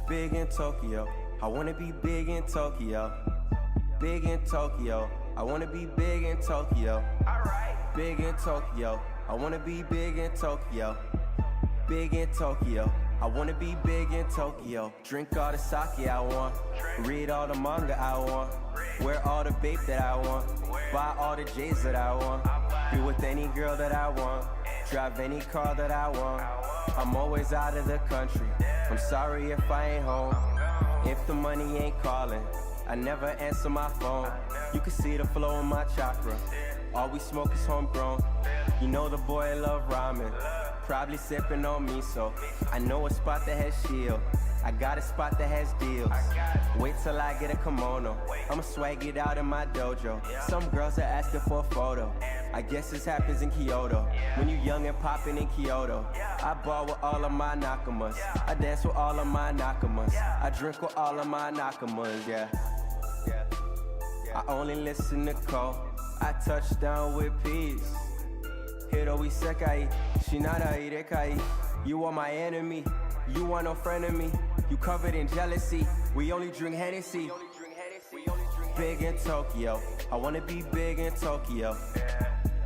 big in Tokyo. I wanna be big in Tokyo. Big in Tokyo. I wanna be big in Tokyo. Alright. Big in Tokyo. I wanna be big in Tokyo. Big in Tokyo. I wanna be big in Tokyo. Drink all the sake I want. Read all the manga I want. Wear all the babe that I want. Buy all the J's that I want. Be with any girl that I want. Drive any car that I want. I'm always out of the country. I'm sorry if I ain't home. If the money ain't calling, I never answer my phone. You can see the flow in my chakra. All we smoke is homegrown. You know the boy love ramen. Probably sipping on miso. I know a spot that has shield. I got a spot that has deals. Wait till I get a kimono. I'ma swag it out in my dojo. Some girls are asking for a photo. I guess this happens in Kyoto. When you young and popping in Kyoto. I ball with all of my nakamas. I dance with all of my nakamas. I drink with all of my nakamas, yeah. I only listen to Cole. I touch down with peace. Hiro isekai, shinara irekai. You are my enemy. You are no friend of me. You covered in jealousy. We only drink Hennessy. Big in Tokyo. I wanna be big in Tokyo.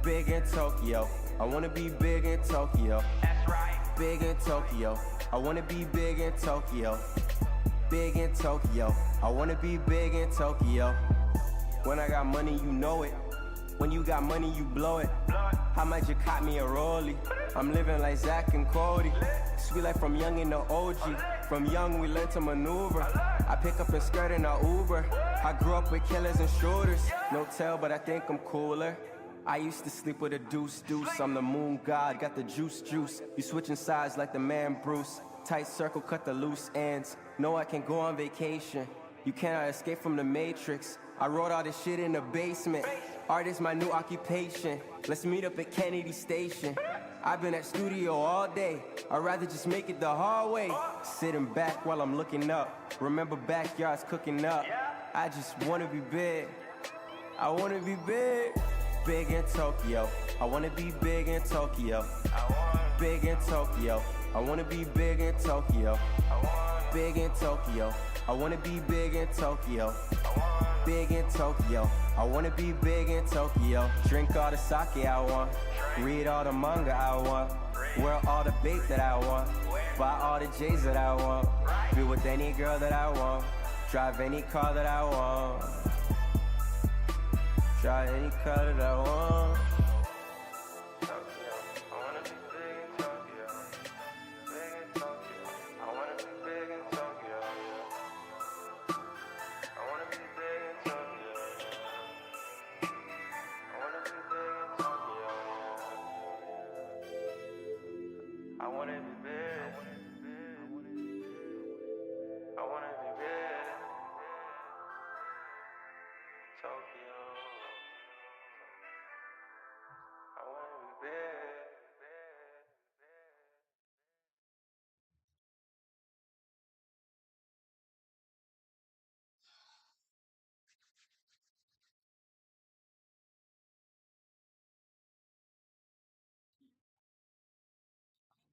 Big in Tokyo. I wanna be big in Tokyo. Big in Tokyo. I wanna be big in Tokyo. Big in Tokyo. I wanna be big in Tokyo. When I got money, you know it. When you got money, you blow it. How much you caught me a rollie? I'm living like Zach and Cody. Sweet like from young in the OG. From young, we learned to maneuver. I pick up and skirt in a Uber. I grew up with killers and shooters. No tell, but I think I'm cooler. I used to sleep with a deuce. I'm the moon god, got the juice. You switching sides like the man Bruce. Tight circle, cut the loose ends. No, I can go on vacation. You cannot escape from the matrix. I wrote all this shit in the basement. Art is my new occupation. Let's meet up at Kennedy Station. I've been at studio all day. I'd rather just make it the hard way. Sitting back while I'm looking up. Remember backyards cooking up. I just wanna be big. I wanna be big. Big in Tokyo. I wanna be big in Tokyo. Big in Tokyo. I wanna be big in Tokyo. Big in Tokyo. I wanna be big in Tokyo. Big in Tokyo. I wanna be big in Tokyo. Drink all the sake I want. Read all the manga I want. Wear all the babe that I want. Buy all the J's that I want. Be with any girl that I want. Drive any car that I want. Drive any car that I want.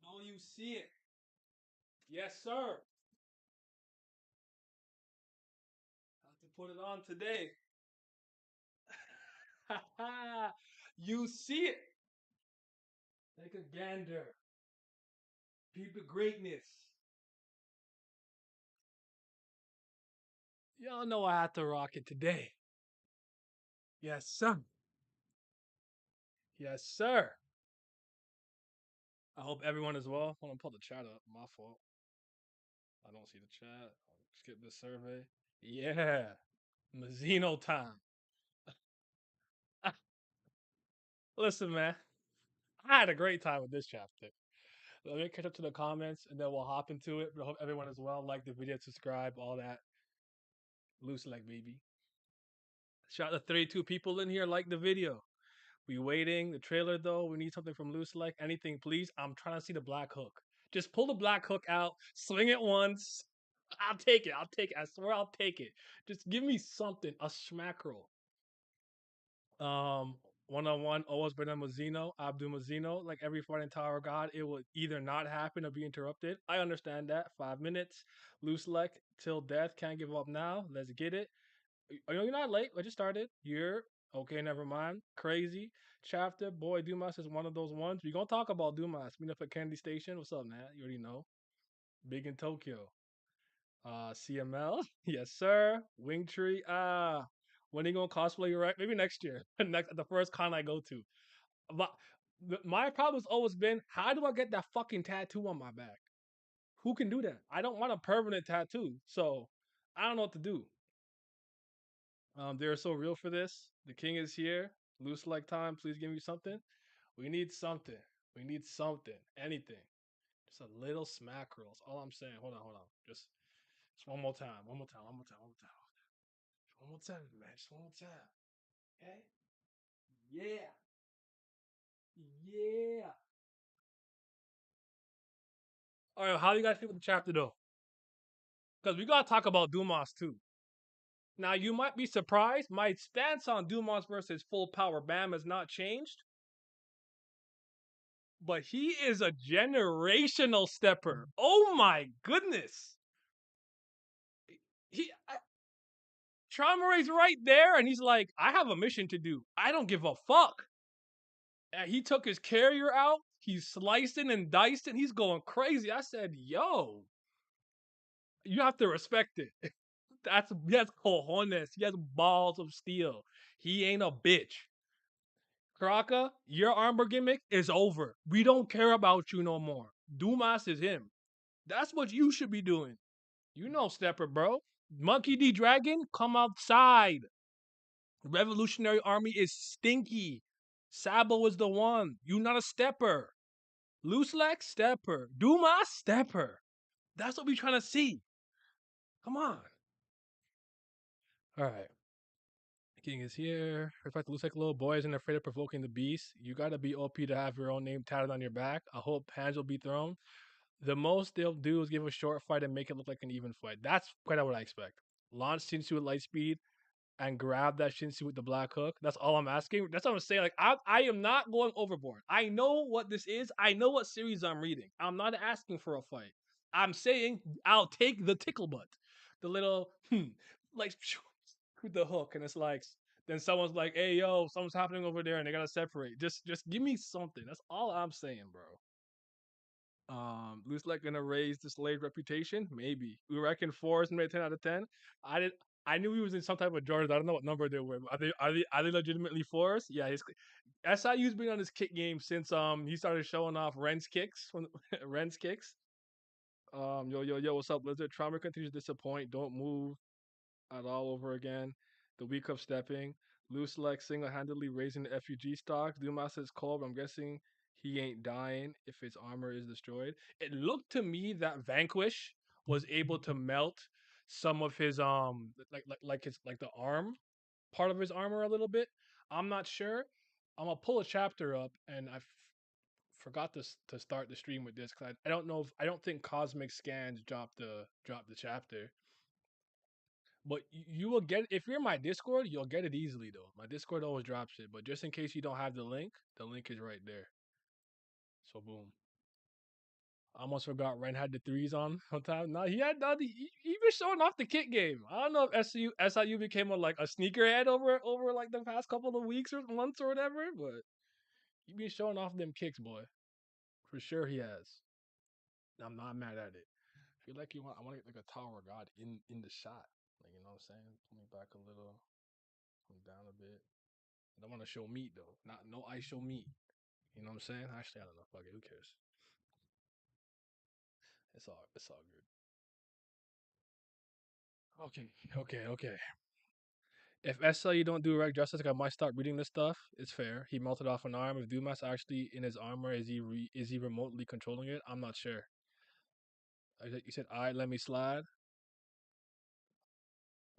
Oh, you see it. Yes, sir. Have to put it on today. You see it. Take a gander. Peep the greatness. Y'all know I had to rock it today. Yes, sir. Yes, sir. I hope everyone is well. Hold on, pull the chat up. My fault. I don't see the chat. I'll skip this survey. Yeah. Mazino time. Listen, man. I had a great time with this chapter. Let me catch up to the comments and then we'll hop into it. But I hope everyone is well. Like the video, subscribe, all that. Luslec, baby. Shout out to 32 people in here. Like the video. We waiting. The trailer, though. We need something from Luslec. Anything, please. I'm trying to see the black hook. Just pull the black hook out. Swing it once. I'll take it. I'll take it. I swear I'll take it. Just give me something. A schmackerel. one-on-one always been a Mazino, Abdul Mazino. Like every fighting Tower God, it will either not happen or be interrupted. I understand that. 5 minutes. Luslec till death. Can't give up now. Let's get it. You're not late. I just started. You're okay. Never mind. Crazy chapter. Boy, Dumas is one of those ones. We gonna talk about Dumas. Meet up at Kennedy Station. What's up, man? You already know. Big in Tokyo. CML. Yes, sir. Wing Tree. When are you gonna cosplay Urek? Maybe next year. Next the first con I go to. But my problem has always been, how do I get that fucking tattoo on my back? Who can do that? I don't want a permanent tattoo, so I don't know what to do. They're so real for this. The king is here. Loose like time. Please give me something. We need something. We need something. Anything. Just a little smack rolls. All I'm saying. Hold on. Just one more time. One more time. One more time. One more time. One more time, man. Just one more time. Okay? Yeah. Yeah. All right. How do you guys feel with the chapter though? Because we gotta talk about Dumas too. Now you might be surprised. My stance on Dumas versus Full Power Bam has not changed, but he is a generational stepper. Oh my goodness. He Traumerei's right there, and he's like, I have a mission to do. I don't give a fuck. And he took his carrier out. He's slicing and dicing. He's going crazy. I said, yo, you have to respect it. He has cojones. He has balls of steel. He ain't a bitch. Kraka, your armor gimmick is over. We don't care about you no more. Dumas is him. That's what you should be doing. You know, Stepper, bro. Monkey D. Dragon, come outside. Revolutionary Army is stinky. Sabo is the one. You not a stepper. Luslec, stepper. Dumas, stepper. That's what we trying to see. Come on. All right. King is here. Respect looks like a little boy isn't afraid of provoking the beast. You gotta be OP to have your own name tatted on your back. I hope hands will be thrown. The most they'll do is give a short fight and make it look like an even fight. That's quite what I expect. Launch Shinsu with light speed and grab that Shinsu with the black hook. That's all I'm asking. That's what I'm saying. Like I am not going overboard. I know what this is. I know what series I'm reading. I'm not asking for a fight. I'm saying I'll take the tickle butt. The little like with the hook, and it's like then someone's like, "Hey, yo, something's happening over there," and they gotta separate. Just give me something. That's all I'm saying, bro. Looks like gonna raise the slave reputation. Maybe we reckon four is maybe 10 out of 10. I did. I knew he was in some type of Jordans. I don't know what number they were. Are they legitimately fours? Yeah, his SIU's been on his kick game since he started showing off Ren's kicks. Ren's kicks. Yo, what's up, Lizard? Trauma continues to disappoint. Don't move at all over again. The week of stepping. Loose like single-handedly raising the FUG stocks. Dumas says cold, but I'm guessing he ain't dying if his armor is destroyed. It looked to me that Vanquish was able to melt some of his like the arm part of his armor a little bit. I'm not sure. I'm gonna pull a chapter up, and forgot to start the stream with this because I don't know if I don't think Cosmic Scans dropped the chapter. But you will get if you're in my Discord, you'll get it easily though. My Discord always drops it, but just in case you don't have the link is right there. So boom. I almost forgot Ren had the threes on time. No, he had he been showing off the kit game. I don't know if SIU became a sneakerhead over like the past couple of weeks or months or whatever, but he been showing off them kicks, boy. For sure he has. I'm not mad at it. I feel like I want to get like a Tower God in the shot. Like you know what I'm saying? Pull me back a little, come down a bit. I don't want to show meat though. Not no I show meat. You know what I'm saying? Actually, I don't know. Fuck it. Who cares? It's all good. Okay. If SLU don't do Reg justice, like I might start reading this stuff. It's fair. He melted off an arm. If Dumas actually in his armor, is he remotely controlling it? I'm not sure. You said, "All right, let me slide."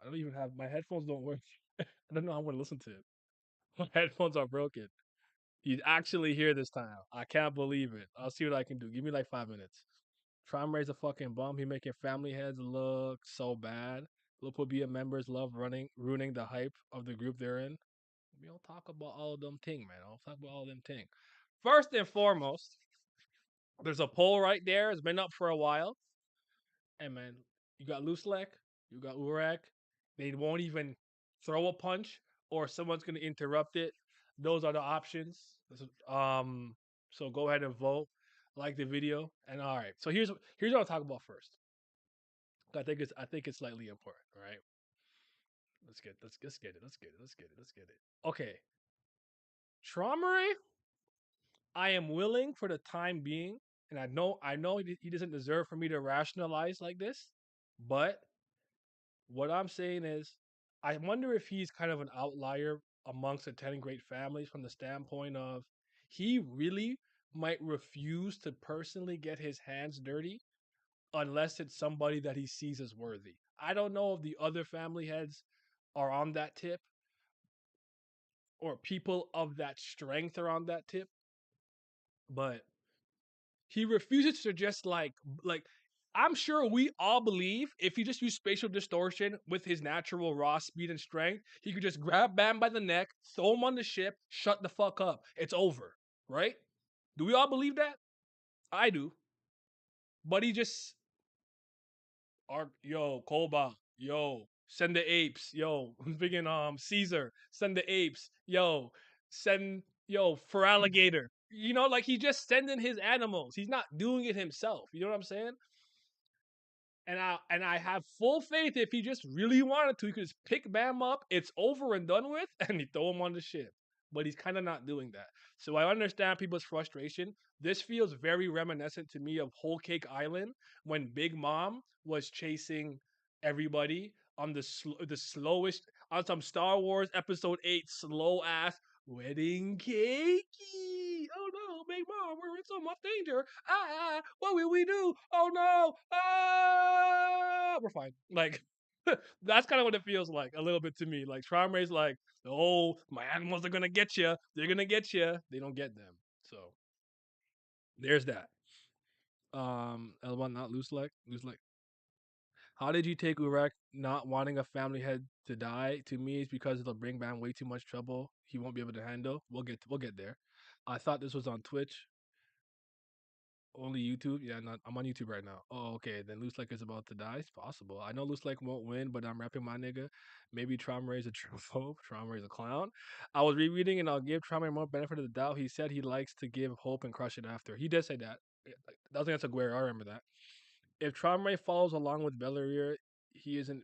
I don't even have my headphones. Don't work. I don't know how I'm gonna listen to it. My headphones are broken. He's actually here this time. I can't believe it. I'll see what I can do. Give me like 5 minutes. Traumerei's a fucking bum. He making family heads look so bad. Liverpool BM members love ruining the hype of the group they're in. We don't talk about all of them thing, man. I don't talk about all of them thing. First and foremost, there's a poll right there. It's been up for a while. And man, you got Luslec, you got Urek. They won't even throw a punch, or someone's gonna interrupt it. Those are the options. So go ahead and vote, like the video, and all right. So here's what I'll talk about first. I think it's slightly important. All right, let's get it. Let's get it. Okay, Traumerei, I am willing for the time being, and I know he doesn't deserve for me to rationalize like this, but what I'm saying is, I wonder if he's kind of an outlier amongst the 10 great families from the standpoint of he really might refuse to personally get his hands dirty unless it's somebody that he sees as worthy. I don't know if the other family heads are on that tip, or people of that strength are on that tip, but he refuses to just like I'm sure we all believe if he just used spatial distortion with his natural raw speed and strength, he could just grab Bam by the neck, throw him on the ship, shut the fuck up. It's over, right? Do we all believe that? I do. But he just yo, Koba, yo, send the apes, yo, freaking Caesar, send the apes, yo, send for alligator. Like he's just sending his animals. He's not doing it himself. You know what I'm saying? And I have full faith if he just really wanted to, he could just pick Bam up, it's over and done with, and he throw him on the ship. But he's kind of not doing that. So I understand people's frustration. This feels very reminiscent to me of Whole Cake Island when Big Mom was chasing everybody on the slowest on some Star Wars Episode 8 slow ass wedding cakey. Oh no, Big Mom, we're in so much danger. What will we do? Oh no, we're fine. Like, that's kind of what it feels like a little bit to me. Like, Traumerei's like, oh, my animals are gonna get you. They're gonna get you. They don't get them. So there's that. L1 not Luslec. Luslec. How did you take Urek not wanting a family head to die? To me, it's because it'll bring Bam way too much trouble. He won't be able to handle. We'll get there. I thought this was on Twitch. Only YouTube? Yeah, not, I'm on YouTube right now. Oh, okay. Then Luslec is about to die. It's possible. I know Luslec won't win, but I'm rapping my nigga. Maybe Traumerei is a true phobe. Traumerei is a clown. I was rereading and I'll give Traumerei more benefit of the doubt. He said he likes to give hope and crush it after. He did say that. That was against Aguero. I remember that. If Traumerei follows along with Belleria, he is a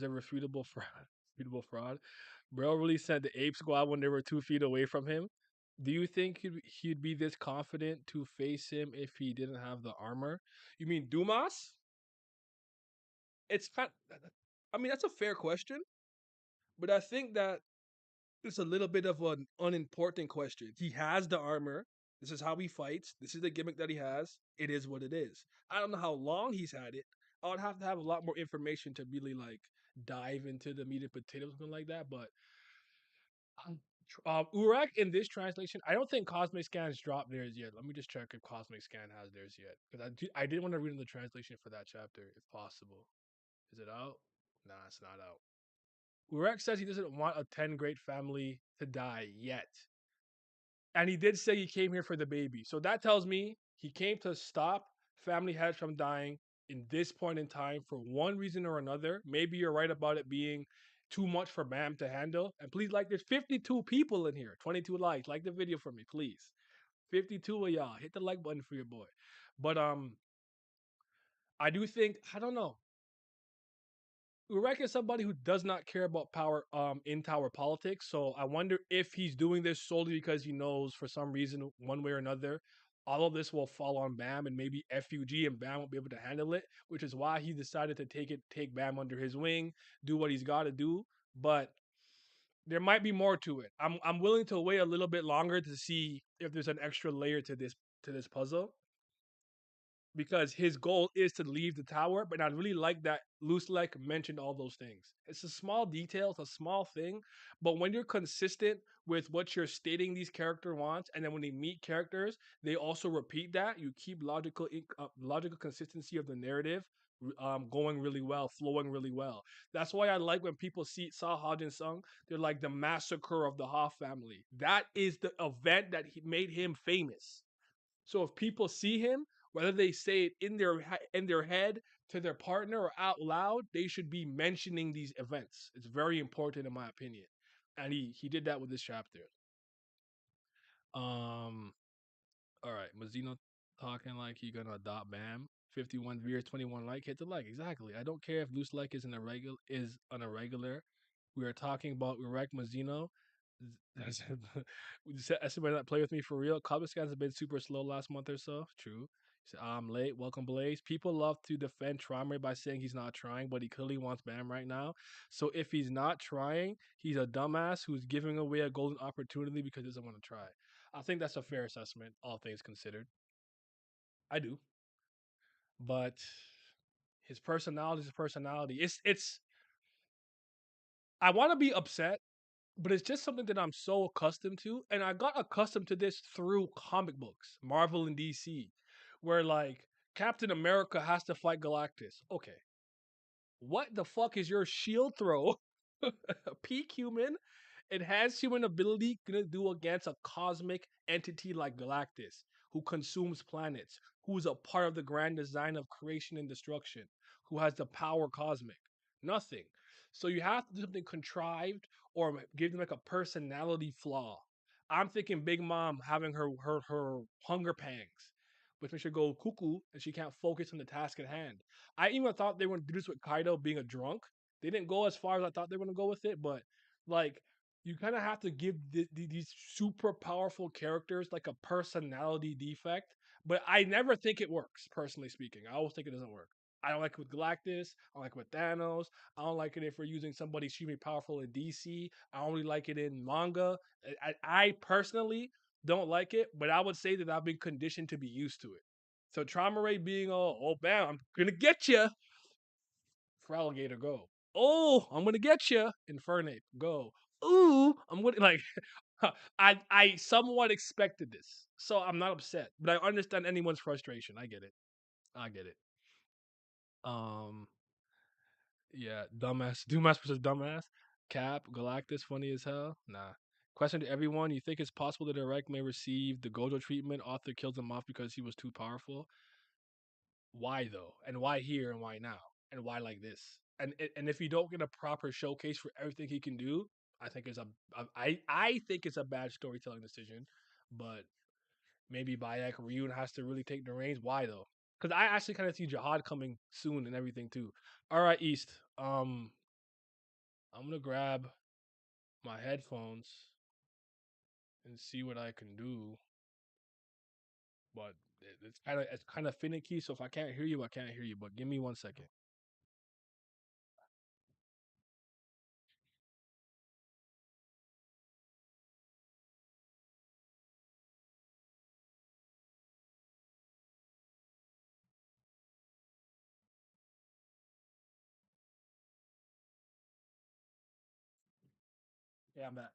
refutable fraud. Refutable fraud. Bro really said the ape squad when they were 2 feet away from him. Do you think he'd be this confident to face him if he didn't have the armor? You mean Dumas? It's kind. I mean, that's a fair question, but I think that it's a little bit of an unimportant question. He has the armor. This is how he fights. This is the gimmick that he has. It is what it is. I don't know how long he's had it. I would have to have a lot more information to really like dive into the meat and potatoes, something like that. But Urek in this translation, I don't think Cosmic Scan's dropped theirs yet. Let me just check if Cosmic Scan has theirs yet, because I did want to read in the translation for that chapter if possible. Is it out? Nah, it's not out. Urek says he doesn't want a 10 great family to die yet. And he did say he came here for the baby. So that tells me he came to stop family heads from dying in this point in time for one reason or another. Maybe you're right about it being too much for Bam to handle. And please, like, there's 52 people in here, 22 likes. Like the video for me, please. 52 of y'all. Hit the like button for your boy. But I do think, I don't know. Urek is somebody who does not care about power in tower politics. So I wonder if he's doing this solely because he knows for some reason, one way or another, all of this will fall on Bam, and maybe FUG and Bam won't be able to handle it, which is why he decided to take Bam under his wing, do what he's got to do. But there might be more to it. I'm willing to wait a little bit longer to see if there's an extra layer to this puzzle, because his goal is to leave the tower. But I really like that Luslec mentioned all those things. It's a small detail, it's a small thing, but when you're consistent with what you're stating these character wants, and then when they meet characters, they also repeat that. You keep logical consistency of the narrative. going really well, flowing really well. That's why I like when people saw Hajin Sung, they're like the massacre of the Ha family. That is the event that made him famous. So if people see him, whether they say it in their head to their partner or out loud, they should be mentioning these events. It's very important in my opinion, and he did that with this chapter. Um, all right, Mazino talking like he gonna adopt Bam. 51 viewers, 21 like. Hit the like. Exactly. I don't care if Luslec is an irregular. We are talking about Urek Mazino. Somebody not play with me for real. Comic scans have been super slow last month or so. True. He said, I'm late. Welcome, Blaze. People love to defend Traumerei by saying he's not trying, but he clearly wants Bam right now. So if he's not trying, he's a dumbass who's giving away a golden opportunity because he doesn't want to try. I think that's a fair assessment, all things considered. I do, but his personality is his personality. It's. I want to be upset, but it's just something that I'm so accustomed to, and I got accustomed to this through comic books, Marvel and DC, where like Captain America has to fight Galactus. Okay, what the fuck is your shield throw? Peak human, enhanced human ability gonna do against a cosmic entity like Galactus, who consumes planets, who's a part of the grand design of creation and destruction, who has the power cosmic? Nothing. So you have to do something contrived or give them like a personality flaw. I'm thinking Big Mom having her hunger pangs, which makes her go cuckoo and she can't focus on the task at hand. I even thought they were going to do this with Kaido being a drunk. They didn't go as far as I thought they were going to go with it, but like you kind of have to give these super powerful characters like a personality defect. But I never think it works, personally speaking. I always think it doesn't work. I don't like it with Galactus. I don't like it with Thanos. I don't like it if we're using somebody extremely powerful in DC. I only like it in manga. I personally don't like it, but I would say that I've been conditioned to be used to it. So Traumerei being oh bam, I'm gonna get you. For alligator, go. Oh, I'm gonna get you. Infernape, go. Ooh, I'm gonna like. I somewhat expected this, so I'm not upset, but I understand anyone's frustration. I get it. I get it. Um, yeah, dumbass, Dumas versus dumbass. Cap, Galactus, funny as hell. Nah. Question to everyone: you think it's possible that Irek may receive the Gojo treatment? Author killed him off because he was too powerful. Why though? And why here? And why now? And why like this? And if you don't get a proper showcase for everything he can do, I think it's I think it's a bad storytelling decision. But maybe Bayek Ryun has to really take the reins. Why though? Because I actually kind of see Jihad coming soon and everything too. All right, East. I'm gonna grab my headphones and see what I can do. But it's kind of finicky. So if I can't hear you, I can't hear you. But give me 1 second. Yeah, I'm back.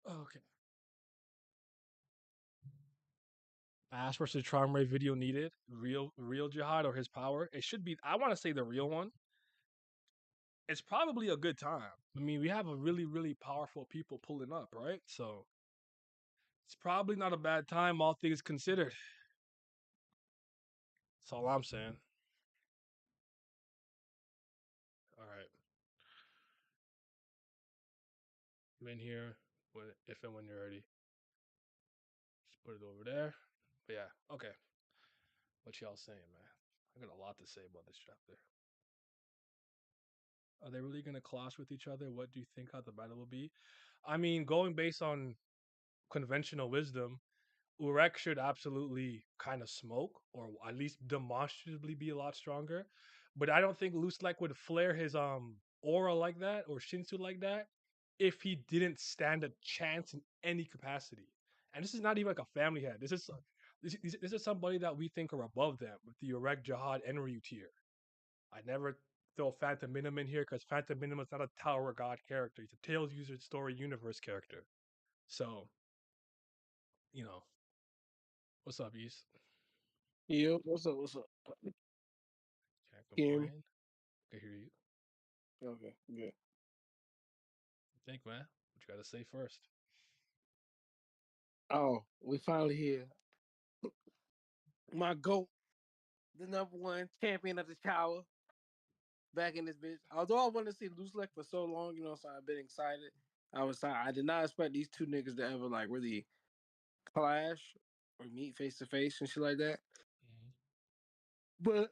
Okay. Ash versus Traumerei video needed. Real Jihad or his power. It should be. I want to say the real one. It's probably a good time. I mean, we have a really powerful people pulling up, right? So it's probably not a bad time, all things considered. That's all I'm saying. All right, I'm in here. If and when you're ready, just put it over there. But yeah, okay. What y'all saying, man? I got a lot to say about this chapter. Are they really gonna clash with each other? What do you think how the battle will be? I mean, going based on conventional wisdom, Urek should absolutely kind of smoke, or at least demonstrably be a lot stronger. But I don't think Luslec would flare his aura like that or Shinsu like that if he didn't stand a chance in any capacity. And this is not even like a family head. This is somebody that we think are above them with the Urek Jihad Enryu tier. I never throw Phantom Minim in here because Phantom Minim is not a Tower of God character. He's a Tales User Story Universe character. So, you know, what's up, East? Yo, what's up? What's up? Second Can you hear me? point. I hear you. Okay, good. Think, man. What you got to say first? Oh, we finally here. My GOAT, the #1 champion of the tower, back in this bitch. Although I wanted to see Luslec for so long, so I've been excited. I did not expect these two niggas to ever like really clash or meet face to face and shit like that. But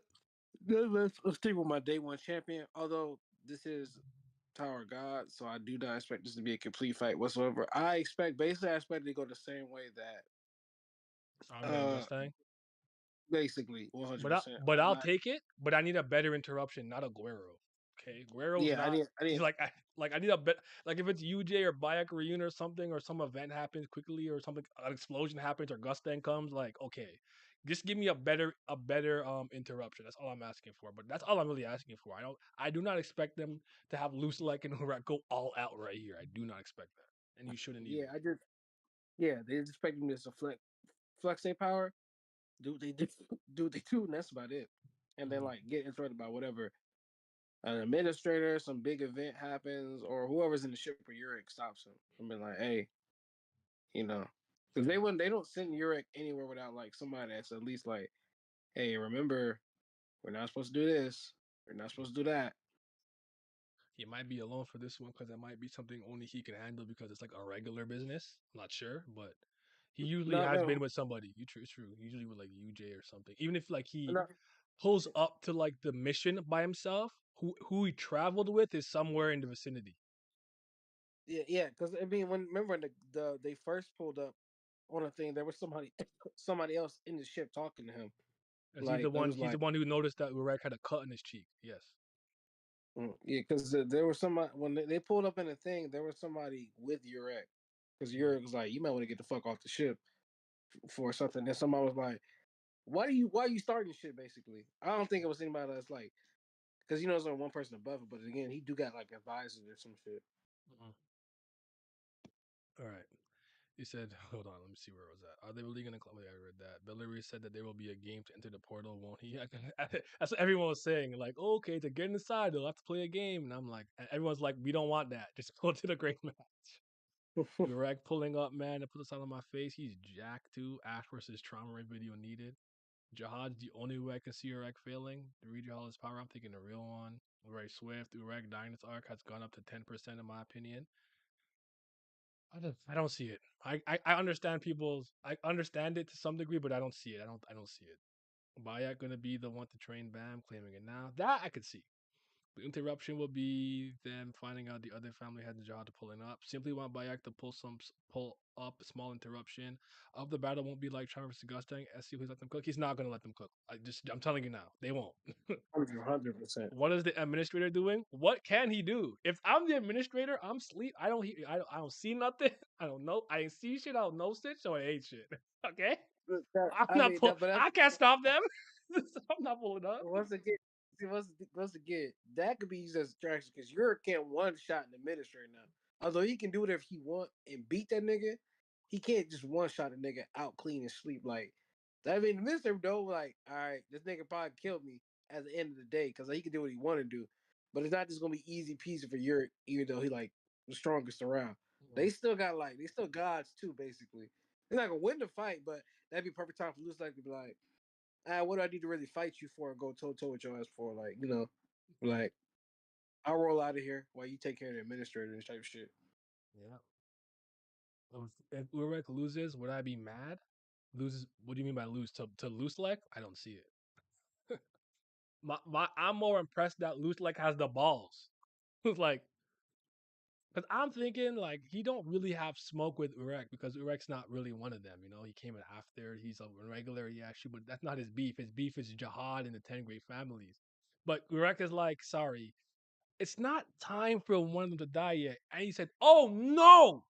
let's stick with my day 1 champion. Although this is Tower God, so I do not expect this to be a complete fight whatsoever. I expect it to go the same way that Traumerei and Mustang. basically 100%. But I'll take it. But I need a better interruption, not a Guerrero. Okay, Guerrero's Yeah, not I didn't. like I need a bit like if it's UJ or Bayak reunion or something or some event happens quickly or something an explosion happens or Gustang comes like okay, just give me a better interruption. That's all I'm asking for. But that's all I'm really asking for. I do not expect them to have Luslec and Urek go all out right here. I do not expect that, and you shouldn't Yeah, either. they just expect them to flex their power, do what they do, do what they do, and that's about it. And then Mhm. like get interrupted by whatever an administrator, some big event happens, or whoever's in the ship for Urek stops him. And be like, hey, you know, because Yeah. they don't send Urek anywhere without like somebody that's at least like, hey, remember, we're not supposed to do this, we're not supposed to do that. He might be alone for this one because it might be something only he can handle because it's like a regular business. I'm not sure, but he usually No, has been no, with somebody. It's true. Usually with like UJ or something. Even if like he no. pulls up to like the mission by himself, who he traveled with is somewhere in the vicinity. Yeah, yeah. Because I mean, remember when they first pulled up on a thing, there was somebody else in the ship talking to him. As he's the Like it one. was He's the like, one who noticed that Urek had a cut in his cheek. Yes. yeah, because there was somebody when they pulled up in the thing, there was somebody with Urek. Because Mhm. Urek was like, you might want to get the fuck off the ship for something. Then somebody was like, why are you starting shit? Basically, I don't think it was anybody that's like, because there's only one person above it. But again, he do got like advisors or some shit. Mhm. All right. He said, hold on, let me see where it was at. Are they really going to club? I read that. Bellary said that there will be a game to enter the portal, won't he? That's what everyone was saying. Like, okay, to get inside, they'll have to play a game. And I'm like, everyone's like, we don't want that. Just go to the great match. Urek pulling up, man, to put this out on my face. He's jacked too. Ash versus Traumerei video needed. Jihad's the only way I can see Urek failing. To read all his power, I'm thinking the real one. Very swift. Urek dying this arc has gone up to 10% in my opinion. I don't see it. I understand I understand it to some degree, but I don't see it. I don't see it. Bayek gonna be the one to train Bam, claiming it now. That I could see. The interruption will be them finding out the other family had the job to pulling up. Simply want Bayek to pull up a small interruption of the battle won't be like Travis Gustang. SC please let them cook. He's not gonna let them cook. I'm telling you now, they won't. 100%. What is the administrator doing? What can he do? If I'm the administrator, I'm sleep. I don't see nothing. I don't know. I ain't see shit. I don't know shit. So I hate shit. Okay. I'm I not mean, pull. but that's I can't stop them. I'm not pulling up. once again, see, once again, that could be used as a distraction because Europe can't one shot an administrator now. Although he can do whatever he want and beat that nigga, he can't just one shot a nigga out clean and sleep. Like that. I mean, the minister though, like, all right, this nigga probably killed me at the end of the day because he can do what he want to do, but it's not just gonna be easy peasy for Europe, even though he like the strongest around. They still gods too, basically. They're not gonna win the fight, but that'd be perfect time for Luslec to be like, what do I need to really fight you for and go toe to toe with your ass for? Like, like I'll roll out of here while you take care of the administrator and type of shit. Yeah. If Urek loses, would I be mad? Loses? What do you mean by lose? To loose like? I don't see it. I'm more impressed that loose like has the balls. Like, because I'm thinking like he don't really have smoke with Urek because Urek's not really one of them. He came in after. He's a regular, yeah, shoot, but that's not his beef. His beef is Jihad and the 10 great families. But Urek is like, sorry, it's not time for one of them to die yet. And he said, oh no,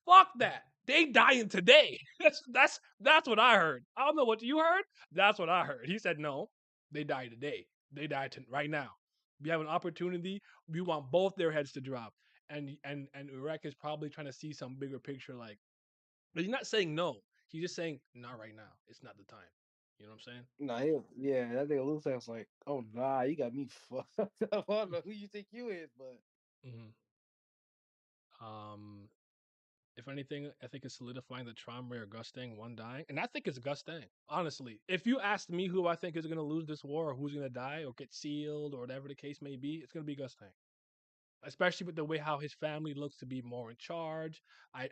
fuck that. They dying today. That's what I heard. I don't know what you heard. That's what I heard. He said, no, they die today. They die right now. We have an opportunity. We want both their heads to drop. And Urek is probably trying to see some bigger picture. Like, but he's not saying no. He's just saying not right now. It's not the time. You know what I'm saying? Nah, yeah, that nigga Luslec's like, oh nah, you got me fucked up. I don't know who you think you is, but Hmm. Um, if anything, I think it's solidifying the Traumerei or Gustang, one dying, and I think it's Gustang. Honestly, if you asked me who I think is going to lose this war, or who's going to die, or get sealed, or whatever the case may be, it's going to be Gustang. Especially with the way how his family looks to be more in charge.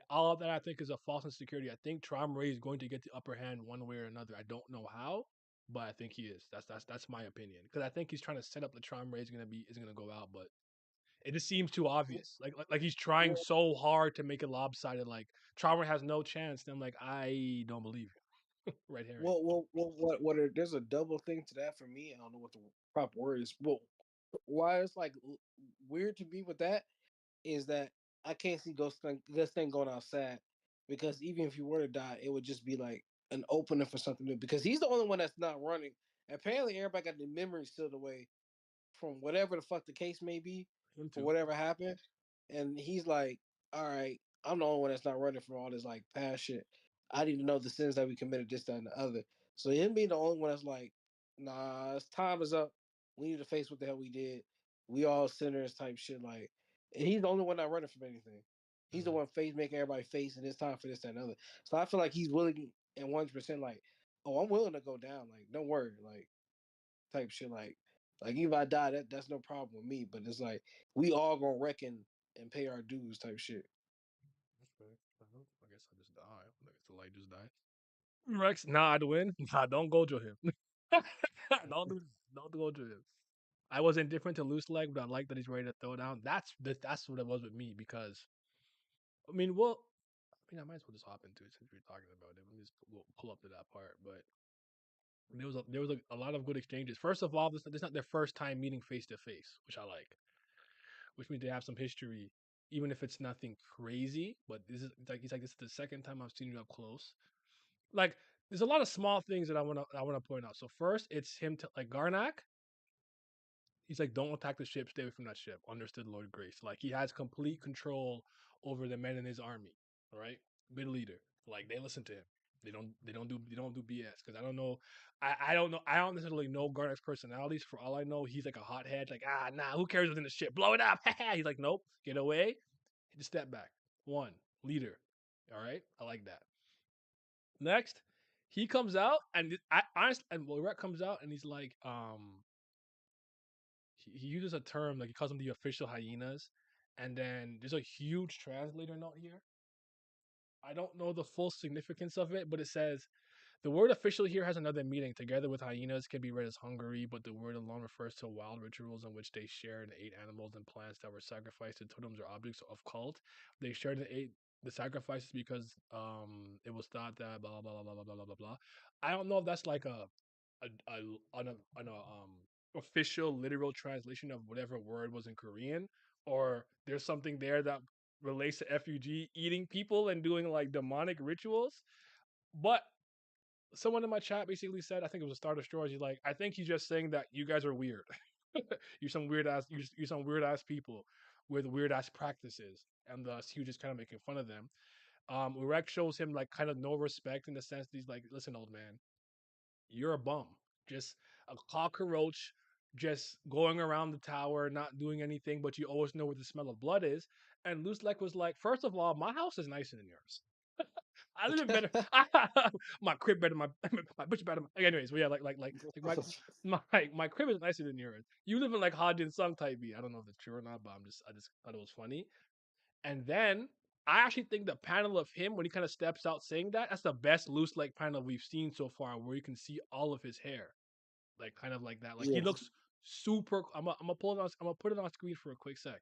All of that I think is a false insecurity. I think Traumerei is going to get the upper hand one way or another. I don't know how, but I think he is. That's my opinion. Because I think he's trying to set up the Traumerei is gonna go out, but it just seems too obvious. Like he's trying well, so hard to make it lopsided. Like Traumerei has no chance. Then like I don't believe you. Red herring. there's a double thing to that for me. I don't know what the proper word is. Well, why it's like weird to me with that is that I can't see Ghost thing going outside because even if he were to die, it would just be like an opening for something new because he's the only one that's not running. Apparently, everybody got the memory sealed away from whatever the fuck the case may be Him for too. whatever happened. And he's like, all right, I'm the only one that's not running from all this like past shit. I need to know the sins that we committed, this, that, and the other. So him being the only one that's like, nah, time is up. We need to face what the hell we did. We all sinners type shit. Like, and he's the only one not running from anything. He's the Mhm. one making everybody face, and it's time for this, that, and the other. So I feel like he's willing and 100% like, oh, I'm willing to go down. Like, don't worry. Like, type shit. Like if I die, that's no problem with me. But it's like we all gonna reckon and pay our dues, type shit. Okay. I guess I just die. I guess the light just died. Rex, nah, I'd win. Nah, don't Gojo him. don't do don't Gojo him. I was indifferent to Luslec, but I like that he's ready to throw down. That's what it was with me because I mean, well, I mean, I might as well just hop into it since we're talking about it. Let me just pull up to that part. But there was a lot of good exchanges. First of all, this is not their first time meeting face to face, which I like, which means they have some history, even if it's nothing crazy. But this is the second time I've seen you up close. Like there's a lot of small things that I wanna point out. So first, it's him like Garnak. He's like, don't attack the ship, stay away from that ship. Understood, Lord Grace. Like he has complete control over the men in his army. All right, good leader. Like they listen to him. They don't do BS because I don't know. I don't know. I don't necessarily know Garnak's personalities. For all I know, he's like a hothead. Like nah, who cares within the ship? Blow it up. He's like, nope, get away. Just step back. One leader. All right, I like that. Next, he comes out and I honestly, and Urek comes out and he's like, he uses a term like he calls them the official hyenas, and then there's a huge translator note here. I don't know the full significance of it, but it says the word official here has another meaning. Together with hyenas can be read as hungry, but the word alone refers to wild rituals in which they shared and ate animals and plants that were sacrificed to totems or objects of cult. They shared and ate the sacrifices because it was thought that blah blah blah blah blah blah blah blah blah. I don't know if that's like an official literal translation of whatever word was in Korean, or there's something there that relates to FUG eating people and doing like demonic rituals. But someone in my chat basically said, I think it was a Star Destroyer. He's like, I think he's just saying that you guys are weird. You're some weird ass people with weird ass practices, and thus he was just kind of making fun of them. Urek shows him like kind of no respect in the sense that he's like, listen, old man, you're a bum, just a cockroach, just going around the tower, not doing anything, but you always know where the smell of blood is. And Luslec was like, first of all, my house is nicer than yours. I live in better. My crib better. My bitch better. Anyways, but yeah, like my crib is nicer than yours. You live in like Hajin Sung type B. I don't know if it's true or not, but I just thought it was funny. And then I actually think the panel of him when he kind of steps out saying that's the best loose like panel we've seen so far, where you can see all of his hair, like kind of like that. Like he Yeah, looks super. I'm gonna pull it on. I'm gonna put it on screen for a quick sec.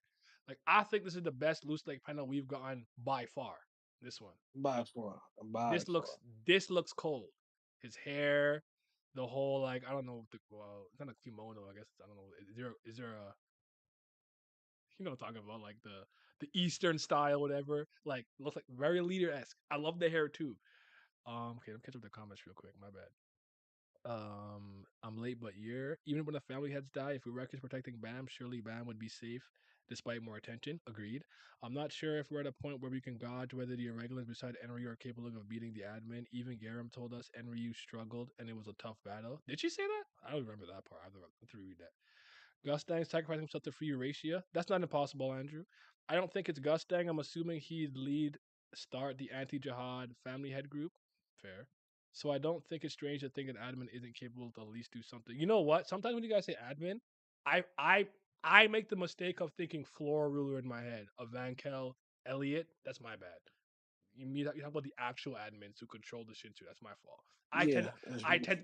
Like I think this is the best loose like panel we've gotten by far. This one. by far, by This far. looks this looks cold. His hair, the whole like I don't know. It's not a kimono. I guess I don't know. Is there a what I'm talking about, like the Eastern style, whatever. Like looks like very leader esque. I love the hair too. Okay, let me catch up the comments real quick. My bad. I'm late, but you're even when the family heads die, if Urek is protecting Bam, surely Bam would be safe. despite more attention. Agreed. I'm not sure if we're at a point where we can gauge whether the irregulars beside Enryu are capable of beating the admin. Even Garam told us Enryu struggled and it was a tough battle. Did she say that? I don't remember that part. I have to reread that. Gustang sacrificing himself to free Eurasia. That's not impossible, Andrew. I don't think it's Gustang. I'm assuming he'd start the anti-jihad family head group. Fair. So I don't think it's strange to think that admin isn't capable to at least do something. You know what? Sometimes when you guys say admin, I I I make the mistake of thinking floor ruler in my head. Of Van Kel, Elliot. That's my bad. You talk about the actual admins who control the Shinsu. That's my fault. Yeah,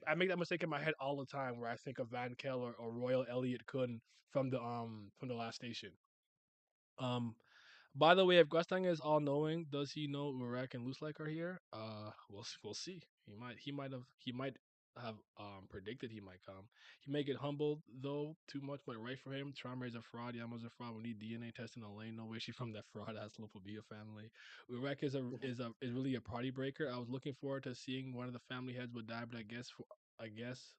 I make that mistake in my head all the time where I think of Van Kel or Royal Elliot Kun from the last station. Um, by the way, if Gustang is all knowing, does he know Urek and Luslec are here? We'll see. He might have predicted he might come. He may get humbled though too much, but right for him. Traumerei's a fraud. Yama's a fraud. We need DNA testing on Lane. No way she's from that fraud ass Lopobia family. Urek is really a party breaker. I was looking forward to seeing one of the family heads would die, but I guess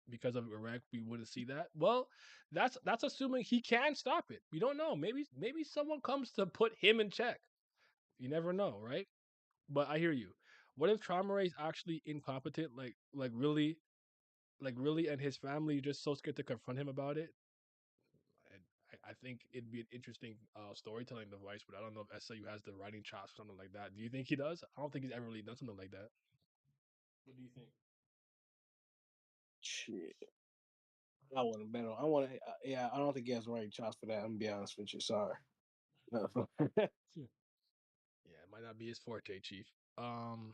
because of Iraq, we wouldn't see that. Well, that's assuming he can stop it. We don't know. Maybe someone comes to put him in check. You never know, right? But I hear you. What if Traumerei is actually incompetent, like really, and his family just so scared to confront him about it? I think it'd be an interesting storytelling device, but I don't know if SIU has the writing chops or something like that. Do you think he does? I don't think he's ever really done something like that. What do you think? shit. I want to bet on. I want to. Yeah, I don't think he has the right chops for that. I'm gonna be honest with you. Sorry. Yeah, it might not be his forte, Chief. Um,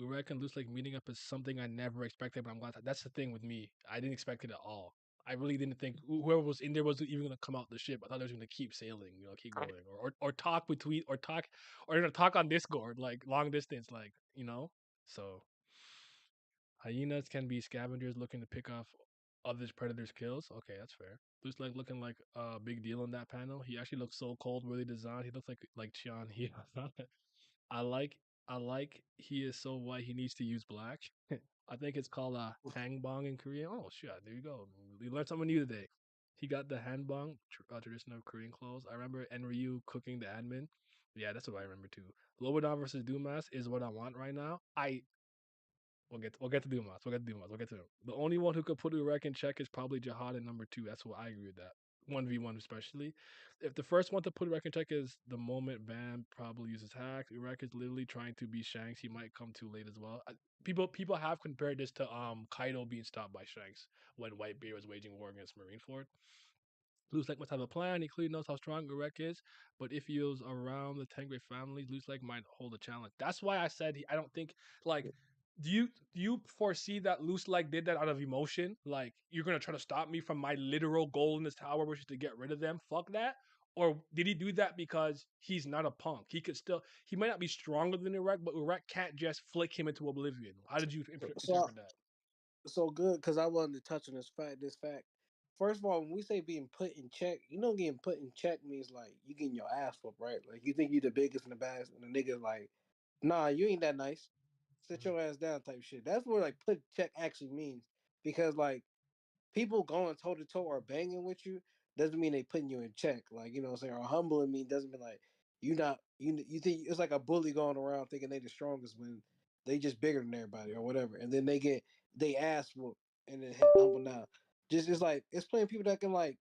Urek and Luslec meeting up is something I never expected, but I'm glad that's the thing with me. I didn't expect it at all. I really didn't think whoever was in there wasn't even gonna come out the ship. I thought they was gonna keep sailing, keep going, or talk between, or gonna talk on Discord, like long distance, So hyenas can be scavengers looking to pick off others predators' kills. Okay, that's fair. Looks like looking like a big deal in that panel. He actually looks so cold, really designed. He looks like Chian. He, I like I like he is so white he needs to use black. I think it's called a hangbang in Korean. Oh shit, there you go. You learned something new today. He got the hanbang, traditional Korean clothes. I remember Enryu cooking the admin. Yeah, that's what I remember too. Lobodan versus Dumas is what I want right now. We'll get to Dumas. We'll get to him. The only one who could put Urek in check is probably Jihad in number two. That's what I agree with that. 1v1 especially. If the first one to put Urek in check is the moment Bam probably uses hacks, Urek is literally trying to be Shanks. He might come too late as well. People have compared this to Kaido being stopped by Shanks when Whitebeard was waging war against Marineford. Luslec must have a plan. He clearly knows how strong Urek is, but if he was around the Tengri families, Luslec might hold a challenge. That's why I said I don't think like. Do you foresee that Luslec did that out of emotion? Like you're gonna try to stop me from my literal goal in this tower, which is to get rid of them? Fuck that. Or did he do that because he's not a punk? He might not be stronger than Urek, but Urek can't just flick him into oblivion. How did you so interpret that? so good because I wanted to touch on this fact. This fact. First of all, when we say being put in check, getting put in check means like you getting your ass whooped, right? Like you think you the biggest and the baddest, and the nigga's like, nah, you ain't that nice. Sit your ass down, type shit. That's what like put in check actually means. Because like people going toe to toe or banging with you doesn't mean they putting you in check. Like, what I'm saying, or humbling me doesn't mean like you think it's like a bully going around thinking they the strongest when they just bigger than everybody or whatever. And then they get they ass whooped and then hit humble now. Just it's like it's plenty of people that can like,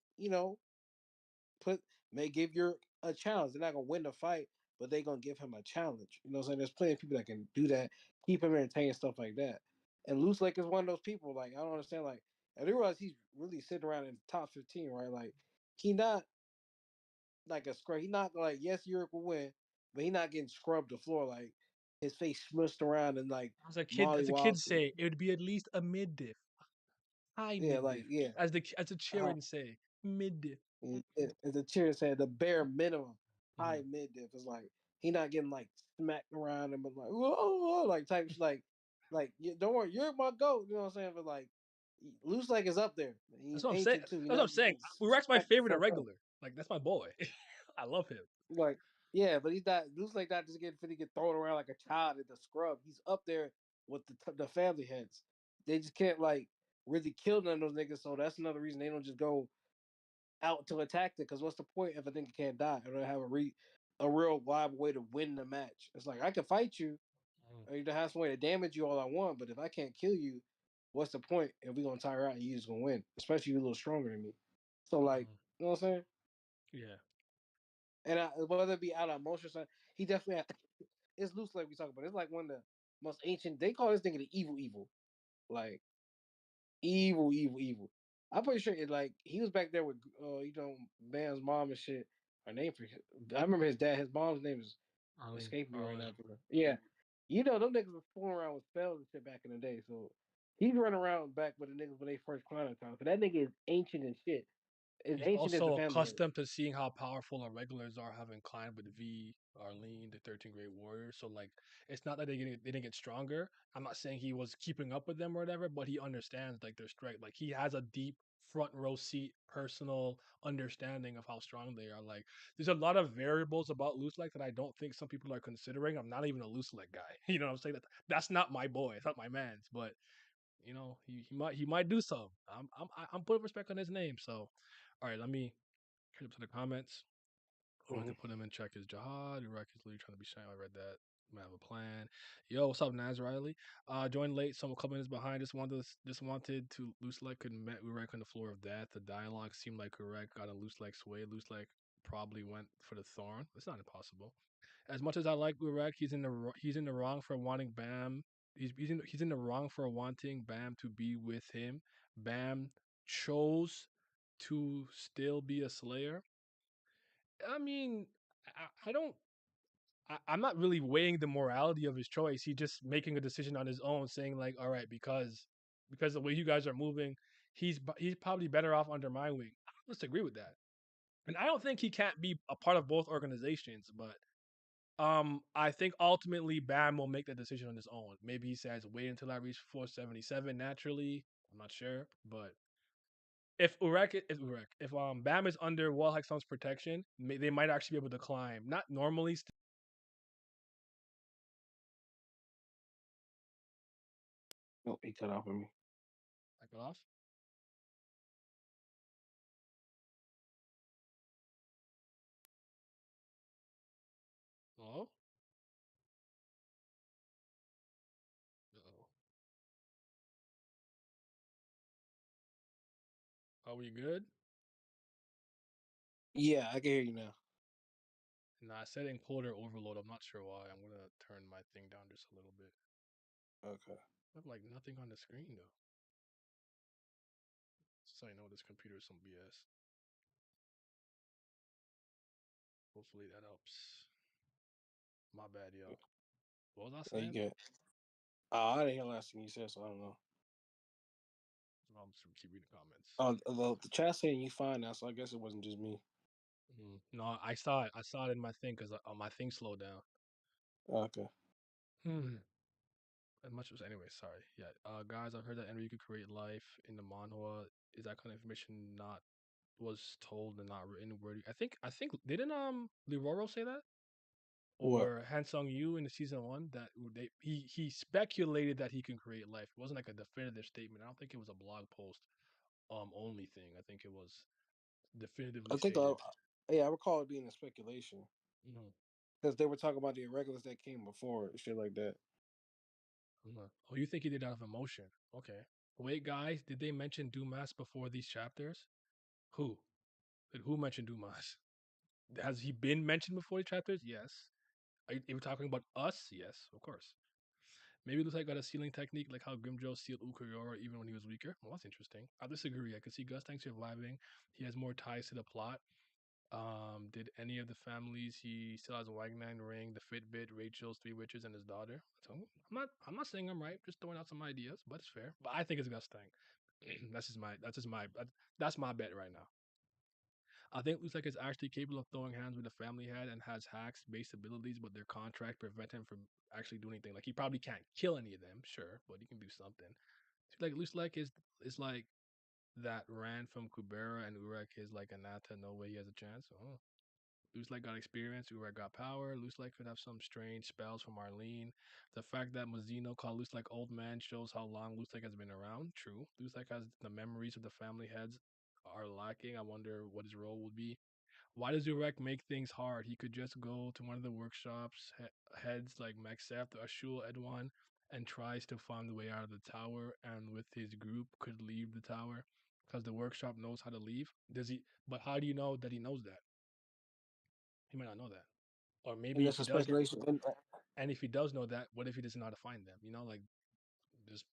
put may give you a challenge. They're not gonna win the fight, but they're gonna give him a challenge. You know what I'm saying? There's plenty of people that can do that, keep him entertained, stuff like that. And Loose Lake is one of those people. Like I don't understand. Like I do realize he's really sitting around in the top 15, right? Like he not like a scrub. He not like yes, Europe will win, but he not getting scrubbed the floor like his face smushed around and like As Molly a kid Wiles. say, it would be at least a mid diff, high Yeah, mid like diff, yeah. as a Uh, cheering say, mid diff. as the cheer said, the bare minimum, Mm-hmm. high mid diff is like he not getting like smacked around and but like whoa, whoa, like type like don't worry, you're my goat. You know what I'm saying? But like Loose like is up there. That's He's what I'm saying. ancient too. He That's what not I'm just saying. getting Urak's my smacked the favorite fuck up. irregular. Like that's my boy. I love him. Like yeah, but he's not Loose like not just getting finna get thrown around like a child in the scrub. He's up there with the family heads. They just can't like really kill none of those niggas. So that's another reason they don't just go out to attack it. Because what's the point if a nigga can't die? Or don't have a real viable way to win the match. It's like I can fight you, Mm, or you have some way to damage you all I want, but if I can't kill you, what's the point if we gonna tire out and you just gonna win? Especially you a little stronger than me. So like, mm, you know what I'm saying? yeah. And whether it be out of emotion or something, he definitely has, it's loose like we talk about. It's like one of the most ancient. They call this nigga the evil, like evil. I'm pretty sure like he was back there with Bam's mom and shit. Her name for I remember his dad. His mom's name is Arlene. escaping me right Arlene. now. Bro. Yeah, them niggas was fooling around with spells and shit back in the day. So he's running around back with the niggas when they first climbed time. So that nigga is ancient as shit. As He's ancient as the also family is. accustomed to seeing how powerful irregulars are, having climbed with V, Arlene, the 13 Great Warriors. So like, it's not that they didn't get stronger. I'm not saying he was keeping up with them or whatever, but he understands like their strength. Like he has a deep front row seat personal understanding of how strong they are. Like there's a lot of variables about Luslec that I don't think some people are considering. I'm not even a Luslec guy. You know what I'm saying? That's not my boy. It's not my man's. But you know, he might do so. I'm putting respect on his name. So, all right, let me get up to the comments. I wanted Mhm. to put him in check his jihad. Iraq is literally trying to be shy. I read that. Might have a plan. Yo, what's up, Naz Riley? Joined late. Some couple minutes behind. Just wanted to Luslec could met Urek on the floor of death. The dialogue seemed like Urek got a Luslec's way. Luslec probably went for the thorn. It's not impossible. As much as I like Urek, he's in the wrong for wanting Bam. He's in the wrong for wanting Bam to be with him. Bam chose to still be a Slayer. I mean, I don't. I'm not really weighing the morality of his choice. He's just making a decision on his own, saying like, "All right, because the way you guys are moving, he's probably better off under my wing." I don't disagree with that, and I don't think he can't be a part of both organizations. But I think ultimately Bam will make that decision on his own. Maybe he says, "Wait until I reach 477 naturally." I'm not sure, but if Bam is under Wolhaiksong's protection, they might actually be able to climb. Not normally. Oh, he cut off on me. I cut off. Hello. Uh-oh. Are we good? Yeah, I can hear you now. No, I said encoder overload. I'm not sure why. I'm gonna turn my thing down just a little bit. Okay. I have like nothing on the screen though. So I know this computer is some BS. Hopefully that helps. My bad, yo. What was I You saying? get. Oh, I didn't hear the last thing you said, so I don't know. I'm just gonna keep reading comments. The chat saying you fine now, so I guess it wasn't just me. No, I saw it. I saw it in my thing because my thing slowed down. Okay. Hmm. As much as anyway, sorry. Yeah. Guys, I've heard that Enrique could create life in the manhwa. Is that kind of information not was told and not written wordy? I think didn't Liroro say that? What? Or Hansung Yu in the season one that he speculated that he can create life. It wasn't like a definitive statement. I don't think it was a blog post only thing. I think it was definitively I think stated. yeah, I recall it being a speculation Mhm, because they were talking about the irregulars that came before and shit like that. mhm. Oh, you think he did out of emotion? Okay. Wait, guys, did they mention Dumas before these chapters? Who? Did who mention Dumas? Has he been mentioned before these chapters? Yes. Are you talking about us? Yes, of course. Maybe Luthite got a sealing technique like how Grimjo sealed Ukuriora even when he was weaker. Well, that's interesting. I disagree. I can see Gus Tank surviving. He has more ties to the plot. Did any of the families he still has a Wagnan ring, the Fitbit, Rachel's three witches, and his daughter? So I'm not saying I'm right, just throwing out some ideas, but it's fair. But I think it's Gus Tank. That's my bet right now. I think Luslec is actually capable of throwing hands with the family head and has hacks based abilities, but their contract prevent him from actually doing anything. Like he probably can't kill any of them, sure, but he can do something. So, like Luslec is like that ran from Kubera and Urek is like Anata, no way he has a chance. Oh. Luslec got experience, Urek got power. Luslec could have some strange spells from Arlene. The fact that Mazino called Luslec old man shows how long Luslec has been around. True. Luslec has the memories of the family heads are lacking. I wonder what his role would be. Why does Urek make things hard? He could just go to one of the workshops heads like Maxeth or Ashul Edwan and tries to find the way out of the tower, and with his group could leave the tower because the workshop knows how to leave. Does he? But how do you know that he knows that? He might not know that, or And maybe if that's he a does, speculation. and if he does know that, what if he doesn't know how to find them? Like there's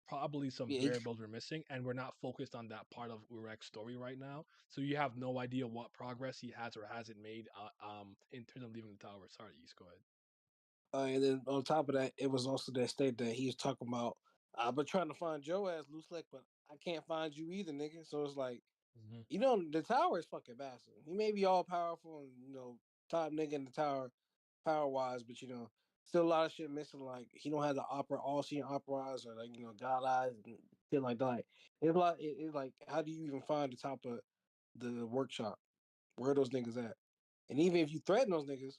probably some Yeah, variables we're missing, and we're not focused on that part of Urek's story right now. So you have no idea what progress he has or hasn't made in terms of leaving the tower. Sorry, East, go ahead. and then on top of that, it was also that state that he was talking about. I've been trying to find Joe as Luslec, but I can't find you either, nigga. So it's like, Mm-hmm. the tower is fucking massive. He may be all powerful and top nigga in the tower, power wise, but still a lot of shit missing. Like he don't have the all seeing opera eyes or like God eyes and shit like that. Like, it's like it's like how do you even find the top of the workshop? Where are those niggas at? And even if you threaten those niggas,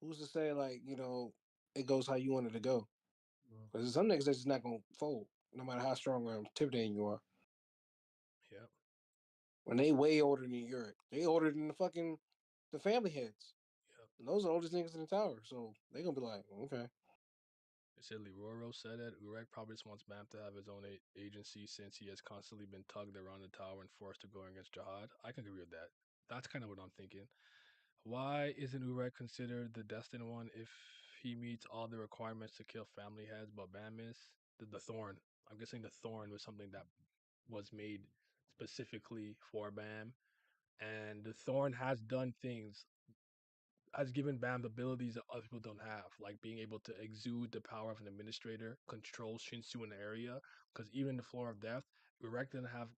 who's to say like it goes how you want it to go? Because there's some niggas that's just not gonna fold, no matter how strong or intimidating you are. Yep. When they way older than Urek, they older than the family heads. Yep. And those are the oldest niggas in the tower, so they gonna be like, okay. They said Roro said it. Urek probably just wants Bam to have his own agency since he has constantly been tugged around the tower and forced to go against Jihad. I can agree with that. That's kind of what I'm thinking. Why isn't Urek considered the destined one if he meets all the requirements to kill family heads, but Bam is? The thorn. I'm guessing the thorn was something that was made specifically for Bam. And the thorn has done things, has given Bam the abilities that other people don't have, like being able to exude the power of an administrator, control Shinsu in the area. Because even in the Floor of Death, Urek didn't have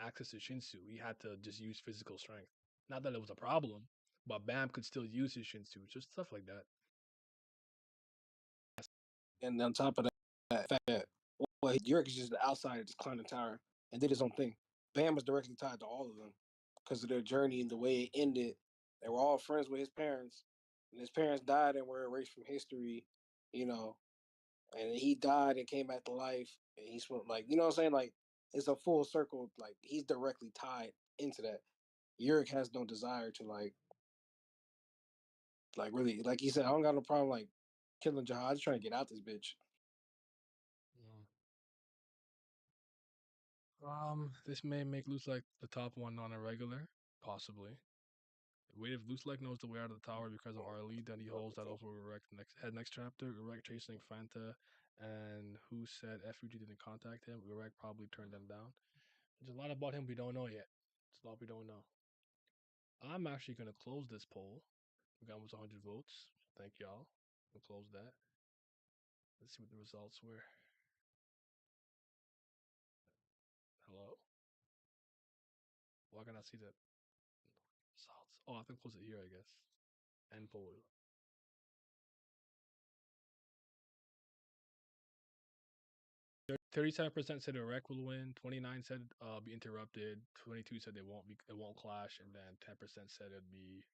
access to Shinsu. He had to just use physical strength. Not that it was a problem, but Bam could still use his Shinsu, just stuff like that. And on top of that, fact that Urek is just the outside of this climbing tower and did his own thing. Bam was directly tied to all of them because of their journey and the way it ended. They were all friends with his parents, and his parents died and were erased from history. You know, and he died and came back to life, and he's like, what I'm saying, like it's a full circle. Like he's directly tied into that. Urek has no desire to like really, like he said, I don't got no problem like killing Jihad. I'm just trying to get out this bitch. This may make Luslec the top one on Irregular, possibly. Wait, if Luslec knows the way out of the tower because of Arlie, then he holds that over Urek next chapter. Urek chasing Fanta, and who said FUG didn't contact him? Urek probably turned them down. There's a lot about him we don't know yet. There's a lot we don't know. I'm actually gonna close this poll. We got almost 100 votes. Thank y'all. We'll close that. Let's see what the results were. Hello? Why can I see the results? Oh, I have to close it here, I guess. End poll. 37% said Iraq will win. 29 said be interrupted. 22 said it won't clash, and then 10% said it'd be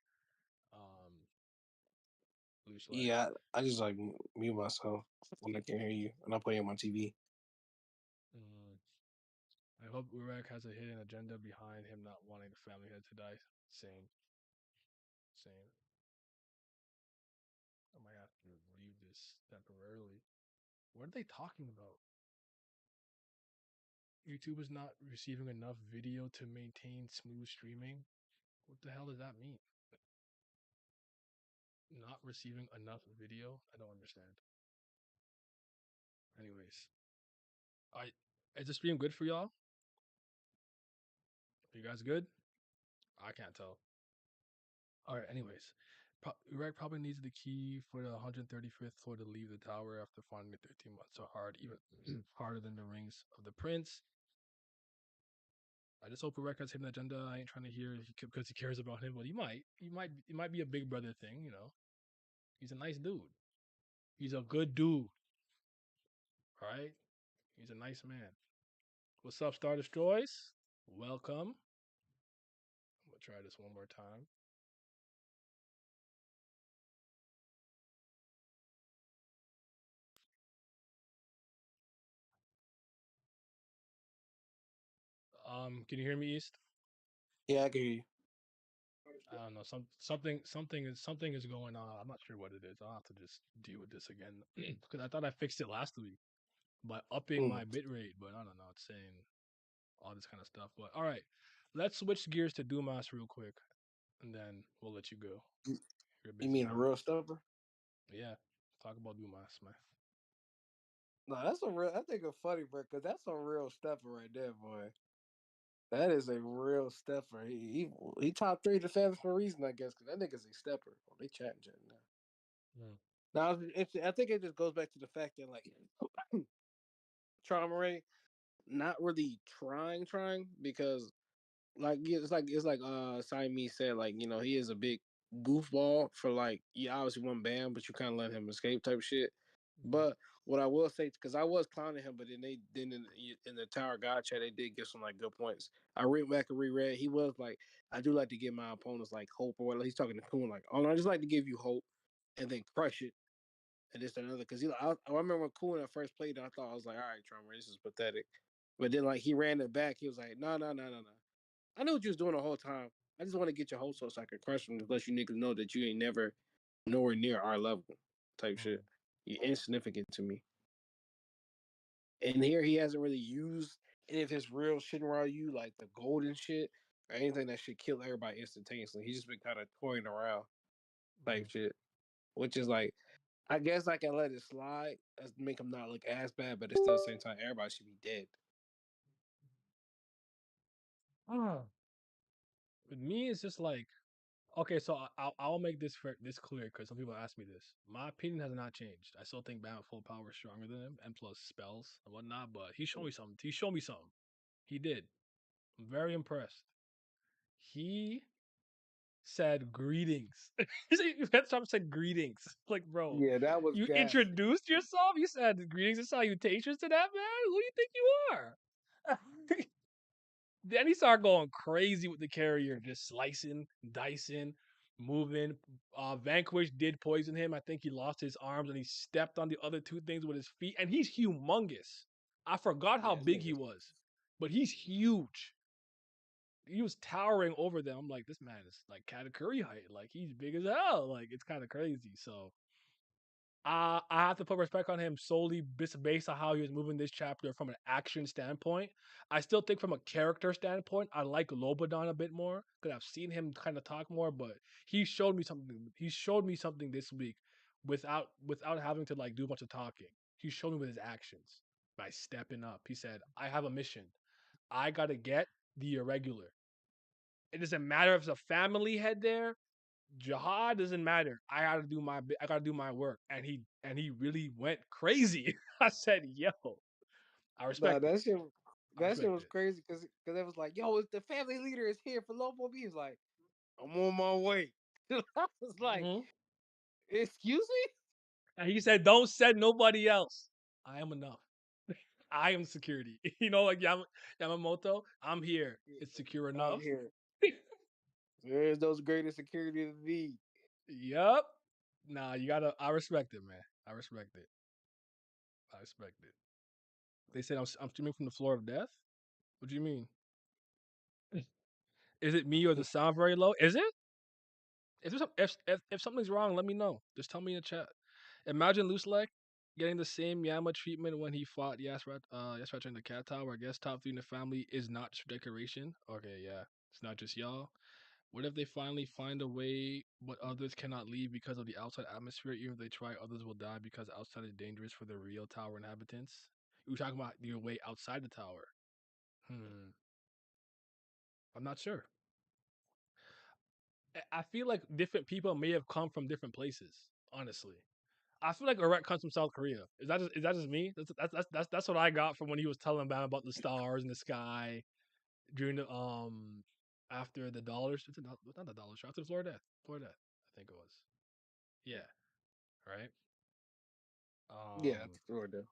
Luslec. Yeah, I just like mute myself when I can't hear you, and I play on my TV. I hope Urek has a hidden agenda behind him not wanting the family head to die. Same. I might have to leave this temporarily. What are they talking about? YouTube is not receiving enough video to maintain smooth streaming. What the hell does that mean? Not receiving enough video? I don't understand. Anyways, is the stream good for y'all? You guys good? I can't tell. All right. Anyways, Urek probably needs the key for the 135th floor to leave the tower after finding it 13 months so hard, even harder than the rings of the prince. I just hope Urek has hidden agenda. I ain't trying to hear because he cares about him, but he might. It might be a big brother thing, He's a nice dude. He's a good dude. All right. He's a nice man. What's up, Star Destroys? Welcome. I'm gonna try this one more time. Can you hear me, East? Yeah, I can hear you. I don't know. Something is going on. I'm not sure what it is. I'll have to just deal with this again because I thought I fixed it last week by upping Mm. my bitrate, but I don't know. It's saying all this kind of stuff. But all right, let's switch gears to Dumas real quick, and then we'll let you go. You're a You busy mean a man. real stuffer? Yeah, talk about Dumas, man. No, that's a real. I think it's funny, bro, because that's a real stuffer right there, boy. That is a real stepper. He top three the fans for a reason, I guess, because that nigga's a stepper. Oh, they chatting now. Mm. Now, I think it just goes back to the fact that like Traumerei not really trying because like it's like Siamese said, like, you know, he is a big goofball for, like, you obviously want Bam, but you kind of let him escape type shit. Mm. But what I will say, because I was clowning him, but then in the Tower God chat they did give some like good points. I read back and reread. He was like, I do like to give my opponents like hope or whatever. He's talking to Kuhn like, oh, no, I just like to give you hope and then crush it and this and another. Because I remember when Kuhn at first played, I thought, I was like, all right, Trummer, this is pathetic. But then like he ran it back. He was like, no, no, no, no, no. I knew what you was doing the whole time. I just want to get your hopes up so I can crush them to let you niggas know that you ain't never nowhere near our level type Mm. shit. You're insignificant to me. And here he hasn't really used any of his real shit around you, like the golden shit or anything that should kill everybody instantaneously. He's just been kind of toying around type Mm. shit, which is like, I guess I can let it slide, make him not look as bad, but it's still at the same time, everybody should be dead. Ah. With me, it's just like okay. So I'll make this clear because some people ask me this. My opinion has not changed. I still think Bam at full power is stronger than him, and plus spells and whatnot. But he showed me something. He showed me something. He did. I'm very impressed. He said greetings. That time said greetings. Like, bro, Yeah, that was you gas. introduced yourself. You said greetings and salutations to that man. Who do you think you are? Then he started going crazy with the carrier, just slicing, dicing, moving. Vanquish did poison him. I think he lost his arms and he stepped on the other two things with his feet. And he's humongous. I forgot how Yeah, this big he nigga's was, but he's huge. He was towering over them. I'm like, this man is like Katakuri height. Like he's big as hell. Like it's kind of crazy. So I have to put respect on him solely based on how he was moving this chapter from an action standpoint. I still think from a character standpoint, I like Lobadan a bit more because I've seen him kind of talk more. But he showed me something. He showed me something this week without having to like do a bunch of talking. He showed me with his actions by stepping up. He said, "I have a mission. I gotta get the irregular. It doesn't matter if it's a family head there. Jihad doesn't matter. I gotta do my work." And he really went crazy. I said, "Yo, I nah, respect it. I that shit respect was it." crazy because it was like, yo, it's the family leader is here for Lobo B. He's like, I'm on my way. I was like, Mhm. excuse me? And he said, "Don't send nobody else. I am enough. I am security." Like Yamamoto. I'm here. It's secure I'm enough. here. There's those greatest security to be. Yup. Nah, you gotta. I respect it, man. I respect it. I respect it. They said I'm streaming from the floor of death. What do you mean? Is it me or the sound very low? Is it? If something's wrong, let me know. Just tell me in the chat. Imagine Luslec getting the same Yama treatment when he fought Yasrat in the cat tower. I guess top three in the family is not just decoration. Okay, yeah. It's not just y'all. What if they finally find a way but others cannot leave because of the outside atmosphere? Even if they try, others will die because outside is dangerous for the real tower inhabitants. You were talking about your way outside the tower. I'm not sure. I feel like different people may have come from different places. Honestly, I feel like Urek comes from South Korea. Is that just me? That's what I got from when he was telling about the stars in the sky during the after the dollars. It's not the dollar show. After Florida, I think it was. Yeah, right. Yeah, Um, sure do.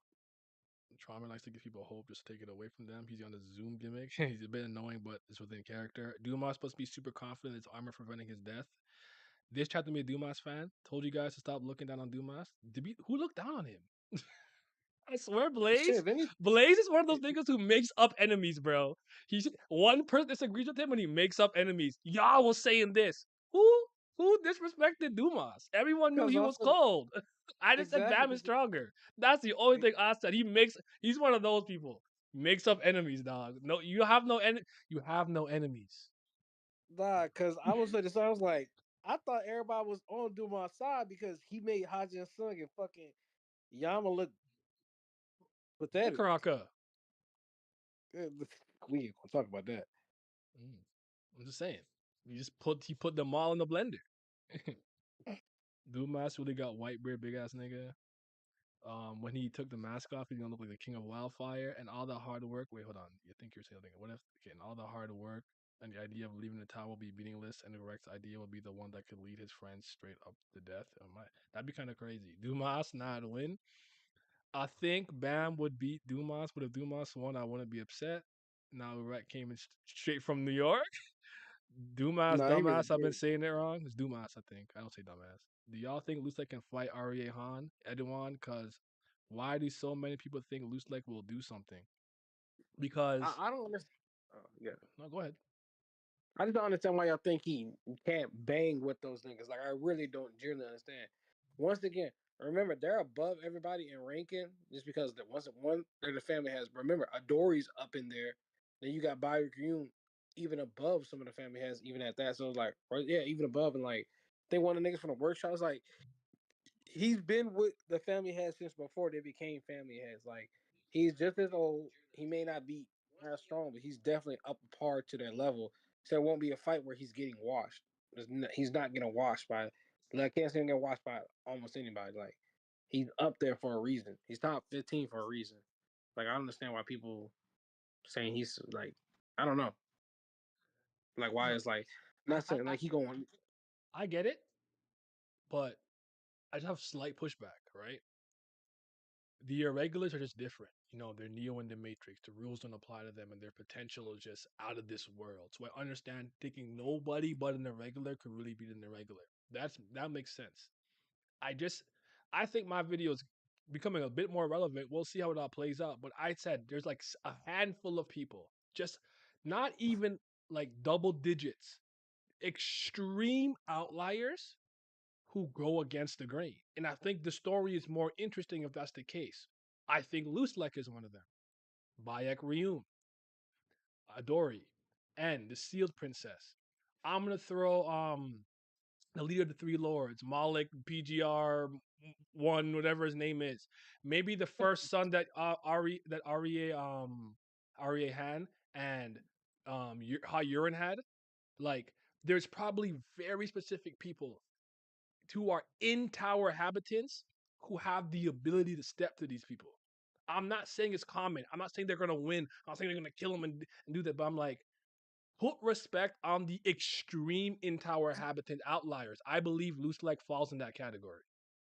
Trauma likes to give people hope, just take it away from them. He's on the Zoom gimmick. He's a bit annoying, but it's within character. Dumas supposed to be super confident in his armor preventing his death. This tried to be a Dumas fan. Told you guys to stop looking down on Dumas. Who looked down on him? I swear, Blaze. Shit, then Blaze is one of those niggas who makes up enemies, bro. He's one person disagrees with him and he makes up enemies. Y'all was saying this. Who disrespected Dumas? Everyone knew because he was also cold. I just said exactly Bam is stronger. That's the only thing I said. He's one of those people. Makes up enemies, dog. No, you have no enemies. because I was saying this. I was like, I thought everybody was on Dumas' side because he made Haji and Sung and fucking Yama look pathetic. Karaka. We ain't gonna talk about that. I'm just saying. He put them all in the blender. Dumas really got white beard, big ass nigga. When he took the mask off, he's gonna look like the king of wildfire and all that hard work. Wait, hold on. You think you're saying what if and all the hard work and the idea of leaving the tower will be meaningless, and Urek's idea will be the one that could lead his friends straight up to death? That'd be kind of crazy. Dumas not win. I think Bam would beat Dumas, but if Dumas won, I wouldn't be upset. Now Urek came in straight from New York. Dumas, No, he really dumbass. I've been did. saying it wrong. It's Dumas, I think. I don't say dumbass. Do y'all think Luslec can fight Arie Han, Edouan? Because why do so many people think Luslec will do something? Because I don't understand. Oh, yeah. no, go ahead. I just don't understand why y'all think he can't bang with those niggas. Like I really don't generally understand. Once again, remember they're above everybody in ranking just because they're the family has. Remember, Adori's up in there. Then you got Barracuda even above some of the family has even at that. So it's like, yeah, even above and like I think one of the niggas from the workshop is like he's been with the family heads since before they became family heads. Like he's just as old. He may not be as strong, but he's definitely up a par to their level. So it won't be a fight where he's getting washed. He's not getting washed by. Like I can't say get washed by almost anybody. Like he's up there for a reason. He's top 15 for a reason. Like I understand why people saying he's like I don't know. Like why No, it's like not I, saying I like he going. I get it, but I just have slight pushback. Right? The irregulars are just different. You know, they're Neo in the Matrix. The rules don't apply to them, and their potential is just out of this world. So I understand thinking nobody but an irregular could really beat an irregular. That makes sense. I just I think my video is becoming a bit more relevant. We'll see how it all plays out. But I said there's like a handful of people, just not even like double digits, extreme outliers who go against the grain. And I think the story is more interesting if that's the case. I think Luslec is one of them. Bayek Ryum, Adori, and the Sealed Princess. I'm gonna throw the leader of the Three Lords, Malik PGR one, whatever his name is. Maybe the first son that Aria Han and Ha Urin had. Like, there's probably very specific people who are in tower habitants who have the ability to step to these people. I'm not saying it's common. I'm not saying they're gonna win. I'm not saying they're gonna kill them and do that. But I'm like, put respect on the extreme in tower habitant outliers. I believe Luslec falls in that category.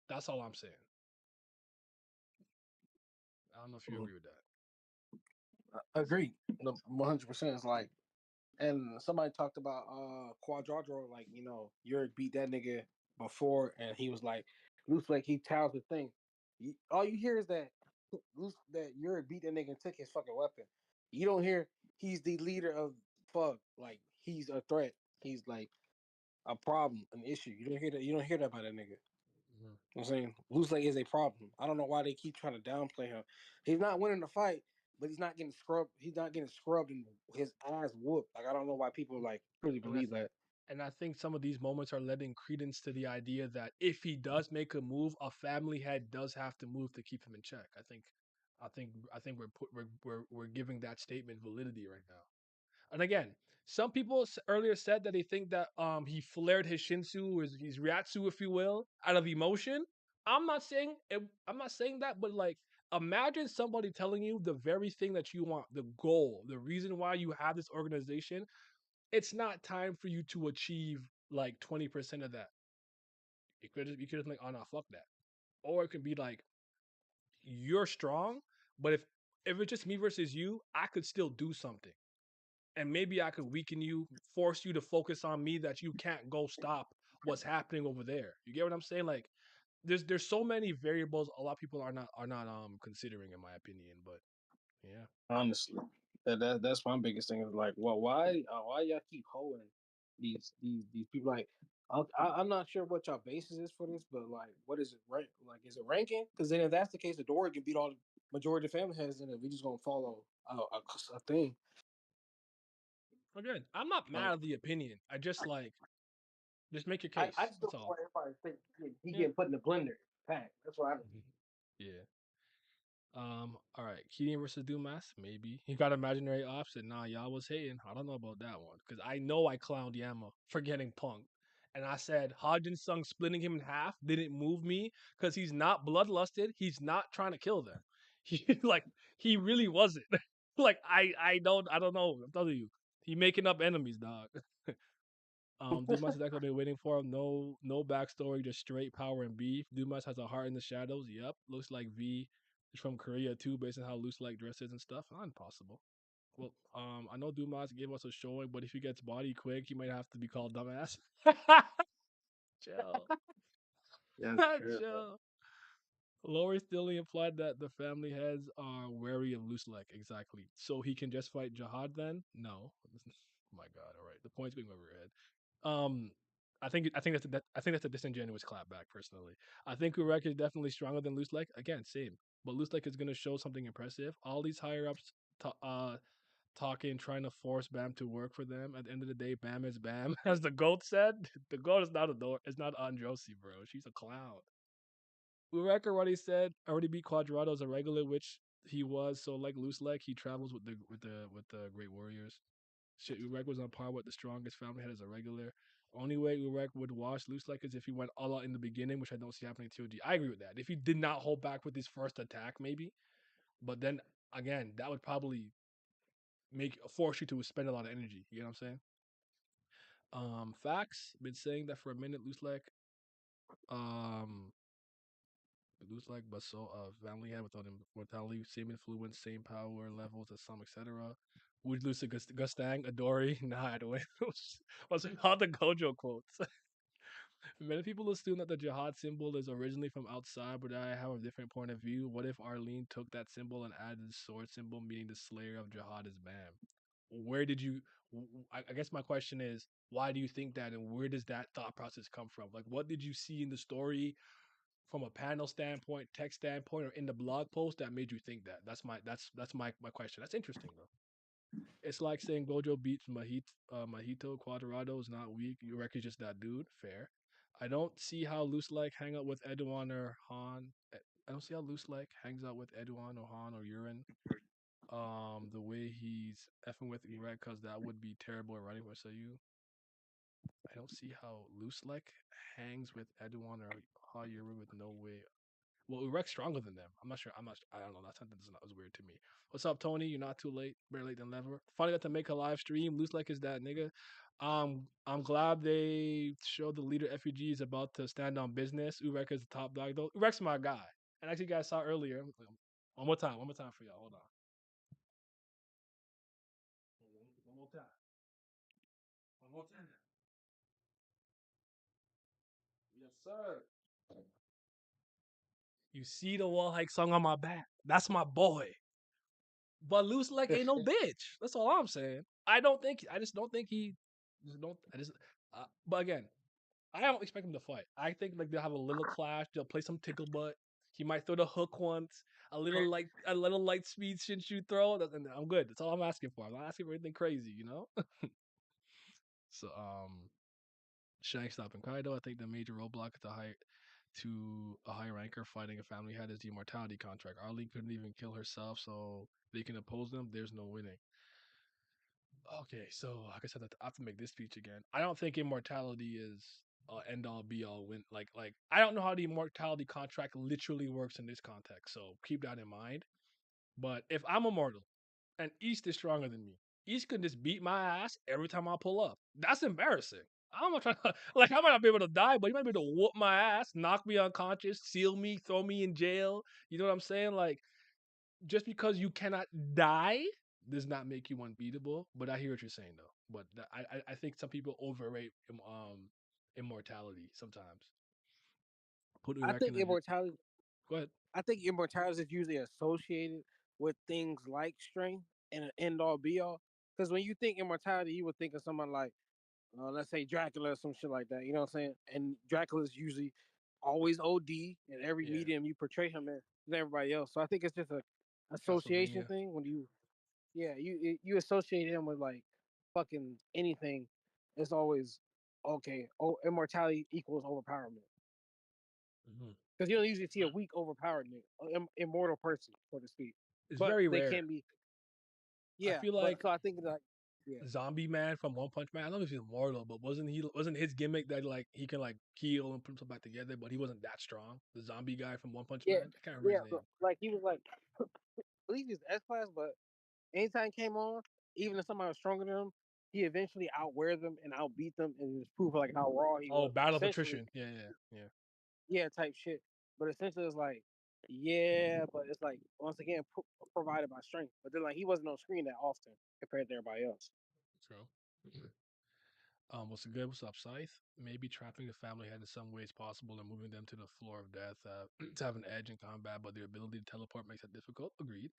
That's all I'm saying. I don't know if you agree with that. Agreed. 100%. It's like and somebody talked about Quadradro, like, Urek beat that nigga before, and he was like, Loose like he tells the thing. All you hear is that that Urek beat that nigga and took his fucking weapon. You don't hear he's the leader of Fug, like he's a threat. He's like a problem, an issue. You don't hear that. You don't hear that by that nigga. Mhm. You know what I'm saying Loose like is a problem. I don't know why they keep trying to downplay him. He's not winning the fight, but he's not getting scrubbed. He's not getting scrubbed and his ass whooped. Like I don't know why people like really And I believe that. and I think some of these moments are letting credence to the idea that if he does make a move, a family head does have to move to keep him in check. I think we're giving that statement validity right now. And again, some people earlier said that they think that he flared his Shinsu or his Ryatsu, if you will, out of emotion. I'm not saying that, but like imagine somebody telling you the very thing that you want, the goal, the reason why you have this organization. It's not time for you to achieve like 20% of that. You could just like, oh no, fuck that. Or it could be like you're strong, but if it's just me versus you, I could still do something. And maybe I could weaken you, force you to focus on me that you can't go stop what's happening over there. You get what I'm saying? Like there's so many variables a lot of people are not considering, in my opinion. But yeah, Honestly, that's my biggest thing. Is like, well, why y'all keep holding these people? Like, I'm not sure what y'all basis is for this, but like, what is it rank? Like, is it ranking? Because then if that's the case, the Dory can beat all the majority of family heads, and we just gonna follow a thing. again, I'm not Like, mad at the opinion. I just like just make your I case. just That's don't all. want everybody to think he Yeah. getting put in the blender pack. That's why I don't. Mhm. Yeah. All right. Keating versus Dumas, maybe. He got imaginary opposite. Nah, y'all was hating. I don't know about that one. Because I know I clowned Yama for getting punked. And I said Hajin Sung splitting him in half didn't move me because he's not bloodlusted. He's not trying to kill them. He like he really wasn't. Like I don't know. I'm telling you. He making up enemies, dog. Dumas is actually been waiting for him. No backstory, just straight power and beef. Dumas has a heart in the shadows. Yep, looks like V is from Korea too, based on how Luslec dresses and stuff. Not impossible. Well, I know Dumas gave us a showing, but if he gets body quick, he might have to be called dumbass. Chill, Yeah, sure. chill. Lori still implied that the family heads are wary of Luslec. Exactly. So he can just fight Jihad then? No. Oh my god, all right. The point's going over your head. Um I think that's a disingenuous clapback, personally. I think Urek is definitely stronger than Luslec. Again, same. But Luslec is gonna show something impressive. All these higher ups talking, trying to force Bam to work for them. At the end of the day, Bam is Bam. As the GOAT said, the GOAT is not a door, it's not Androsi, bro. She's a clown. Urek already said already beat Quadrado as a regular, which he was. So like Luslec, he travels with the Great Warriors. Shit, Urek was on par with the strongest family head as a regular. Only way Urek would wash Luslec is if he went all out in the beginning, which I don't see happening in TOG. I agree with that. If he did not hold back with his first attack, maybe. But then again, that would probably make force you to spend a lot of energy. You know what I'm saying? Facts. Been saying that for a minute. Um, Luslec, but so family head without immortality, same influence, same power levels as some, etc. Would lose to Gustang, Adori? Nah, I don't. Was all the Gojo quotes? Many people assume that the jihad symbol is originally from outside, but I have a different point of view. What if Arlene took that symbol and added the sword symbol, meaning the slayer of jihad is Bam? Where did you? I guess my question is, why do you think that, and where does that thought process come from? Like, what did you see in the story from a panel standpoint, text standpoint, or in the blog post that made you think that? That's my question. That's interesting though. It's like saying Gojo beats Mahito. Quadrado is not weak. Urek is just that dude. Fair. I don't see how Loose like hang out with Eduan or Han. I don't see how Loose like hangs out with Eduan or Han or Urine. The way he's effing with Urek, because that would be terrible at running for SAU. I don't see how Loose like hangs with Eduan or Ha Urine with no way. Well, Urek's stronger than them. I'm not sure. I don't know. That sentence was weird to me. What's up, Tony? You're not too late. Better late than never. Finally got to make a live stream. Loose like is that nigga. I'm glad they showed the leader FUG is about to stand on business. Urek is the top dog though. Urek's my guy. And as you guys saw earlier, one more time for y'all. Hold on. One more time. One more time. Yes, sir. You see the Wolhaiksong on my back. That's my boy. But Luslec ain't no bitch. That's all I'm saying. I just don't think he. Just don't. I just. But again, I don't expect him to fight. I think like they'll have a little clash. They'll play some tickle butt. He might throw the hook once. A little light speed Shinshu throw. And I'm good. That's all I'm asking for. I'm not asking for anything crazy, you know. So Shank stopping Kaido. I think the major roadblock to a high ranker fighting a family head is the immortality contract. Arlene couldn't even kill herself, so they can oppose them. There's no winning. Okay, so like I said, I have to make this speech again. I don't think immortality is end all be all win. Like I don't know how the immortality contract literally works in this context. So keep that in mind. But if I'm immortal and East is stronger than me, East can just beat my ass every time I pull up. That's embarrassing. I'm not trying to like I might not be able to die, but you might be able to whoop my ass, knock me unconscious, seal me, throw me in jail. You know what I'm saying? Like just because you cannot die does not make you unbeatable. But I hear what you're saying though. But I think some people overrate immortality sometimes. put I Urek think in a. immortality. Go ahead. I think immortality is usually associated with things like strength and an end all be all. Because when you think immortality, you would think of someone like, let's say Dracula or some shit like that. You know what I'm saying? And Dracula's usually always OD in every Yeah, medium you portray him in than everybody else. So I think it's just a association Castlevania. thing when you associate him with like fucking anything. It's always okay. Oh, immortality equals overpowerment Hmm. because you don't usually see a weak overpowered nigga, immortal person, so to speak. It's But very they rare. can be, I yeah. feel But like so I think like, yeah, Zombie Man from One Punch Man. I don't know if he's immortal, but wasn't his gimmick that like he can like heal and put himself back together, but he wasn't that strong. The zombie guy from One Punch yeah, Man. I can't remember yeah. his name. Like he was like, I believe he's S class, but anytime he came on, even if somebody was stronger than him, he eventually outwear them and outbeat them, and just prove like how raw he Oh, was. Battle of Essentially, Attrition. Yeah, yeah, yeah. yeah, type shit. But essentially, it's like, yeah, but it's like once again provided by strength. But then like he wasn't on screen that often compared to everybody else. True. What's good? What's up, Scythe? Maybe trapping the family head in some ways possible and moving them to the floor of death to have an edge in combat, but their ability to teleport makes it difficult. Agreed.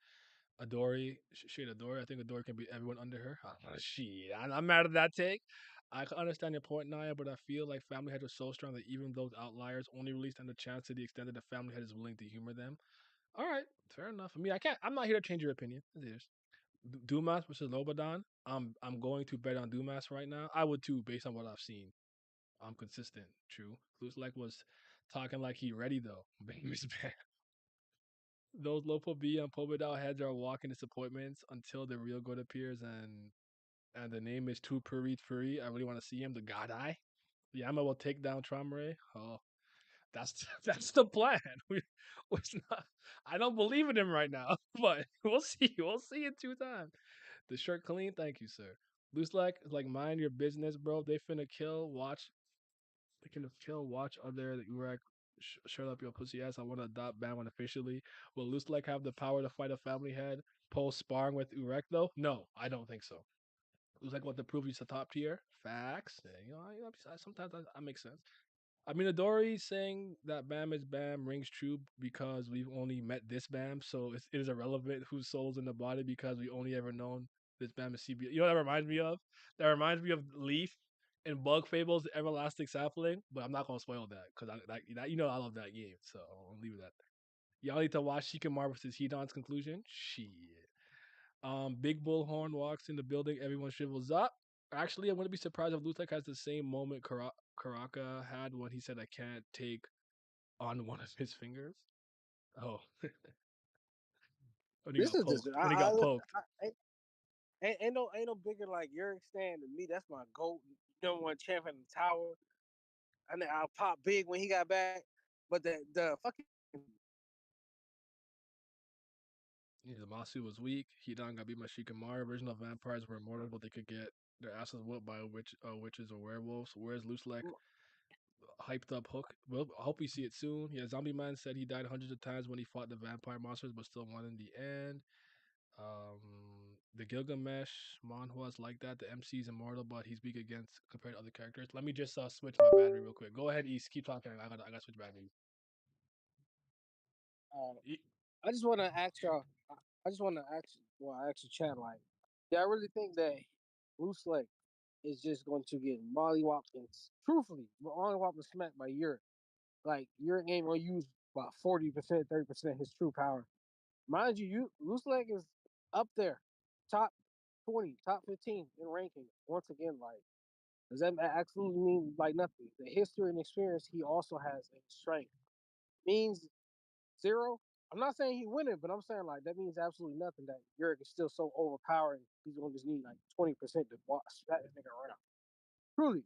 Adori, shade Adori. I think Adori can beat everyone under her. Shit, I'm mad at that take. I can understand your point, Naya, but I feel like family heads are so strong that even those outliers only really stand a chance to the extent that the family head is willing to humor them. All right, fair enough. I mean, I can't. I'm not here to change your opinion. It is. Dumas versus Lobadan. I'm going to bet on Dumas right now. I would too, based on what I've seen. I'm consistent. True. Luslec was talking like he ready though. Baby's bad. Those Lopo B and Pobedal heads are walking disappointments until the real good appears, and the name is Tu Puri Puri. I really want to see him. The God Eye. Yama will take down Traumerei. Oh, that's that's the plan. It's not, I don't believe in him right now, but we'll see. We'll see in 2 times. The shirt clean. Thank you, sir. Loose like mind your business, bro. They finna kill. Watch. They can kill. Watch other the Urek. Shut up your pussy ass. I want to adopt Bam officially. Will Loose have the power to fight a family head post sparring with Urek though? No, I don't think so. Loose want to prove he's a top tier. Facts. Sometimes that makes sense. I mean, Adori saying that Bam is Bam rings true because we've only met this Bam, so it is irrelevant whose soul's in the body because we only ever known this Bam is CB. You know what that reminds me of? That reminds me of Leaf and Bug Fables, the Everlasting Sapling, but I'm not gonna spoil that because that you know I love that game, so I'll leave it at that. Y'all need to watch Shikamaru versus Hedon's conclusion. Shit. Big Bullhorn walks in the building. Everyone shrivels up. Actually, I'm gonna be surprised if Lutek has the same moment Karaka had when he said, "I can't take on one of his fingers." Oh, when he This got is just poked. When he got poked. ain't no bigger like Urek stand than me. That's my goat. Number one champion in the tower. And then I'll pop big when he got back. But the fucking Yeah, the Masu was weak. Hidan got beat by Shikamaru. Original vampires were immortal, but they could get their asses whooped by witches or werewolves. Whereas Luslec hyped up Hook. Well, I hope we see it soon. Yeah, Zombie Man said he died hundreds of times when he fought the vampire monsters, but still won in the end. Um, the Gilgamesh manhwa's like that. The MC's immortal, but he's weak against compared to other characters. Let me just switch my battery real quick. Go ahead, East. Keep talking. I got to switch batteries. uh, E- I just want to ask y'all. I just want to ask. Well, I actually chat like, yeah, I really think that Luslec is just going to get mollywopped and truthfully, mollywopped and smacked by Urek. Like Urek ain't gonna use about 40%, 30% his true power. Mind you, Luslec is up there, top 20, top 15 in ranking. Once again, like, does that absolutely mean like nothing? The history and experience he also has in strength means zero. I'm not saying he win it, but I'm saying like that means absolutely nothing. That Urek is still so overpowering. He's gonna just need like 20% to smack this nigga around. Truly,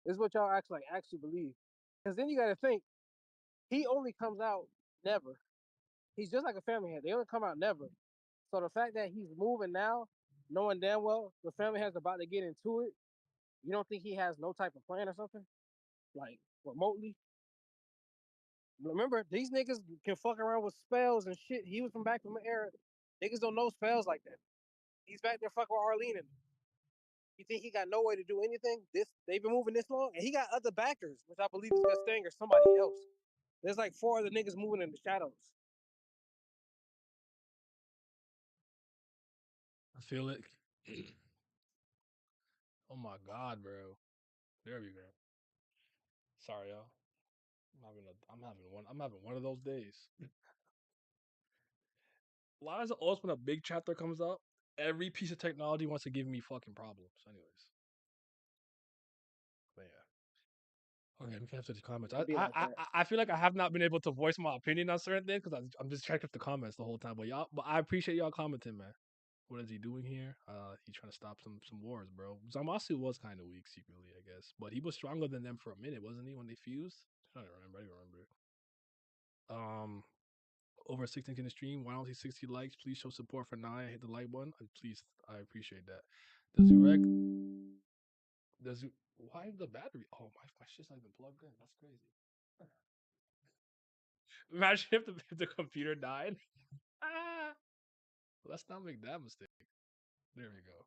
this is what y'all actually believe. Because then you got to think he only comes out never. He's just like a family head. They only come out never. So the fact that he's moving now, knowing damn well the family has about to get into it, you don't think he has no type of plan or something? Like remotely? Remember, these niggas can fuck around with spells and shit. He was from back from the era. Niggas don't know spells like that. He's back there fucking with Arlene. And you think he got no way to do anything? They've been moving this long, and he got other backers, which I believe is Gusting or somebody else. There's like 4 other niggas moving in the shadows. I feel it. Oh my god, bro. There we go. Sorry, y'all. I'm having one of those days. Why is it always when a big chapter comes up, every piece of technology wants to give me fucking problems? Anyways. But yeah. Okay, we can have to the comments. It be like that. I feel like I have not been able to voice my opinion on certain things because I'm just checking the comments the whole time. But I appreciate y'all commenting, man. What is he doing here? He's trying to stop some wars, bro. Zamasu was kind of weak secretly, I guess, but he was stronger than them for a minute, wasn't he? When they fused, I don't remember. I don't remember. Over 16 in the stream. Why don't see 60 likes? Please show support for Naya. Hit the like button. Please, I appreciate that. Does Urek? Does you? Why is the battery? Oh my shit's not even plugged in. That's crazy. Imagine if the computer died. Ah, let's not make that mistake. There we go.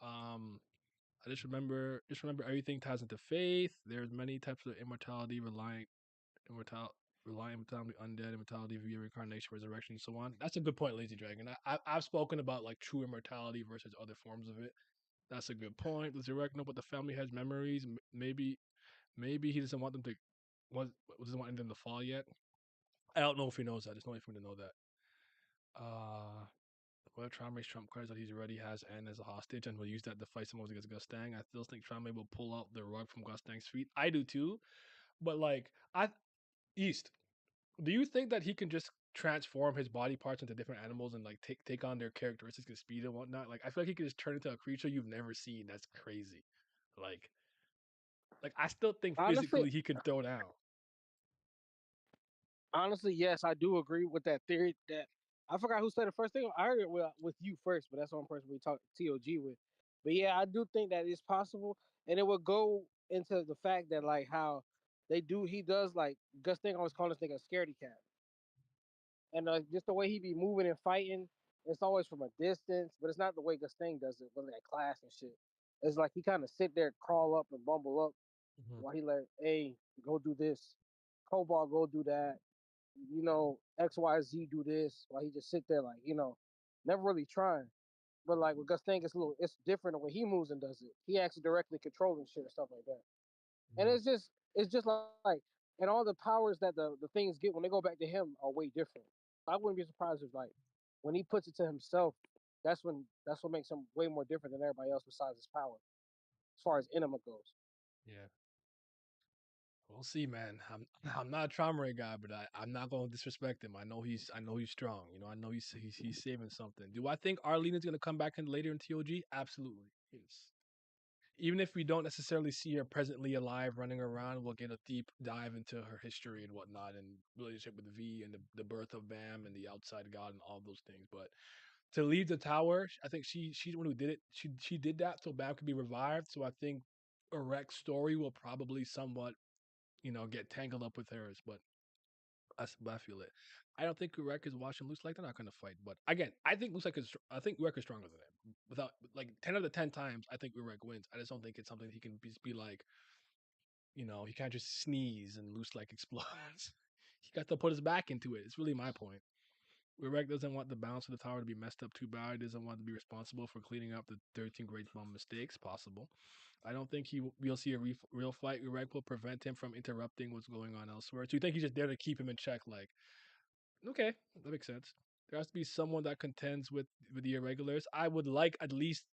I just remember everything ties into faith. There's many types of immortality, immortality, undead, immortality via reincarnation, resurrection, and so on. That's a good point, Lazy Dragon. I've spoken about like true immortality versus other forms of it. That's a good point. Does Urek know what the family has memories? Maybe he doesn't want them to doesn't want them to fall yet. I don't know if he knows that. There's no way for him to know that. Well, Traumerei's trump cards that he already has N as a hostage and will use that to fight someone against Gustang. I still think Traumere will pull out the rug from Gustang's feet. I do too. But like East, do you think that he can just transform his body parts into different animals and like take on their characteristics and speed and whatnot? Like I feel like he could just turn into a creature you've never seen. That's crazy. Like I still think physically he can throw down. Honestly, yes, I do agree with that theory. That I forgot who said the first thing. I heard it with you first, but that's one person we talked TOG with. But yeah, I do think that it's possible, and it would go into the fact that like how he does like Gus Thing always call this thing a scaredy cat, and just the way he be moving and fighting, it's always from a distance, but it's not the way Gus Thing does it with that class and shit. It's like he kind of sit there, crawl up and bumble up while he like, hey, go do this, Cobalt, go do that, XYZ do this, while he just sit there like, never really trying. But like with Gus Thing, it's different the way he moves and does it. He actually directly controlling shit and stuff like that. And it's just like, and all the powers that the things get when they go back to him are way different. I wouldn't be surprised if like when he puts it to himself, that's what makes him way more different than everybody else besides his power, as far as enema goes. Yeah. We'll see, man. I'm not a Traumerei guy, but I'm not going to disrespect him. I know he's strong. I know he's saving something. Do I think Arlene is going to come back in later in TOG? Absolutely. Yes. Even if we don't necessarily see her presently alive running around, we'll get a deep dive into her history and whatnot, and relationship with V and the birth of Bam and the outside god and all those things. But to leave the tower, I think she's the one who did it. She did that so Bam could be revived. So I think Urek's story will probably somewhat get tangled up with hers. But I feel it. I don't think Urek is watching Luslec. They're not going to fight. But again, I think I think Urek is stronger than him. Without like 10 out of 10 times, I think Urek wins. I just don't think it's something he can be like. He can't just sneeze and Luslec explodes. He got to put his back into it. It's really my point. Urek doesn't want the balance of the tower to be messed up too bad. He doesn't want to be responsible for cleaning up the 13 Great Bomb mistakes possible. I don't think we'll see a real fight. Urek will prevent him from interrupting what's going on elsewhere. So you think he's just there to keep him in check? Like, okay, that makes sense. There has to be someone that contends with the irregulars. I would like at least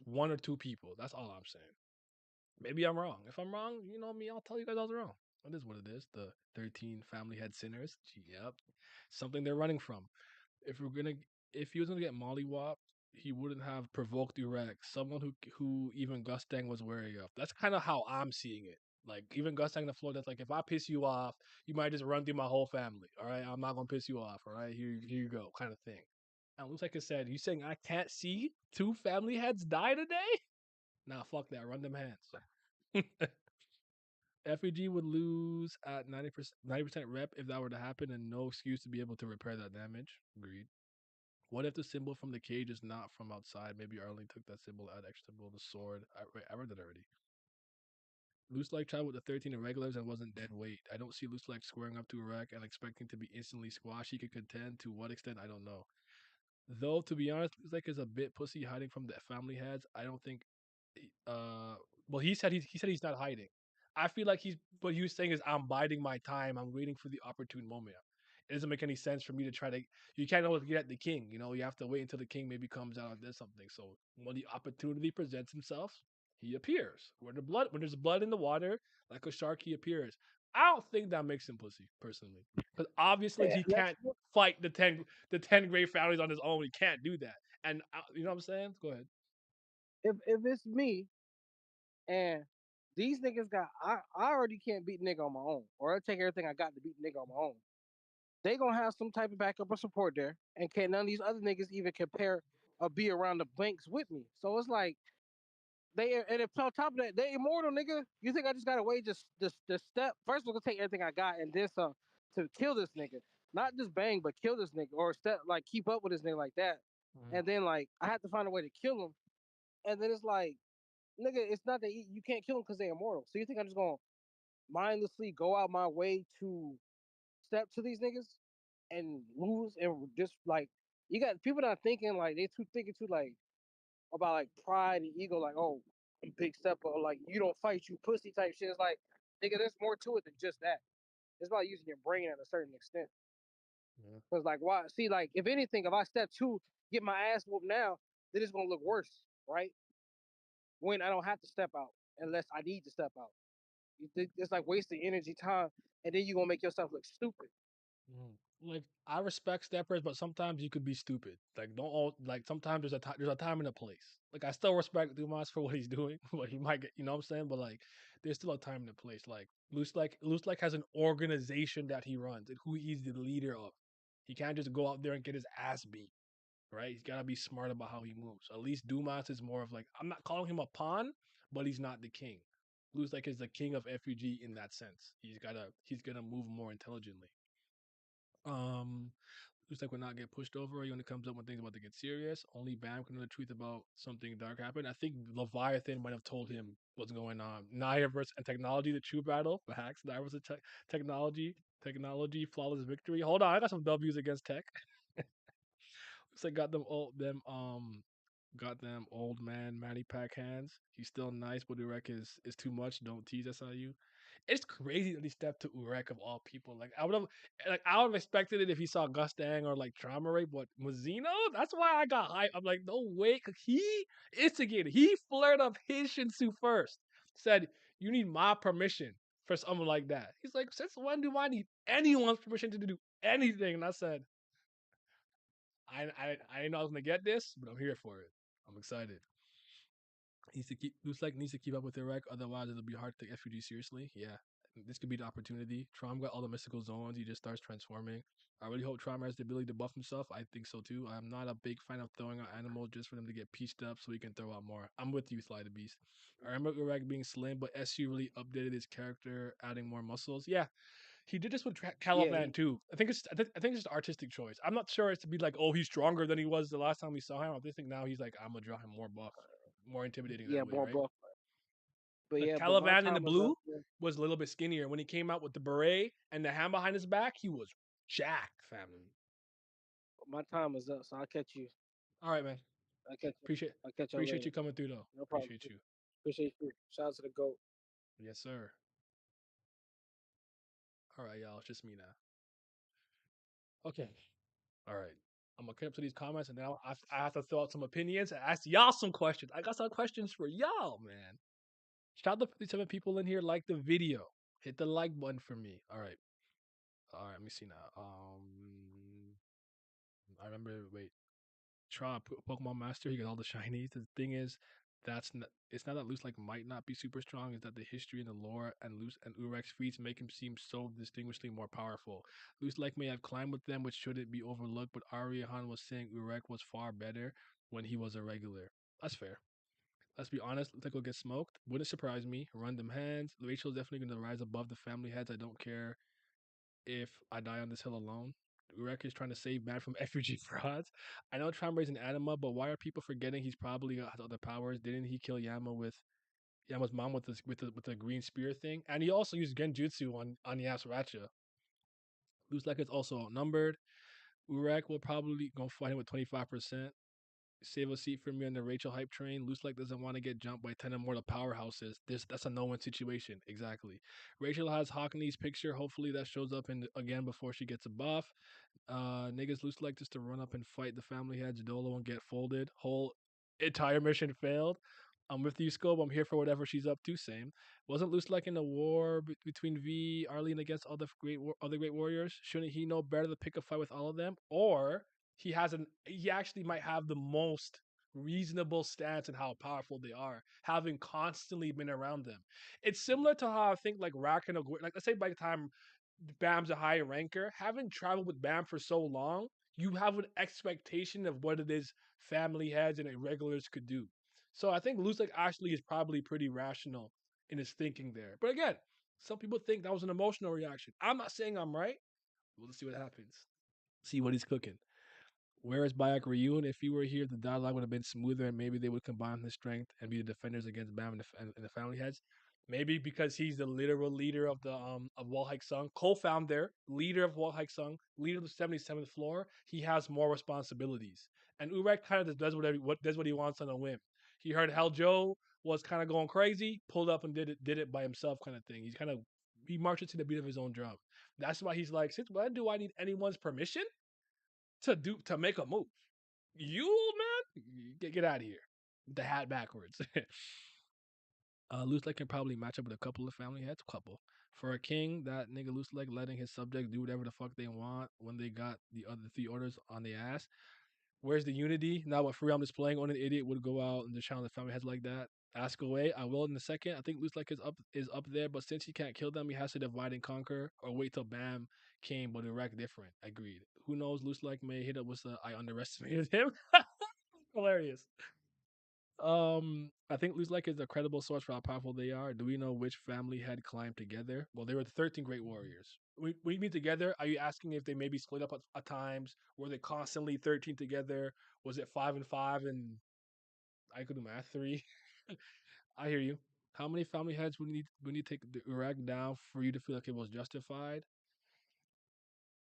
one or two people. That's all I'm saying. Maybe I'm wrong. If I'm wrong, you know me, I'll tell you guys I was wrong. That is what it is. The 13 family head sinners. Yep. Something they're running from. If he was gonna get mollywopped, he wouldn't have provoked Urek, someone who even Gustang was wary of. That's kind of how I'm seeing it. Like even Gustang the floor, that's like if I piss you off, you might just run through my whole family. All right, I'm not gonna piss you off. All right, here you go, kind of thing. And it looks like I said, you saying I can't see two family heads die today? Nah, fuck that. Run them hands. FEG would lose at 90% rep if that were to happen, and no excuse to be able to repair that damage. Agreed. What if the symbol from the cage is not from outside? Maybe Arlene took that symbol, add extra symbol, the sword. I read that already. Luslec traveled with the 13 irregulars and wasn't dead weight. I don't see Luslec squaring up to Urek and expecting to be instantly squashed. He could contend. To what extent, I don't know. Though, to be honest, Luslec is a bit pussy hiding from the family heads. I don't think. Uh, well, he said he's not hiding. I feel like he's what he was saying is I'm biding my time. I'm waiting for the opportune moment. It doesn't make any sense for me to try to. You can't always get at the king. You know, you have to wait until the king maybe comes out and does something. So when the opportunity presents himself, he appears. When there's blood in the water, like a shark, he appears. I don't think that makes him pussy, personally, because obviously Yeah, he can't fight the ten great families on his own. He can't do that. And you know what I'm saying? Go ahead. if it's me and these niggas got, I already can't beat nigga on my own, or I take everything I got to beat nigga on my own. They gonna have some type of backup or support there, and can none of these other niggas even compare or be around the banks with me? So it's like and if on top of that, they immortal, nigga. You think I just gotta wait just step? First, we're gonna take everything I got and then some to kill this nigga. Not just bang, but kill this nigga or step like keep up with this nigga like that. Mhm. And then like I have to find a way to kill him. And then it's like, nigga, it's not that you can't kill them because they're immortal. So you think I'm just gonna mindlessly go out my way to step to these niggas and lose and just like you got people not thinking like they too thinking too like about like pride and ego, like, oh, I'm big stepper, or like you don't fight, you pussy type shit. It's like, nigga, there's more to it than just that. It's about using your brain at a certain extent. Yeah. Cause like why see, like if anything, if I step two, get my ass whooped now, then it's gonna look worse, right? When I don't have to step out unless I need to step out. It's like wasting energy, time, and then you're gonna make yourself look stupid. Mhm. Like I respect steppers, but sometimes you could be stupid. Like don't all like sometimes there's a time and a place. Like I still respect Dumas for what he's doing, but he might get you know what I'm saying. But like there's still a time and a place. Like Luslec has an organization that he runs and who he's the leader of. He can't just go out there and get his ass beat. Right? He's gotta be smart about how he moves. At least Dumas is more of like I'm not calling him a pawn, but he's not the king. Luslec is the king of FUG in that sense. He's gonna move more intelligently. Um, looks like we're not get pushed over when it comes up when things about to get serious. Only Bam can know the truth about something dark happened. I think Leviathan might have told him what's going on. Naya versus and technology, the true battle. The hacks. Naya versus technology. Technology, flawless victory. Hold on, I got some W's against tech. Looks like got them old man Manny Pack hands. He's still nice, but Urek is too much. Don't tease SIU. It's crazy that he stepped to Urek of all people. I would have expected it if he saw Gustang or like Traumerei, but Mazino, that's why I got hyped. I'm like, no way, 'cause he instigated. He flared up his Shinsu first. Said, you need my permission for something like that. He's like, since when do I need anyone's permission to do anything? And I said, I didn't know I was gonna get this, but I'm here for it. I'm excited. Needs to keep up with Irek, otherwise it'll be hard to take FUG seriously. Yeah, this could be the opportunity. Trom got all the mystical zones. He just starts transforming. I really hope Trom has the ability to buff himself. I think so too. I'm not a big fan of throwing out animals just for them to get pieced up so he can throw out more. I'm with you, Sly the Beast. I remember Irek being slim, but SU really updated his character, adding more muscles. Yeah, he did this with Yeah, Caliban too. I think it's just artistic choice. I'm not sure it's to be like, oh, he's stronger than he was the last time we saw him. I just think now he's like, I'm gonna draw him more buff, more intimidating yeah, that way, more right? buff. But Like yeah, but my Caliban in the time is up. blue was a little bit skinnier. When he came out with the beret and the hand behind his back, he was jacked, family. My time is up. So I'll catch you. All right, man. I'll catch you. Appreciate I'll catch y'all appreciate later. you coming through though. No problem. Appreciate you. Appreciate you. Shout out to the GOAT. Yes, sir. All right, y'all. It's just me now. Okay. All right. I'm gonna get up to these comments and now I have to throw out some opinions and ask y'all some questions. I got some questions for y'all, man. Shout out to 57 people in here. Like the video. Hit the like button for me. All right. All right. Let me see now. I remember. Wait. Pokemon Master. He got all the shinies. The thing is, it's not that Luslec might not be super strong. It's that the history and the lore and Urek's feats make him seem so distinguishedly more powerful. Luslec may have climbed with them, which shouldn't be overlooked. But Ariahan was saying Urek was far better when he was a regular. That's fair. Let's be honest, Luslec will get smoked. Wouldn't surprise me. Run them hands. Rachel's definitely going to rise above the family heads. I don't care if I die on this hill alone. Urek is trying to save man from FUG frauds. I know Traumerei's an anima, but why are people forgetting he's probably got other powers? Didn't he kill Yama with Yama's mom with the green spear thing, and he also used genjutsu on Yasuacha. Luslec is also outnumbered. Urek will probably go fight him with 25%. Save a seat for me on the Rachel hype train. Luslec doesn't want to get jumped by 10 immortal powerhouses. That's a no-win situation. Exactly. Rachel has Hawkney's picture. Hopefully that shows up in again before she gets a buff. Niggas loose like just to run up and fight the family heads, Dolo, and get folded. Whole entire mission failed. I'm with you, Scope. I'm here for whatever she's up to. Same. Wasn't loose like in the war between V Arlene against all the other great warriors? Shouldn't he know better to pick a fight with all of them? Or he actually might have the most reasonable stance in how powerful they are, having constantly been around them. It's similar to how I think like Rack and like let's say by the time Bam's a higher ranker, having traveled with Bam for so long, you have an expectation of what it is family heads and irregulars could do. So I think Luslec actually is probably pretty rational in his thinking there. But again, some people think that was an emotional reaction. I'm not saying I'm right. We'll see what happens. See what he's cooking. Where is Bayak Ryun? If he were here, the dialogue would have been smoother, and maybe they would combine his strength and be the defenders against Bam and the family heads. Maybe because he's the literal leader of the of Wolhaiksong, co-founder, leader of Wolhaiksong, leader of the 77th floor, he has more responsibilities. And Urek kind of just does what he wants on a whim. He heard Hell Joe was kind of going crazy, pulled up and did it by himself, kind of thing. He marches to the beat of his own drum. That's why he's like, since when do I need anyone's permission to make a move? You old man, get out of here. The hat backwards. Luslec can probably match up with a couple of family heads. Couple. For a king, that nigga Luslec letting his subjects do whatever the fuck they want when they got the other three orders on the ass. Where's the unity? Now what free I'm displaying on an idiot would go out and just challenge the family heads like that. Ask away. I will in a second. I think Luslec is up there, but since he can't kill them, he has to divide and conquer or wait till Bam came, but Iraq different. Agreed. Who knows? Luslec may hit up with I underestimated him. Hilarious. I think Luslec is a credible source for how powerful they are. Do we know which family had climbed together? Well, they were the 13 Great Warriors. We mean together. Are you asking if they maybe split up at times? Were they constantly 13 together? Was it 5 and 5? And I could do math 3. I hear you. How many family heads would need to take the Urag down for you to feel like it was justified?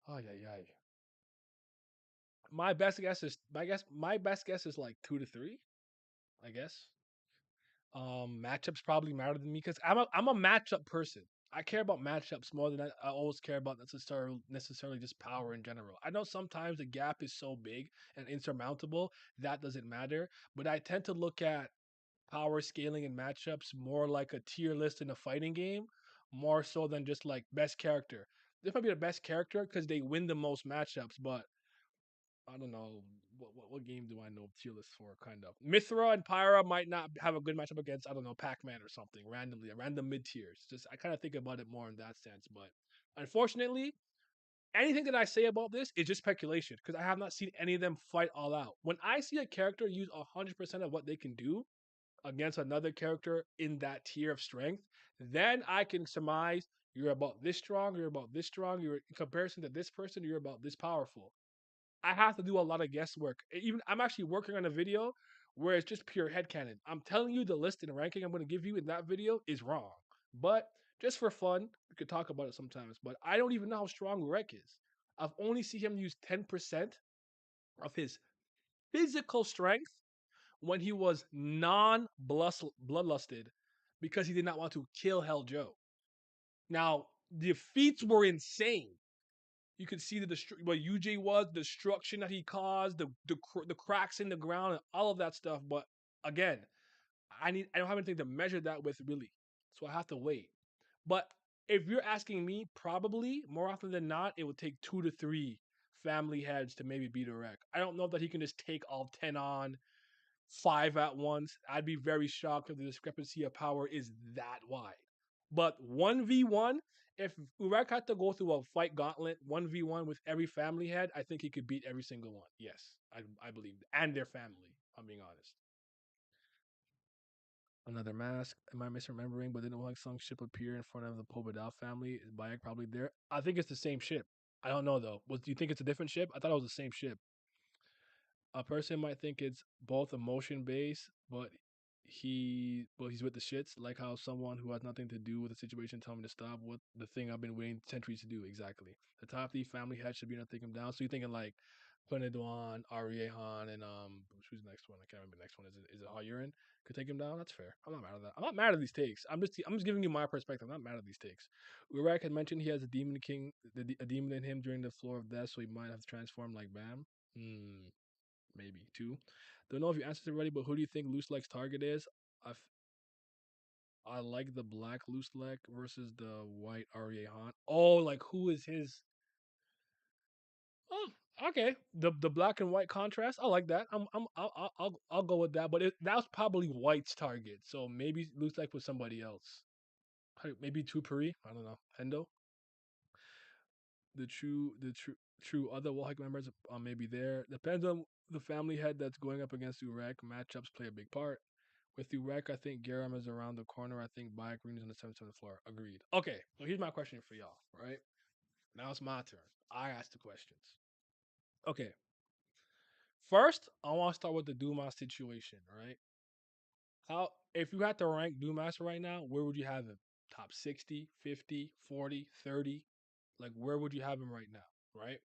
Oh yeah, yeah. My best guess is like 2 to 3. I guess. Matchups probably matter to me because I'm a matchup person. I care about matchups more than I always care about necessarily just power in general. I know sometimes the gap is so big and insurmountable that doesn't matter, but I tend to look at power scaling and matchups more like a tier list in a fighting game, more so than just like best character. This might be the best character because they win the most matchups, but I don't know what game do I know tier list for? Kind of Mithra and Pyra might not have a good matchup against I don't know Pac-Man or something randomly, a random mid tiers. Just I kind of think about it more in that sense. But unfortunately, anything that I say about this is just speculation because I have not seen any of them fight all out. When I see a character use 100% of what they can do against another character in that tier of strength, then I can surmise you're about this strong, you're about this strong, you're in comparison to this person, you're about this powerful. I have to do a lot of guesswork. Even I'm actually working on a video where it's just pure headcanon. I'm telling you the list and ranking I'm going to give you in that video is wrong. But just for fun, we could talk about it sometimes. But I don't even know how strong Urek is. I've only seen him use 10% of his physical strength when he was non-bloodlusted because he did not want to kill Hell Joe. Now, the feats were insane. You could see what UJ was, the destruction that he caused, the cracks in the ground, and all of that stuff. But again, I don't have anything to measure that with really, so I have to wait. But if you're asking me, probably more often than not, it would take 2 to 3 family heads to maybe beat a wreck. I don't know that he can just take all 10 on 5 at once. I'd be very shocked if the discrepancy of power is that wide. But 1v1, if Urek had to go through a fight gauntlet 1v1 with every family head, I think he could beat every single one. Yes, I believe. And their family, I'm being honest. Another mask. Am I misremembering? But didn't Wolhaiksong ship appear in front of the Pobedal family? Is Bayek probably there? I think it's the same ship. I don't know though. Do you think it's a different ship? I thought it was the same ship. A person might think it's both emotion based, but he's with the shits, like how someone who has nothing to do with the situation tell me to stop what the thing I've been waiting centuries to do. Exactly. The top three family head should be enough to take him down. So you're thinking like Duan, Ariehan, and who's the next one? I can't remember the next one. Is it Hayurin? Could take him down. That's fair. I'm not mad at that. I'm not mad at these takes. I'm just giving you my perspective. I'm not mad at these takes. Urek had mentioned he has a demon king, a demon in him during the floor of death, so he might have to transform like Bam. Maybe two. Don't know if you answered it already, but who do you think Luslec's target is? I I like the black Luslec versus the white Ariehan. Oh, like who is his? Oh, okay. The black and white contrast. I like that. I'll go with that. But that was probably White's target. So maybe Luslec was somebody else. Maybe Tupuri. I don't know. Hendo. The true other Wolhaiksong members may be there. Depends on the family head that's going up against Urek. Matchups play a big part. With Urek, I think Garam is around the corner. I think Bayek Green is on the 7th floor. Agreed. Okay, so here's my question for y'all, right? Now it's my turn. I ask the questions. Okay. First, I want to start with the Dumas situation, right? How if you had to rank Dumas right now, where would you have him? Top 60, 50, 40, 30? Like where would you have him right now, right?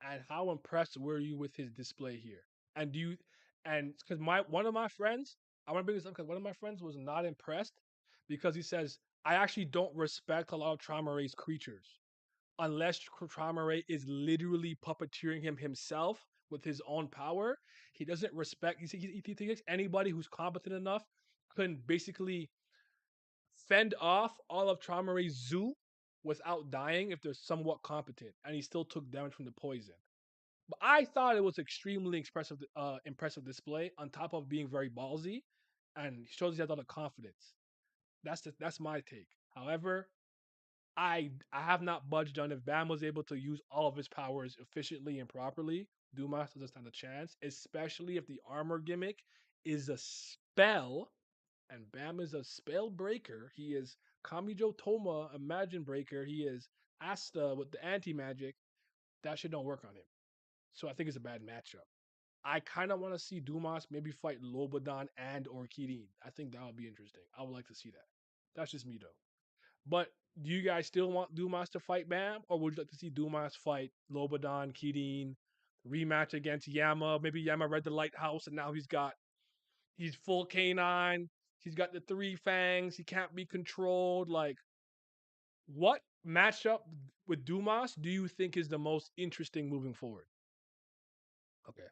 And how impressed were you with his display here? And do you and because my one of my friends, I want to bring this up because one of my friends was not impressed because he says I actually don't respect a lot of Traumerei's creatures unless Traumerei is literally puppeteering him himself with his own power. He doesn't respect. He thinks anybody who's competent enough can basically fend off all of Traumerei's zoo without dying if they're somewhat competent, and he still took damage from the poison. But I thought it was extremely impressive display on top of being very ballsy, and shows he has a lot of confidence. That's my take. However, I have not budged on if Bam was able to use all of his powers efficiently and properly. Dumas doesn't stand a chance, especially if the armor gimmick is a spell, and Bam is a spell breaker. He is Kamijo Toma, Imagine Breaker. He is Asta with the anti magic. That shit don't work on him. So I think it's a bad matchup. I kind of want to see Dumas maybe fight Lobadan and or Kirin. I think that would be interesting. I would like to see that. That's just me though. But do you guys still want Dumas to fight Bam, or would you like to see Dumas fight Lobadan, Kirin, rematch against Yama? Maybe Yama read the lighthouse and now he's full canine. He's got the three fangs. He can't be controlled. Like, what matchup with Dumas do you think is the most interesting moving forward? Okay,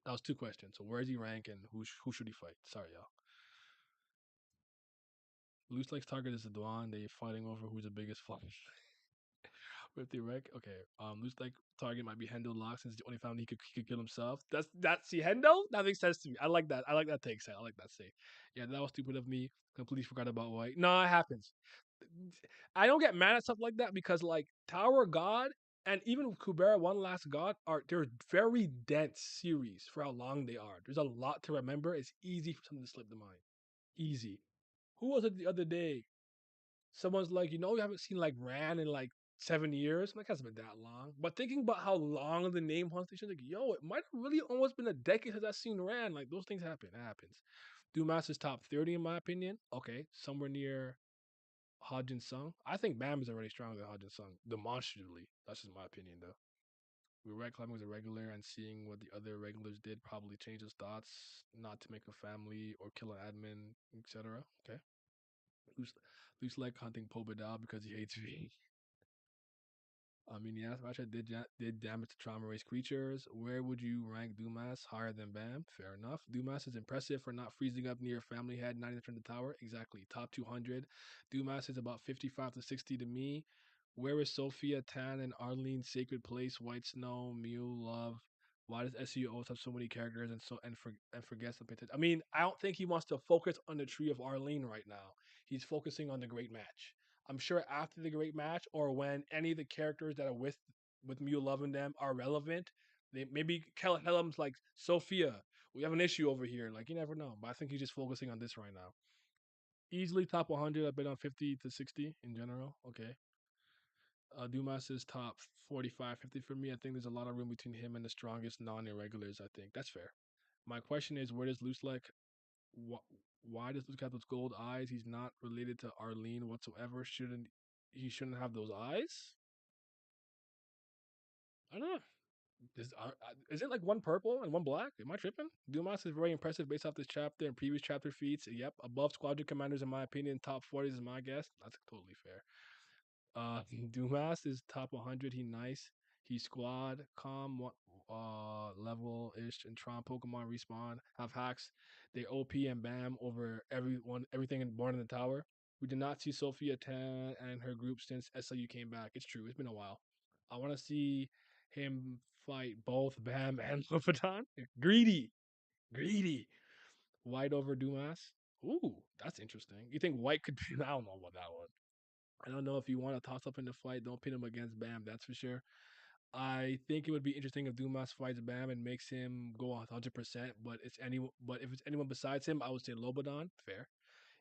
that was two questions. So where is he rank and who should he fight? Sorry, y'all. Luslek's target is the Dwan. They fighting over who's the biggest fuck. With the wreck, okay. Luslek target might be Hendo Lock since the only family he could kill himself. That's see Hendo. That makes sense to me. I like that. I like that take. I like that say. Yeah, that was stupid of me. Completely forgot about White. No, it happens. I don't get mad at stuff like that because like Tower of God and even Kubera One Last God they're very dense series for how long they are. There's a lot to remember. It's easy for something to slip the mind. Easy. Who was it the other day? Someone's like, you haven't seen like Ran in like 7 years. I'm like, hasn't been that long. But thinking about how long the name Haunts Station, like, it might have really almost been a decade since I've seen Ran. Like, those things happen. It happens. Dumas is top 30 in my opinion. Okay, somewhere near Hajin Sung. I think Bam is already stronger than Hajin Sung, demonstrably. That's just my opinion, though. We were climbing was a regular and seeing what the other regulars did probably changed his thoughts not to make a family or kill an admin, etc. Okay. Loose, loose like hunting Pobedal because he hates V. I mean, yeah, Smasher did damage to Traumerei's creatures. Where would you rank Dumas? Higher than Bam? Fair enough. Dumas is impressive for not freezing up near Family Head 90 from the tower. Exactly. Top 200. Dumas is about 55 to 60 to me. Where is Sophia, Tan, and Arlene's Sacred Place, White Snow, Mew, Love? Why does SEO have so many characters and forgets the potential? I mean, I don't think he wants to focus on the tree of Arlene right now. He's focusing on the great match. I'm sure after the great match or when any of the characters that are with Mew loving them are relevant, they maybe Helm's like Sophia. We have an issue over here. Like you never know. But I think he's just focusing on this right now. Easily top 100. I've been on 50 to 60 in general. Okay. Dumas is top 45, 50 for me. I think there's a lot of room between him and the strongest non-irregulars. I think that's fair. My question is, where does Luslec Why does Luke have those gold eyes? He's not related to Arlene whatsoever. He shouldn't have those eyes? I don't know. Is it like one purple and one black? Am I tripping? Dumas is very impressive based off this chapter and previous chapter feats. Yep, above squadron commanders in my opinion. Top 40s is my guess. That's totally fair. Dumas is top 100. He nice. He squad calm level ish and Tron Pokemon respawn have hacks. They OP and Bam over everything in Born in the Tower. We did not see Sophia Tan and her group since SLU came back. It's true. It's been a while. I want to see him fight both Bam and Lufaton. Greedy, greedy. White over Dumas. Ooh, that's interesting. You think White could be? I don't know about that one. I don't know if you want to toss up in the fight. Don't pin him against Bam. That's for sure. I think it would be interesting if Dumas fights Bam and makes him go 100%. But if it's anyone besides him, I would say Lobodon. Fair.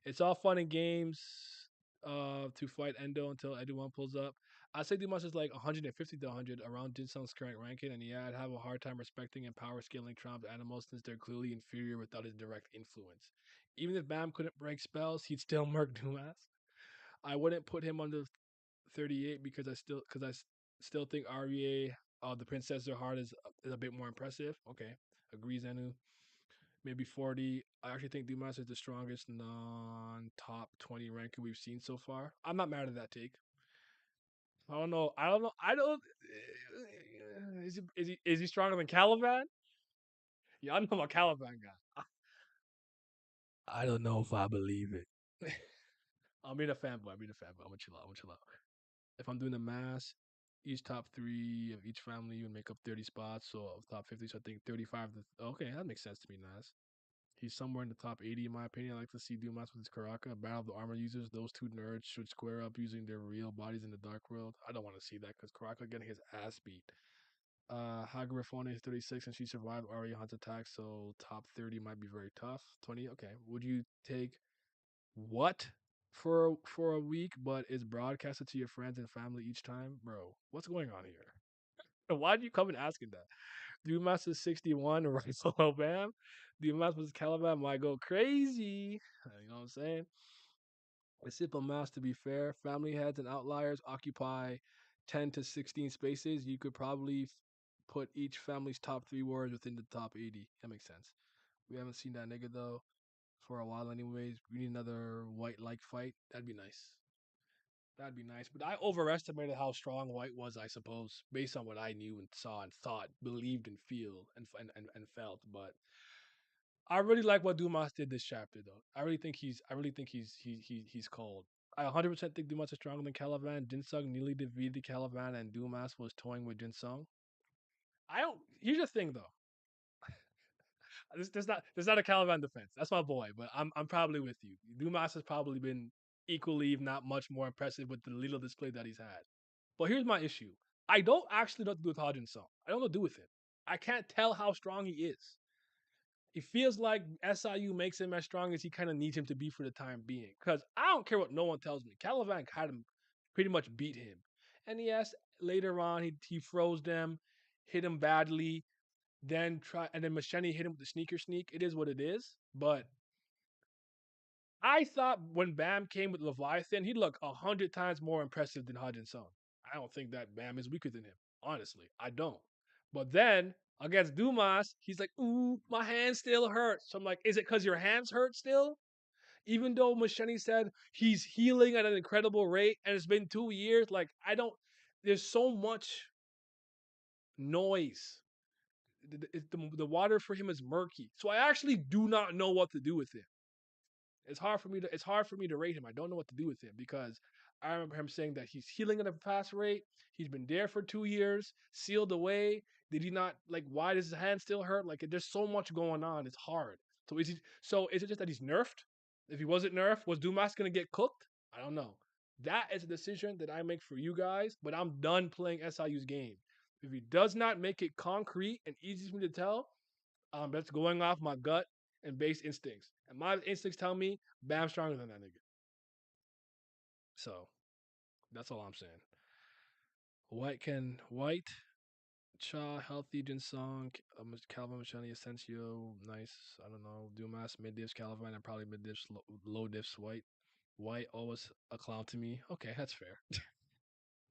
It's all fun and games to fight Endo until anyone pulls up. I'd say Dumas is like 150 to 100 around Jinsung's current ranking, and yeah, I'd have a hard time respecting and power scaling Trump's animals since they're clearly inferior without his direct influence. Even if Bam couldn't break spells, he'd still murk Dumas. I wouldn't put him under 38 because still think Aria, the Princess of Heart is a bit more impressive. Okay, agrees Anu. Maybe 40. I actually think Dumas is the strongest non-top 20 ranker we've seen so far. I'm not mad at that take. I don't know. I don't know. I don't. Is he stronger than Caliban? Yeah, I know I'm a Caliban guy. I don't know if I believe it. I'm being a fanboy. I'm gonna chill out. If I'm doing the mass, each top three of each family would make up 30 spots. So of top 50, so I think 35 to. Okay, that makes sense to me, Nas. He's somewhere in the top 80, in my opinion. I like to see Dumas with his Karaka. Battle of the Armor users. Those two nerds should square up using their real bodies in the Dark World. I don't want to see that because Karaka getting his ass beat. Hagarifone is 36 and she survived Aria Hunt's attack, so top 30 might be very tough. 20, okay. Would you take what for a week, but it's broadcasted to your friends and family each time? Bro, what's going on here? Why do you come and asking that? Dumas is 61, right below Bam. Dumas was Caliban might go crazy. You know what I'm saying? A simple mass to be fair. Family heads and outliers occupy 10 to 16 spaces. You could probably put each family's top three words within the top 80. That makes sense. We haven't seen that nigga though for a while, anyways. We need another white like fight. That'd be nice. That'd be nice. But I overestimated how strong White was, I suppose, based on what I knew and saw and thought, believed and feel and felt. But I really like what Dumas did this chapter, though. I really think he's cold. I 100% think Dumas is stronger than Caliban. Jinsung nearly defeated Caliban, and Dumas was toying with Jinsung. I don't. Here's the thing, though. There's not a Caliban defense. That's my boy, but I'm probably with you. Dumas has probably been equally, if not much more impressive with the little display that he's had. But here's my issue. I don't actually know what to do with Hajin Song. I don't know what to do with him. I can't tell how strong he is. It feels like SIU makes him as strong as he kind of needs him to be for the time being. Because I don't care what no one tells me. Caliban had him pretty much beat him. And yes, later on he froze them, hit him badly, then Machete hit him with the sneaker sneak. It is what it is. But I thought when Bam came with Leviathan, he'd look 100 times more impressive than Hajin Song. I don't think that Bam is weaker than him. Honestly, I don't. But then against Dumas, he's like, "Ooh, my hand still hurts." So I'm like, "Is it because your hands hurt still?" Even though Machete said he's healing at an incredible rate, and it's been 2 years, like I don't. There's so much noise. The water for him is murky, so I actually do not know what to do with him. It's hard for me to rate him. I don't know what to do with him because I remember him saying that he's healing at a fast rate. He's been there for 2 years, sealed away. Did he not like? Why does his hand still hurt? Like there's so much going on. It's hard. So is it just that he's nerfed? If he wasn't nerfed, was Dumas gonna get cooked? I don't know. That is a decision that I make for you guys. But I'm done playing SIU's game. If he does not make it concrete and easy for me to tell, that's going off my gut and base instincts. And my instincts tell me Bam's stronger than that nigga. So that's all I'm saying. White Cha, healthy, Jinsong, Calvin, Machani, Asensio, nice. I don't know. Dumas, mid diffs, Calvin, and probably mid diffs, low diffs, White. White, always a clown to me. Okay, that's fair.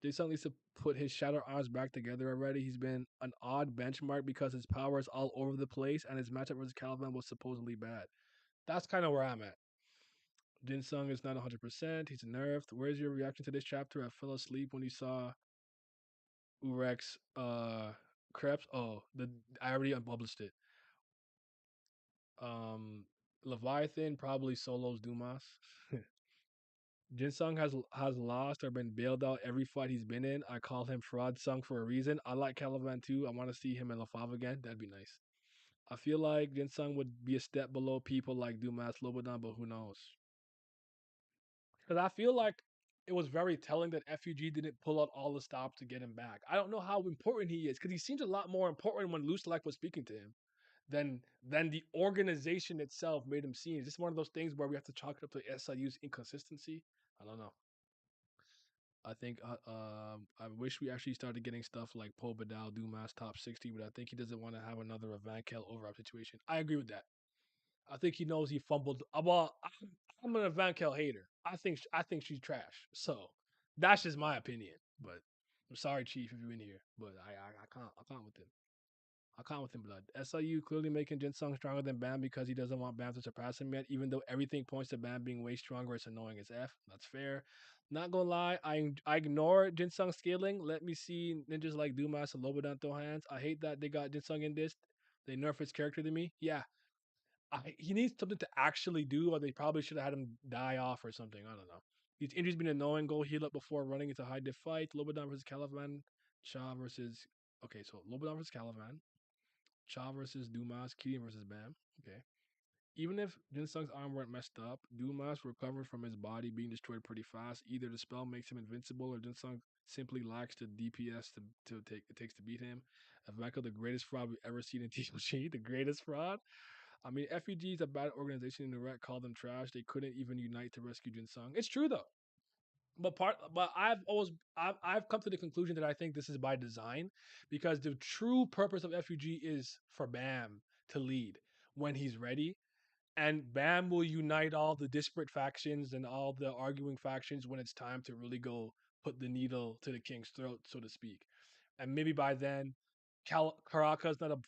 Jinsong needs to put his shadow arms back together already. He's been an odd benchmark because his power is all over the place, and his matchup versus Calvin was supposedly bad. That's kind of where I'm at. Jinsung is not 100%. He's nerfed. Where's your reaction to this chapter? I fell asleep when you saw Urek's Krebs. Oh, I already unpublished it. Um, Leviathan probably solos Dumas. Jinsung has lost or been bailed out every fight he's been in. I call him Fraud Sung for a reason. I like Caliban too. I want to see him in La Fave again. That'd be nice. I feel like Jinsung would be a step below people like Dumas, Lobodan, but who knows? Because I feel like it was very telling that FUG didn't pull out all the stops to get him back. I don't know how important he is because he seems a lot more important when Luslec was speaking to him than the organization itself made him seem. Is this one of those things where we have to chalk it up to SIU's inconsistency? I don't know. I think I wish we actually started getting stuff like Poe Badal, Dumas top 60, but I think he doesn't want to have another Evankel overup situation. I agree with that. I think he knows he fumbled. Well, I'm an Evankel hater. I think she's trash. So that's just my opinion. But I'm sorry, Chief, if you're in here. But I can't with him. I can't with him, blood. SIU clearly making Jinsung stronger than Bam because he doesn't want Bam to surpass him yet. Even though everything points to Bam being way stronger, it's annoying as F. That's fair. Not gonna lie, I ignore Jinsung scaling. Let me see ninjas like Dumas and Lobodan throw hands. I hate that they got Jinsung in this. They nerf his character to me. Yeah, he needs something to actually do, or they probably should have had him die off or something. I don't know. These injuries been annoying. Go heal up before running into high diff fight. Lobodan versus Caliban. Cha versus. Okay, so Lobodan versus Caliban. Cha versus Dumas. Keating versus Bam. Okay. Even if Jinsung's arm weren't messed up, Dumas recovered from his body being destroyed pretty fast. Either the spell makes him invincible, or Jinsung simply lacks the DPS it takes to beat him. Evanko, the greatest fraud we've ever seen in TLG, the greatest fraud. I mean, FEG is a bad organization. Urek called them trash. They couldn't even unite to rescue Jinsung. It's true though. But I've come to the conclusion that I think this is by design because the true purpose of FUG is for Bam to lead when he's ready, and Bam will unite all the disparate factions and all the arguing factions when it's time to really go put the needle to the king's throat, so to speak. And maybe by then, Karaka's not a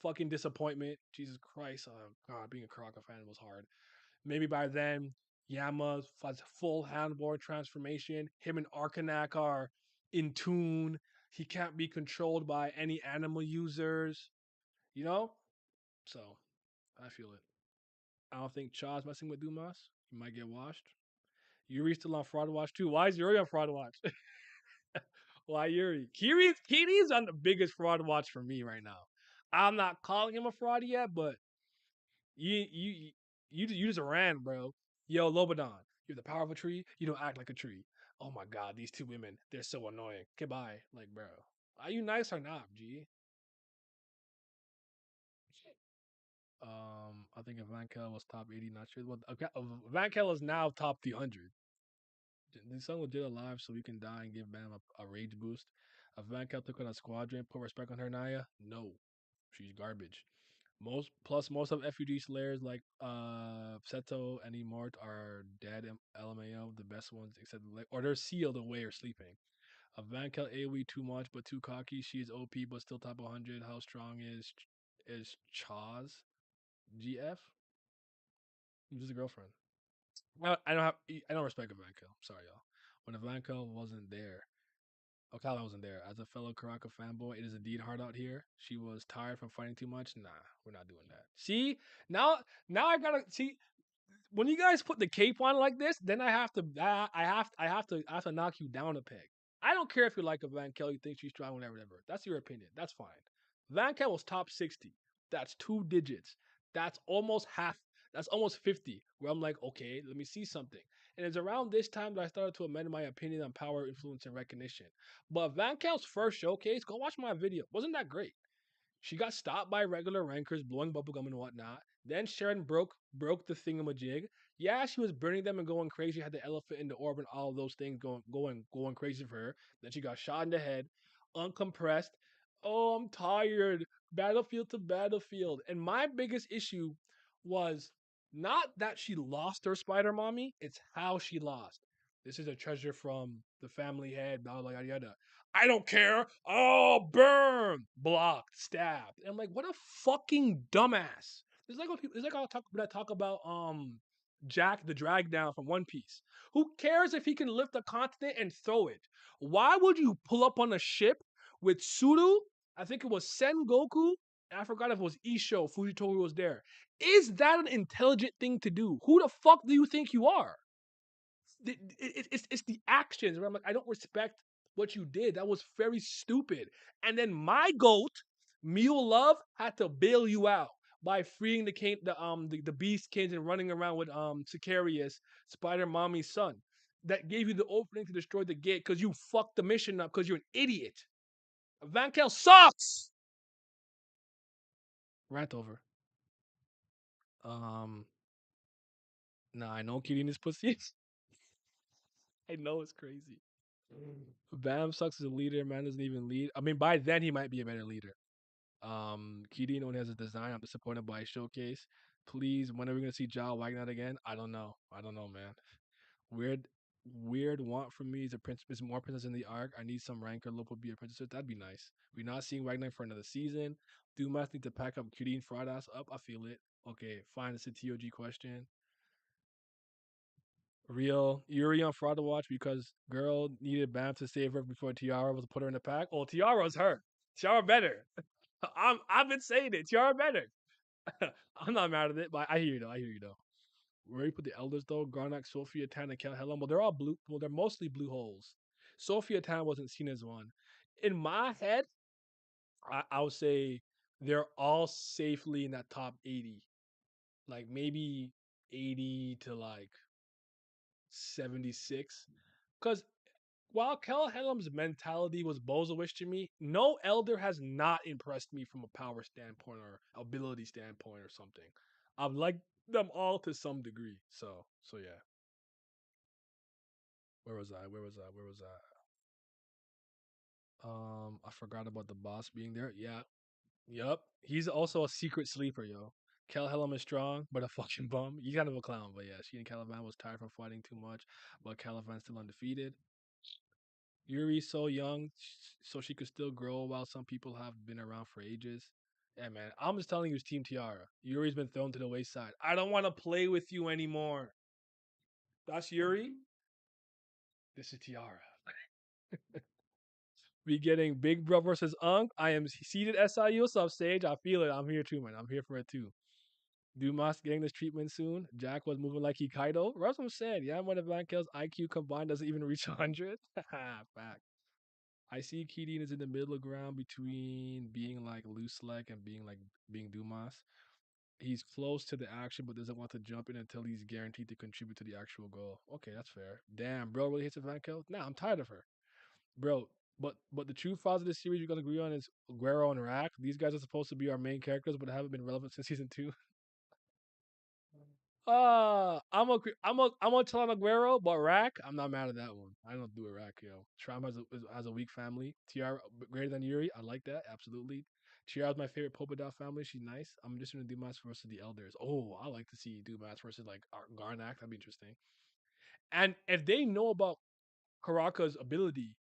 fucking disappointment. Jesus Christ, God, being a Karaka fan was hard. Maybe by then, Yama has full handboard transformation. Him and Arcanak are in tune. He can't be controlled by any animal users, you know? So, I feel it. I don't think Cha's messing with Dumas. He might get washed. Yuri's still on Fraud Watch too. Why is Yuri on Fraud Watch? Why Yuri? Kiri's on the biggest fraud watch for me right now. I'm not calling him a fraud yet, but you you just ran, bro. Yo, Lobadan, you have the power of a tree. You don't act like a tree. Oh my god, these two women, they're so annoying. Goodbye, like, bro. Are you nice or not, G? I think Evankel was top 80. Not sure. Well, okay, Evankel is now top 300. The song legit alive, so we can die and give Bam a rage boost. Evankel took on a squadron. Put respect on her, Naya. No, she's garbage. Most of FUG slayers like Seto and Immort are dead LMAO, the best ones except or they're sealed away or sleeping. Vankel AoE too much but too cocky. She's OP but still top 100. How strong is Chaz? GF? Who's a girlfriend? I don't have I don't respect Vankel. Sorry y'all. When Vankel wasn't there, Ocala wasn't there. As a fellow Karaka fanboy, it is indeed hard out here. She was tired from fighting too much. Nah, we're not doing that. See, now I gotta see when you guys put the cape on like this. Then I have to knock you down a peg. I don't care if you like a Van Kel, you think she's strong, whatever. That's your opinion. That's fine. Van Kel was top 60. That's 2 digits. That's almost half. That's almost 50. Where I'm like, okay, let me see something. And it's around this time that I started to amend my opinion on power, influence, and recognition. But Van Kel's first showcase, go watch my video. Wasn't that great? She got stopped by regular rankers blowing bubblegum and whatnot. Then Sharon broke the thingamajig. Yeah, she was burning them and going crazy. Had the elephant in the orb and all of those things going crazy for her. Then she got shot in the head, uncompressed. Oh, I'm tired. Battlefield to battlefield. And my biggest issue was not that she lost her spider mommy, it's how she lost. This is a treasure from the family head, blah, blah, yada, yada. I don't care. Oh, burn. Blocked, stabbed. And I'm like, what a fucking dumbass. It's like it's like when I talk about Jack the Drag Down from One Piece. Who cares if he can lift a continent and throw it? Why would you pull up on a ship with Suru? I think it was Sengoku. And I forgot if it was Isho. Fujitoru was there. Is that an intelligent thing to do? Who the fuck do you think you are? It's the actions where I'm like, I don't respect what you did. That was very stupid. And then my goat, Mule Love, had to bail you out by freeing the beast kids and running around with Sicarius, Spider Mommy's son. That gave you the opening to destroy the gate because you fucked the mission up because you're an idiot. Van Kel sucks. Rant over. Um, nah, I know Kirin is pussy. I know it's crazy. Bam sucks as a leader. Man doesn't even lead. I mean, by then he might be a better leader. Kirin only has a design. I'm disappointed by his showcase. Please, when are we gonna see Ja Wagner again? I don't know. I don't know, man. Weird, weird want from me is a prince. Is more princess in the arc. I need some ranker local be a princess. That'd be nice. We're not seeing Wagner for another season. Dumas need to pack up Kirin fraud ass up. I feel it. Okay, fine. It's a TOG question. Real Yuri on Fraud to watch because girl needed Bam to save her before Tiara was to put her in the pack. Oh, Tiara's her. Tiara better. I've been saying it. Tiara better. I'm not mad at it, but I hear you though. I hear you though. Where you put the elders though? Garnak, Sophia Tan, and Kel Helen. Well, they're all blue. Well, they're mostly blue holes. Sophia Tan wasn't seen as one. In my head, I would say they're all safely in that top 80. Like maybe 80 to like 76. Because while Kel Helm's mentality was bozoish to me, no elder has not impressed me from a power standpoint or ability standpoint or something. I've liked them all to some degree. So yeah. Where was I? Where was I? Where was I? I forgot about the boss being there. Yeah. Yup. He's also a secret sleeper, yo. Kel Helm is strong, but a fucking bum. He's kind of a clown, but yeah, she and Caliban was tired from fighting too much, but Caliban's still undefeated. Yuri's so young, so she could still grow while some people have been around for ages. Yeah, man. I'm just telling you, it's Team Tiara. Yuri's been thrown to the wayside. I don't want to play with you anymore. That's Yuri. This is Tiara. We getting Big Bro versus Unk. I am seated SIU sub stage. I feel it. I'm here too, man. I'm here for it too. Dumas getting this treatment soon. Jack was moving like he Kaido. Russell said, yeah, one of Van Kel's IQ combined doesn't even reach 100. Fact. I see Keating is in the middle ground between being like Luslec and being Dumas. He's close to the action, but doesn't want to jump in until he's guaranteed to contribute to the actual goal. Okay, that's fair. Damn, bro, really hits a Van Kel? Nah, I'm tired of her, bro. But the true flaws of this series you're gonna agree on is Guerrero and Rack. These guys are supposed to be our main characters, but haven't been relevant since season 2. I'm a chill on Aguero, but Rack, I'm not mad at that one. I don't do a Rack, yo. Shram has a weak family. Tiara greater than Yuri, I like that absolutely. Tiara's my favorite polka dot family. She's nice. I'm just gonna do Dumas versus the Elders. Oh, I like to see Dumas versus like Garnak. That'd be interesting. And if they know about Karaka's ability,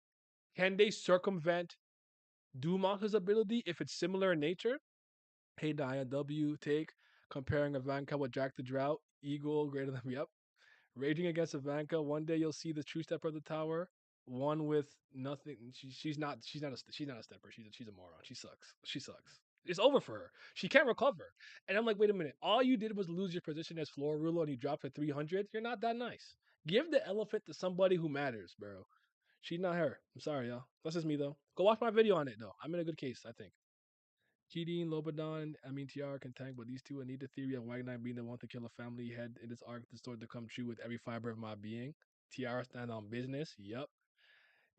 can they circumvent Dumas' ability if it's similar in nature? Hey Dia, W take comparing Ivanka with Jack the Drought. Eagle greater than yep. Raging against Ivanka. One day you'll see the true stepper of the tower. One with nothing. She's not a stepper. She's a moron. She sucks. She sucks. It's over for her. She can't recover. And I'm like, wait a minute. All you did was lose your position as floor ruler and you dropped to 300. You're not that nice. Give the elephant to somebody who matters, bro. She's not her. I'm sorry, y'all. That's just me though. Go watch my video on it though. I'm in a good case, I think. Keating, Lobodon, I mean Tiara can tank, but these two, I need the theory of Wagner being the one to kill a family head in this arc, the story to come true with every fiber of my being. Tiara stand on business. Yup.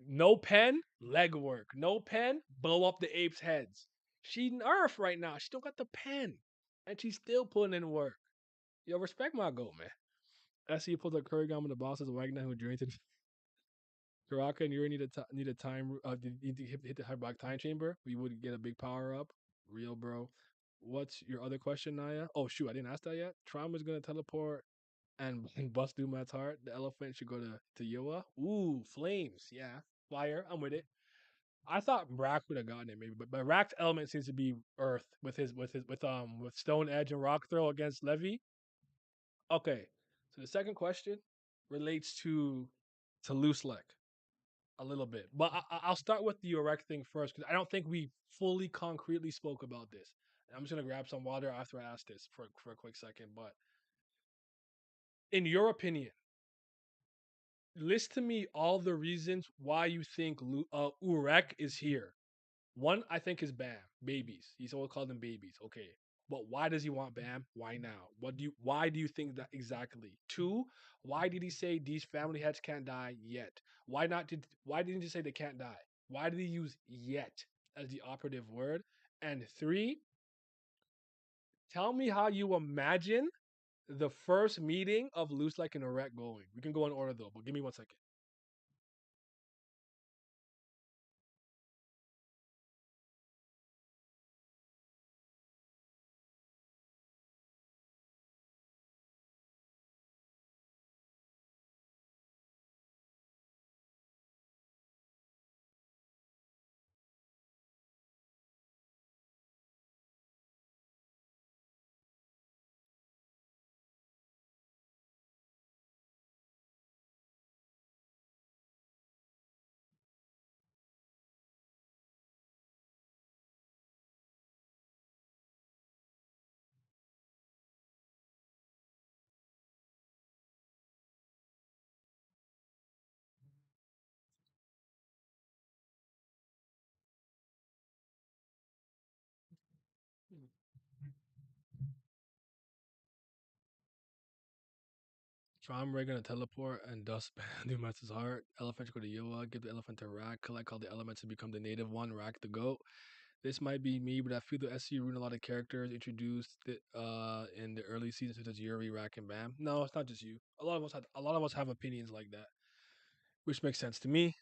No pen, leg work. No pen, blow up the apes' heads. She nerf right now. She don't got the pen. And she's still putting in work. Yo, respect my goat, man. I see you pull the Kurgan with the bosses of Wagner who drained it. Soraka and Yuri need a time. Need to hit the hyperbolic time chamber. We would get a big power up. Real bro. What's your other question, Naya? Oh shoot, I didn't ask that yet. Trauma's gonna teleport and, and bust Dumas' heart. The elephant should go to Yoa. Ooh, flames. Yeah, fire. I'm with it. I thought Rack would have gotten it maybe, but Rack's element seems to be Earth with Stone Edge and Rock Throw against Levy. Okay, so the second question relates to Luslec a little bit, but I'll start with the Urek thing first because I don't think we fully concretely spoke about this. I'm just gonna grab some water after I ask this for a quick second. But in your opinion, list to me all the reasons why you think Urek is here. One, I think is Bam. Babies. He's always called them babies. Okay. But why does he want Bam? Why now? Why do you think that exactly? Two, why did he say these family heads can't die yet? Why didn't he say they can't die? Why did he use yet as the operative word? And three, tell me how you imagine the first meeting of Loose Like and Erect going. We can go in order though, but give me 1 second. Traumerei gonna teleport and dust Dumas' heart. Elephant go to Yoa, give the elephant to Rack, collect all the elements to become the native one, Rack the goat. This might be me, but I feel the SC ruined a lot of characters introduced in the early seasons such as Yuri, Rack, and Bam. No, it's not just you. A lot of us have opinions like that, which makes sense to me.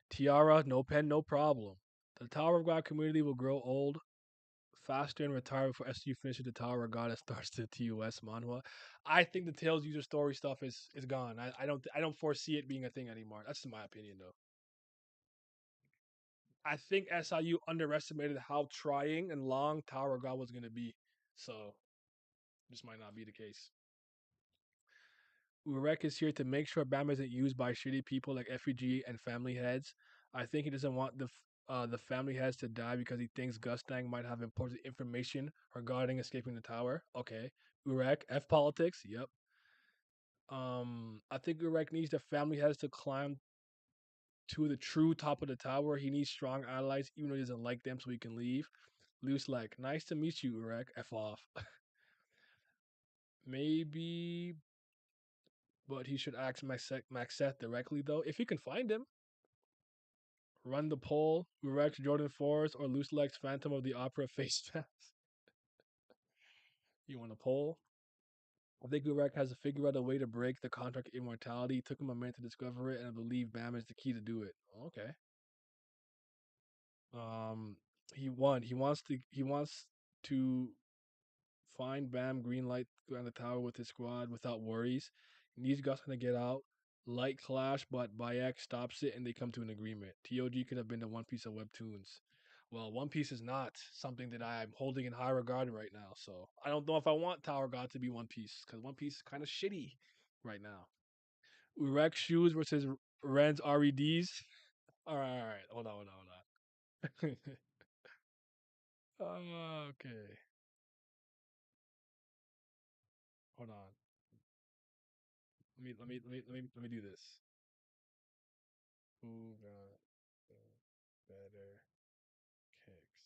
Tiara, no pen, no problem. The Tower of God community will grow old faster and retire before SU finishes the Tower of God and starts the TOS manhwa. I think the Tails user story stuff is gone. I don't foresee it being a thing anymore. That's my opinion though. I think SIU underestimated how trying and long Tower of God was gonna be. So this might not be the case. Urek is here to make sure Bam isn't used by shitty people like FUG and family heads. I think he doesn't want the family heads to die because he thinks Gustang might have important information regarding escaping the tower. Okay. Urek, F politics, yep. I think Urek needs the family heads to climb to the true top of the tower. He needs strong allies, even though he doesn't like them, so he can leave. Luce like, nice to meet you, Urek. F off. Maybe, but he should ask Maxeth directly though, if he can find him. Run the poll. Urek Jordan Forrest or Luslec Phantom of the Opera face mask. You want a poll? I think Urek has to figure out a way to break the contract of immortality. It took him a minute to discover it, and I believe Bam is the key to do it. Okay. Um, he won. He wants to find Bam green light on the tower with his squad without worries. He needs Gustin to get out. Light clash, but Bayek stops it and they come to an agreement. TOG could have been the One Piece of Webtoons. Well, One Piece is not something that I'm holding in high regard right now. So I don't know if I want Tower God to be One Piece because One Piece is kind of shitty right now. Urek shoes versus Ren's REDs. All right. Hold on. Okay. Hold on. Let me do this. Who got the better kicks?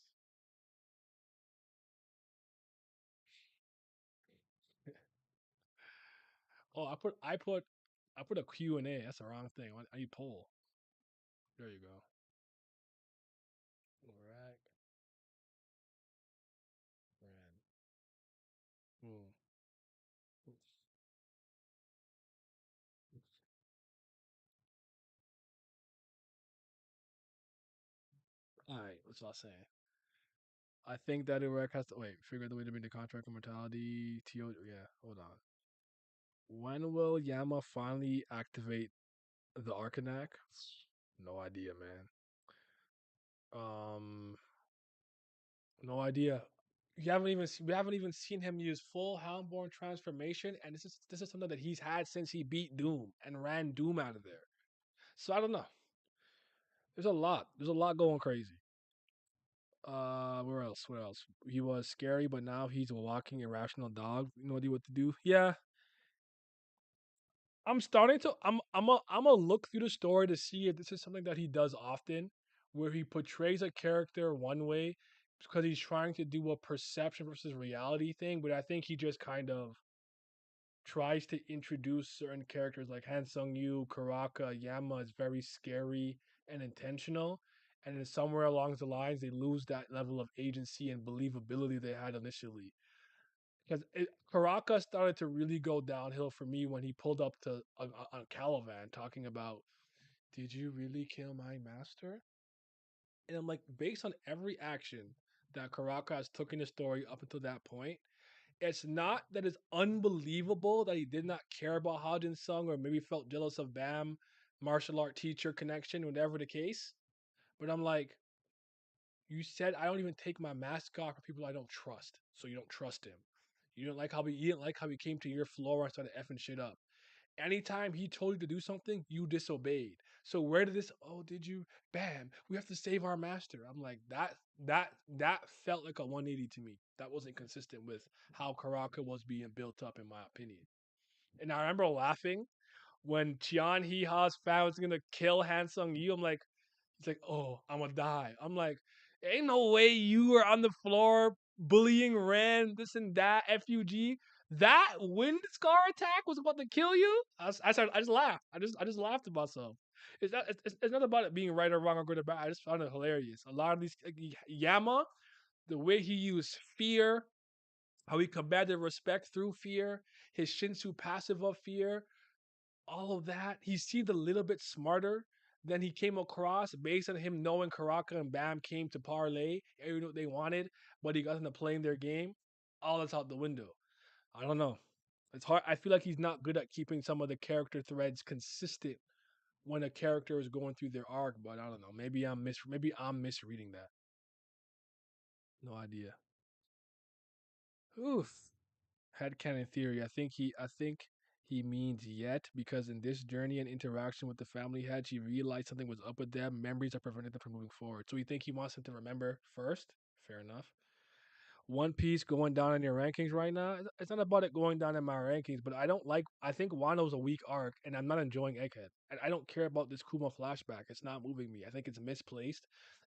Oh, I put a Q and A. That's the wrong thing. I need poll. There you go. Rack Ran. Boom. That's what I'm saying. I think that Urek has to wait. Figure out the way to bring the contract immortality. Yeah, hold on. When will Yama finally activate the Arcanak? No idea, man. Um, no idea. We haven't even seen him use full Houndborn transformation, and this is something that he's had since he beat Doom and ran Doom out of there. So I don't know. There's a lot. There's a lot going crazy. Where else? Where else? He was scary, but now he's a walking irrational dog. No idea what to do. Yeah, I'm starting to. I'm a look through the story to see if this is something that he does often, where he portrays a character one way because he's trying to do a perception versus reality thing. But I think he just kind of tries to introduce certain characters like Han Sung Yu, Karaka, Yama is very scary and intentional. And then somewhere along the lines, they lose that level of agency and believability they had initially. Because Karaka started to really go downhill for me when he pulled up to on Caliban talking about, "Did you really kill my master?" And I'm like, based on every action that Karaka has took in the story up until that point, it's not that it's unbelievable that he did not care about Hajin Sung or maybe felt jealous of Bam, martial art teacher connection, whatever the case. But I'm like, you said I don't even take my mask off for people I don't trust, so you don't trust him. You didn't like how he came to your floor and started effing shit up. Anytime he told you to do something, you disobeyed. So where did this? Oh, did you? Bam! We have to save our master. I'm like that felt like a 180 to me. That wasn't consistent with how Karaka was being built up, in my opinion. And I remember laughing when Chian Hee Ha's fan was gonna kill Hansung Yu. I'm like, he's like, oh, I'm gonna die. I'm like, ain't no way you were on the floor bullying Ren, this and that, FUG. That wind scar attack was about to kill you. I just laughed. I just laughed about myself. It's not about it being right or wrong or good or bad. I just found it hilarious. A lot of these like, Yama, the way he used fear, how he combated respect through fear, his Shinsu passive of fear, all of that. He seemed a little bit smarter than he came across based on him knowing Karaka and Bam came to parlay, everything what they wanted, but he got them to playing their game. All that's out the window. I don't know. It's hard. I feel like he's not good at keeping some of the character threads consistent when a character is going through their arc. But I don't know. Maybe I'm misreading that. No idea. Oof. Headcanon theory. I think he means yet because in this journey and interaction with the family head, she realized something was up with them. Memories are preventing them from moving forward. So you think he wants them to remember first? Fair enough. One Piece going down in your rankings right now. It's not about it going down in my rankings, but I don't like. I think Wano's a weak arc, and I'm not enjoying Egghead. And I don't care about this Kuma flashback. It's not moving me. I think it's misplaced,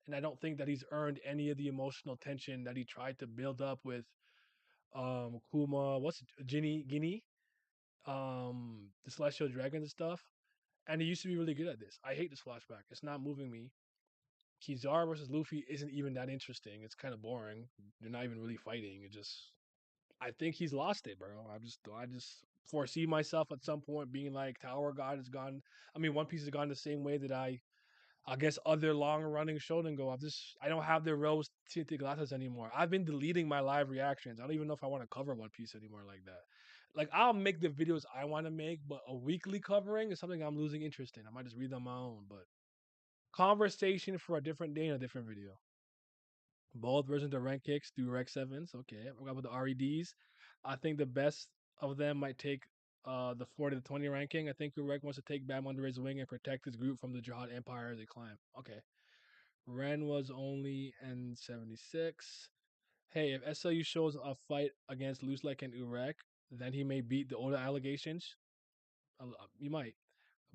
and I don't think that he's earned any of the emotional tension that he tried to build up with Kuma, what's Ginny Guinea, the Celestial Dragons and stuff. And he used to be really good at this. I hate this flashback. It's not moving me. Kizaru versus Luffy isn't even that interesting. It's kind of boring. They're not even really fighting. It just I think he's lost it, bro. I just foresee myself at some point being like Tower God has gone. I mean, One Piece has gone the same way that I guess other long running Shonen go. I don't have the rose tinted glasses anymore. I've been deleting my live reactions. I don't even know if I want to cover One Piece anymore like that. Like I'll make the videos I want to make, but a weekly covering is something I'm losing interest in. I might just read them on my own, but conversation for a different day in a different video. Both versions of rank kicks do rec sevens. Okay, I forgot about the REDs. I think the best of them might take the 40 to 20 ranking. I think Urek wants to take Bam under his wing and protect his group from the Jihad Empire as they climb. Okay. Ren was only N76. Hey, if SLU shows a fight against Luslec and Urek, then he may beat the Oda allegations. You might.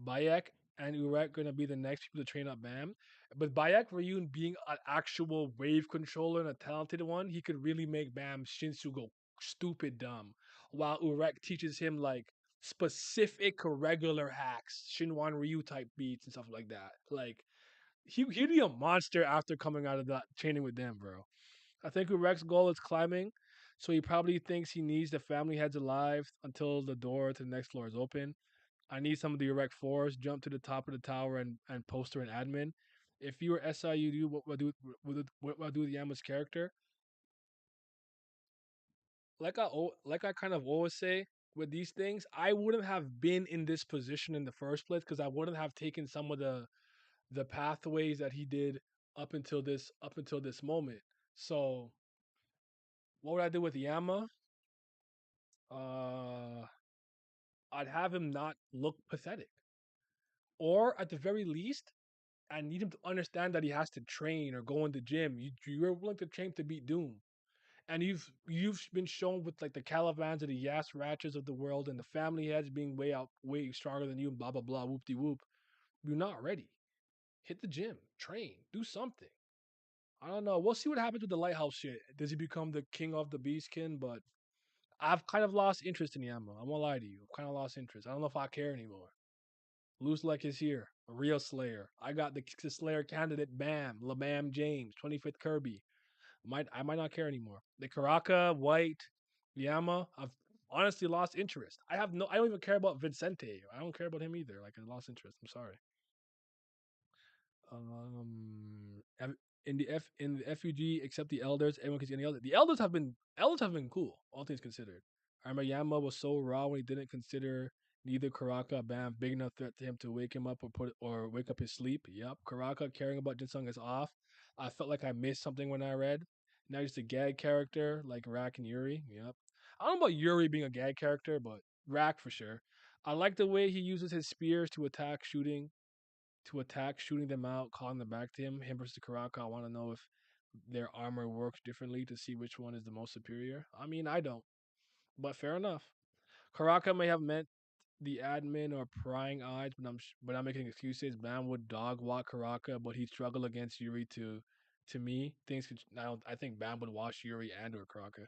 Bayek and Urek gonna be the next people to train up Bam. But Bayek Ryun being an actual wave controller and a talented one, he could really make Bam Shinsu go stupid dumb. While Urek teaches him like specific regular hacks, Shinwan Ryu type beats and stuff like that. Like he'd be a monster after coming out of that training with them, bro. I think Urek's goal is climbing, so he probably thinks he needs the family heads alive until the door to the next floor is open. I need some of the Urek fours, jump to the top of the tower and poster an admin. If you were SIU, what would do? What would do with Yama's character? Like I kind of always say with these things, I wouldn't have been in this position in the first place because I wouldn't have taken some of the pathways that he did up until this moment. So what would I do with Yama? Uh, I'd have him not look pathetic, or at the very least, I need him to understand that he has to train or go in the gym. You're willing to train to beat Doom, and you've been shown with like the Calavans or the Yas Ratchets of the world and the family heads being way stronger than you and blah blah blah whoop de whoop. You're not ready. Hit the gym, train, do something. I don't know. We'll see what happens with the lighthouse shit. Does he become the king of the beastkin? But I've kind of lost interest in Yama. I won't lie to you. I've kind of lost interest. I don't know if I care anymore. Luslec is here, a real Slayer. I got the Slayer candidate Bam, LaBam James, 25th Kirby. I might not care anymore. The Karaka, White, Yama, I've honestly lost interest. I don't even care about Vincente. I don't care about him either. Like I lost interest. I'm sorry. In the FUG, except the elders, everyone can see any elder. The elders have been cool, all things considered. Armayama was so raw when he didn't consider neither Karaka Bam big enough threat to him to wake him up or wake up his sleep. Yep, Karaka caring about Jinsung is off. I felt like I missed something when I read. Now he's a gag character like Rack and Yuri. Yep. I don't know about Yuri being a gag character, but Rack for sure. I like the way he uses his spears to attack, shooting them out, calling them back to him. Him versus Karaka, I want to know if their armor works differently to see which one is the most superior. I mean, I don't, but fair enough. Karaka may have meant the admin or prying eyes, but I'm making excuses. Bam would dog walk Karaka, but he'd struggle against Yuri to. To me, things could. I think Bam would wash Yuri and or Karaka.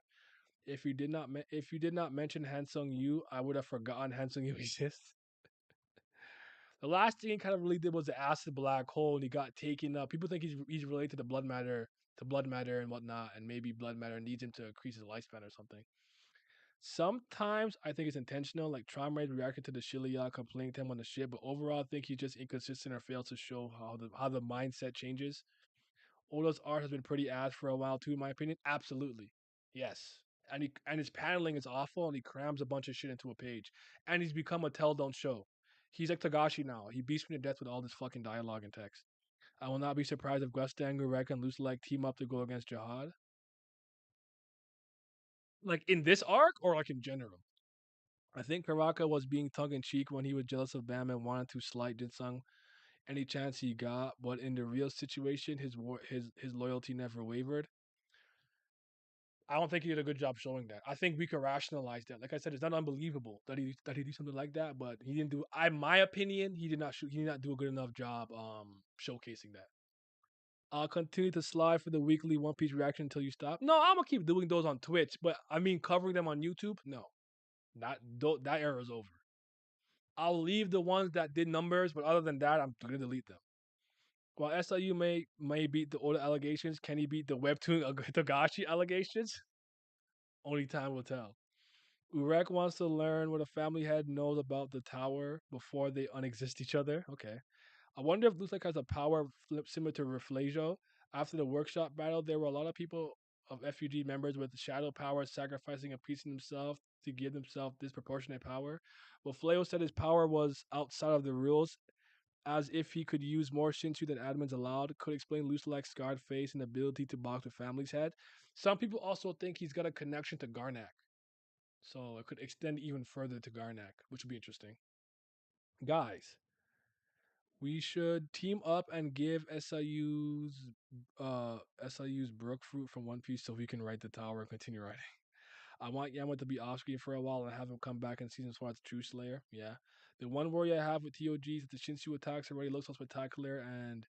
If you did not mention Hansung Yu, I would have forgotten Hansung Yu exists. The last thing he kind of really did was the acid black hole, and he got taken up. People think he's related to the blood matter and whatnot, and maybe blood matter needs him to increase his lifespan or something. Sometimes I think it's intentional, like Traumerei reacted to the Shilia complaining to him on the ship, but overall I think he's just inconsistent or fails to show how the mindset changes. Oda's art has been pretty ass for a while too, in my opinion. Absolutely, yes. And his paneling is awful, and he crams a bunch of shit into a page. And he's become a tell don't show. He's like Tagashi now. He beats me to death with all this fucking dialogue and text. I will not be surprised if Gustang, Urek, and Luslec team up to go against Jihad. Like in this arc, or like in general. I think Karaka was being tongue in cheek when he was jealous of Bam and wanted to slight Jinsung any chance he got, but in the real situation, his loyalty never wavered. I don't think he did a good job showing that. I think we could rationalize that. Like I said, it's not unbelievable that he did something like that, but he didn't do. I my opinion, he did not do a good enough job showcasing that. I'll continue to slide for the weekly One Piece reaction until you stop. No, I'm gonna keep doing those on Twitch, but I mean covering them on YouTube. No, not that era is over. I'll leave the ones that did numbers, but other than that, I'm gonna delete them. While SIU may beat the Oda allegations, can he beat the Webtoon Togashi allegations? Only time will tell. Urek wants to learn what a family head knows about the tower before they unexist each other. Okay. I wonder if Luslec has a power flip similar to Reflajo. After the workshop battle, there were a lot of people of FUG members with shadow power sacrificing a piece of themselves to give themselves disproportionate power. Well, Fleo said his power was outside of the rules, as if he could use more Shinshu than admins allowed, could explain Luslec's scarred face and ability to box the family's head. Some people also think he's got a connection to Garnak. So it could extend even further to Garnak, which would be interesting. Guys, we should team up and give SIU's Brook fruit from One Piece so we can write the tower and continue writing. I want Yama to be off screen for a while and have him come back in season 4 as True Slayer. Yeah. The one worry I have with TOG is that the Shinshu attacks already look so spectacular, and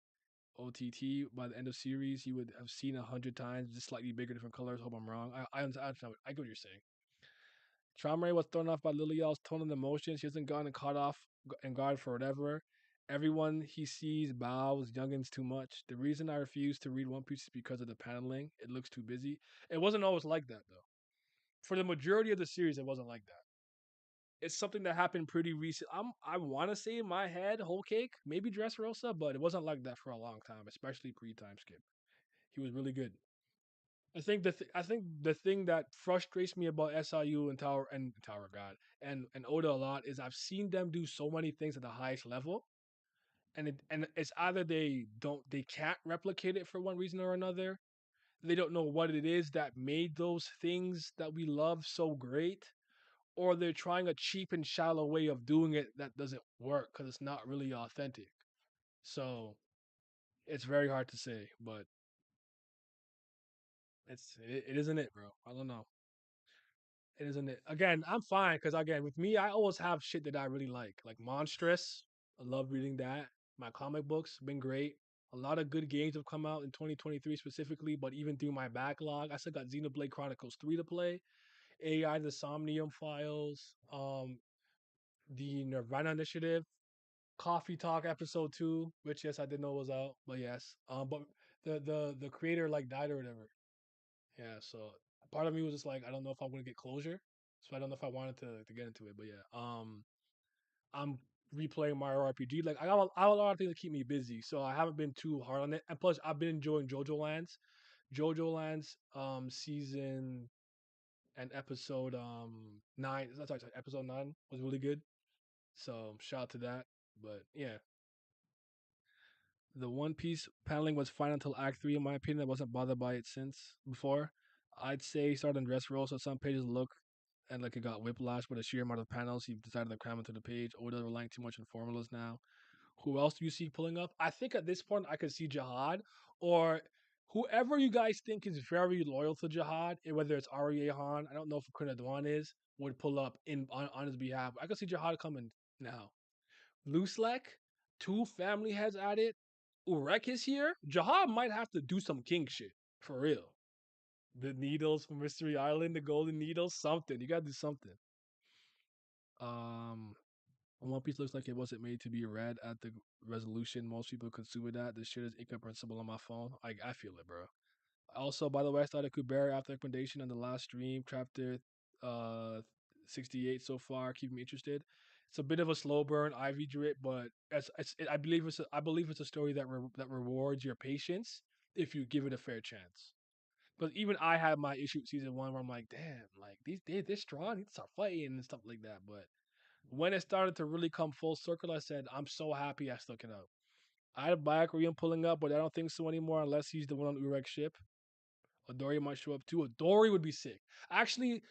OTT by the end of series you would have seen 100 times, just slightly bigger, different colors. Hope I'm wrong. I get what you're saying. Traumerei was thrown off by Lilial's tone and emotion. She hasn't gotten caught off and guard for whatever. Everyone he sees bows youngins too much. The reason I refuse to read One Piece is because of the paneling. It looks too busy. It wasn't always like that though. For the majority of the series, it wasn't like that. it's something that happened pretty recent. I want to say in my head, Whole Cake, maybe Dressrosa, but it wasn't like that for a long time, especially pre time skip. He was really good. I think the thing that frustrates me about SIU and Tower God and Oda a lot is I've seen them do so many things at the highest level, and it's either they can't replicate it for one reason or another. They don't know what it is that made those things that we love so great, or they're trying a cheap and shallow way of doing it that doesn't work because it's not really authentic. So it's very hard to say, but it isn't it, bro. I don't know. It isn't it. Again, I'm fine because again, with me, I always have shit that I really like Monstrous. I love reading that. My comic books been great. A lot of good games have come out in 2023 specifically, but even through my backlog, I still got Xenoblade Chronicles 3 to play, AI the Somnium Files, the Nirvana Initiative, Coffee Talk episode 2, which yes, I didn't know was out, but yes. But the creator like died or whatever. Yeah, so part of me was just like, I don't know if I'm gonna get closure, so I don't know if I wanted to get into it. But yeah, I'm replaying Mario RPG. Like I got a lot of things to keep me busy, so I haven't been too hard on it. And plus, I've been enjoying JoJo Lands. JoJo Lands, season and episode 9. Sorry, episode 9 was really good. So shout out to that. But yeah, the One Piece paneling was fine until Act 3, in my opinion. I wasn't bothered by it since before. I'd say start on Dressrosa. Some pages look and like it got whiplash with a sheer amount of panels. He decided to cram into the page. Oda relying too much on formulas now. Who else do you see pulling up? I think at this point I could see Jihad or whoever you guys think is very loyal to Jihad, whether it's Arya Han, I don't know if Kuna Dwan is, would pull up on his behalf. I could see Jihad coming now. Luslec, two family heads at it. Urek is here. Jihad might have to do some king shit for real. The needles from Mystery Island, the golden needles, something. You gotta do something. Um, One Piece looks like it wasn't made to be read at the resolution most people consume it at. This shit is incomprehensible on my phone. I feel it, bro. Also, by the way, I started Kubera after recommendation on the last stream, chapter uh 68 so far. Keep me interested. It's a bit of a slow burn, Ivy drip, but I believe I believe it's a story that rewards your patience if you give it a fair chance. But even I had my issue with season 1 where I'm like, damn, like they're strong, they need to start fighting and stuff like that. But when it started to really come full circle, I said, I'm so happy I stuck it out. I'd buy a Korean pulling up, but I don't think so anymore unless he's the one on Urek ship. Adori might show up too. Adori would be sick. Actually,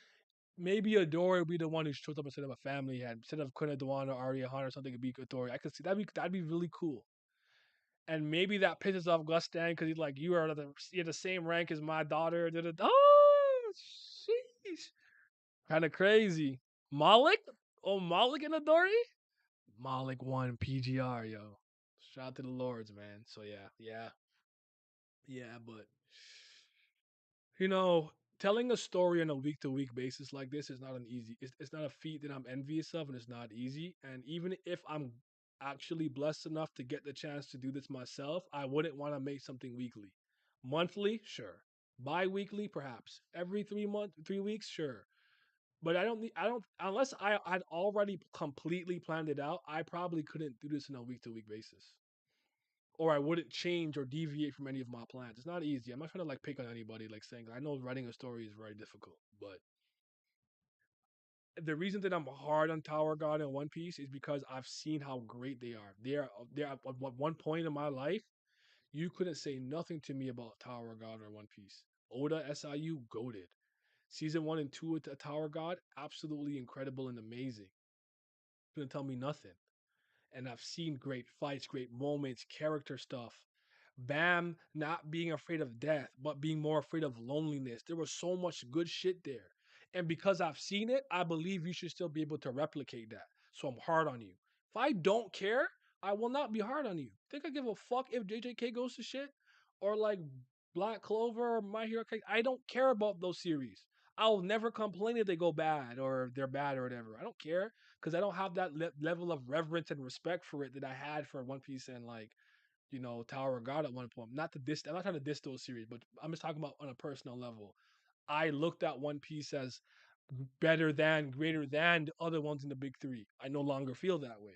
maybe Adori would be the one who shows up instead of a family head. Instead of Kuna Dewan or Arya Han or something, it'd be Adori. I could see that'd be really cool. And maybe that pisses off Gustan because he's like, you're the same rank as my daughter. Oh, sheesh. Kind of crazy. Malik? Oh, Malik and Adori? Malik won PGR, yo. Shout out to the Lords, man. So yeah, but you know, telling a story on a week to week basis like this is not an easy. It's not a feat that I'm envious of, and it's not easy. And even if I'm actually blessed enough to get the chance to do this myself, I wouldn't want to make something weekly. Monthly, sure. Bi-weekly, perhaps. Every 3 weeks, sure. But I don't unless I'd already completely planned it out, I probably couldn't do this on a week to week basis. Or I wouldn't change or deviate from any of my plans. It's not easy. I'm not trying to like pick on anybody, like saying I know writing a story is very difficult, but the reason that I'm hard on Tower God and One Piece is because I've seen how great they are. They're at one point in my life, you couldn't say nothing to me about Tower God or One Piece. Oda SIU goaded. Season 1 and 2 of Tower God, absolutely incredible and amazing. Couldn't tell me nothing. And I've seen great fights, great moments, character stuff. Bam not being afraid of death, but being more afraid of loneliness. There was so much good shit there. And because I've seen it, I believe you should still be able to replicate that. So I'm hard on you. If I don't care, I will not be hard on you. Think I give a fuck if JJK goes to shit? Or like Black Clover or My Hero Academia? I don't care about those series. I'll never complain if they go bad or they're bad or whatever. I don't care because I don't have that level of reverence and respect for it that I had for One Piece and like Tower of God at one point. Not to diss, I'm not trying to diss those series, but I'm just talking about on a personal level. I looked at One Piece as better than, greater than the other ones in the big three. I no longer feel that way.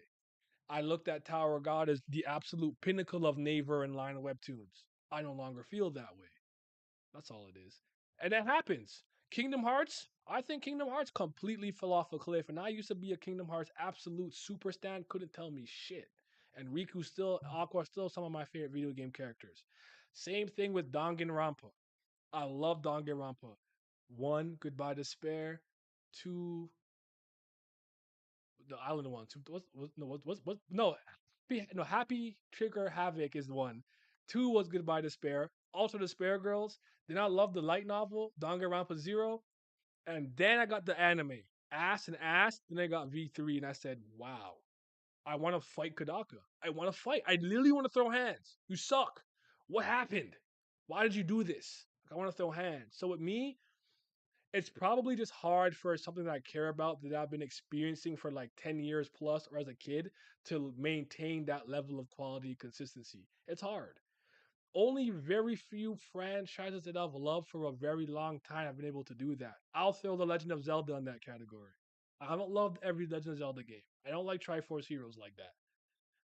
I looked at Tower of God as the absolute pinnacle of Naver and line of webtoons. I no longer feel that way. That's all it is. And that happens. Kingdom Hearts, I think Kingdom Hearts completely fell off a cliff. And I used to be a Kingdom Hearts absolute super stan, couldn't tell me shit. And Riku still, Aqua still some of my favorite video game characters. Same thing with Danganronpa. I love Danganronpa. One, Goodbye Despair. Two, the island one. Two, no, Happy Trigger Havoc is the one. Two was Goodbye Despair. Also Despair Girls. Then I love the light novel, Danganronpa Zero. And then I got the anime, Ass and Ass. Then I got V3, and I said, wow, I want to fight Kadaka. I want to fight. I literally want to throw hands. You suck. What happened? Why did you do this? Like, I want to throw hands. So with me, it's probably just hard for something that I care about that I've been experiencing for like 10 years plus or as a kid to maintain that level of quality and consistency. It's hard. Only very few franchises that I've loved for a very long time have been able to do that. I'll throw The Legend of Zelda in that category. I haven't loved every Legend of Zelda game. I don't like Triforce Heroes like that.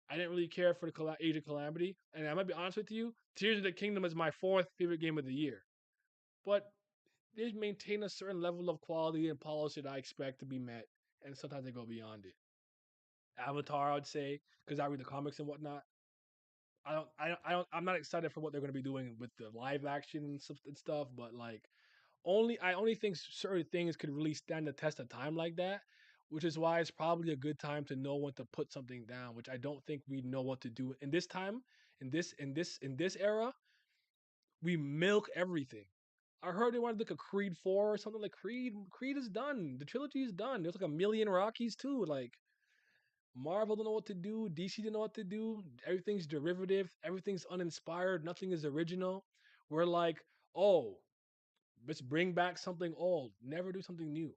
I didn't really care for the Age of Calamity, and I might be honest with you, Tears of the Kingdom is my fourth favorite game of the year. But they maintain a certain level of quality and policy that I expect to be met, and sometimes they go beyond it. Avatar, I would say, because I read the comics and whatnot. I'm not excited for what they're going to be doing with the live action and stuff, but like, I only think certain things could really stand the test of time like that, which is why it's probably a good time to know when to put something down, which I don't think we know what to do in this time, in this era. We milk everything. I heard they wanted like a Creed 4 or something. Like Creed is done. The trilogy is done. There's like a million Rockies too. Like, Marvel don't know what to do. DC don't know what to do. Everything's derivative. Everything's uninspired. Nothing is original. We're like, oh, let's bring back something old. Never do something new.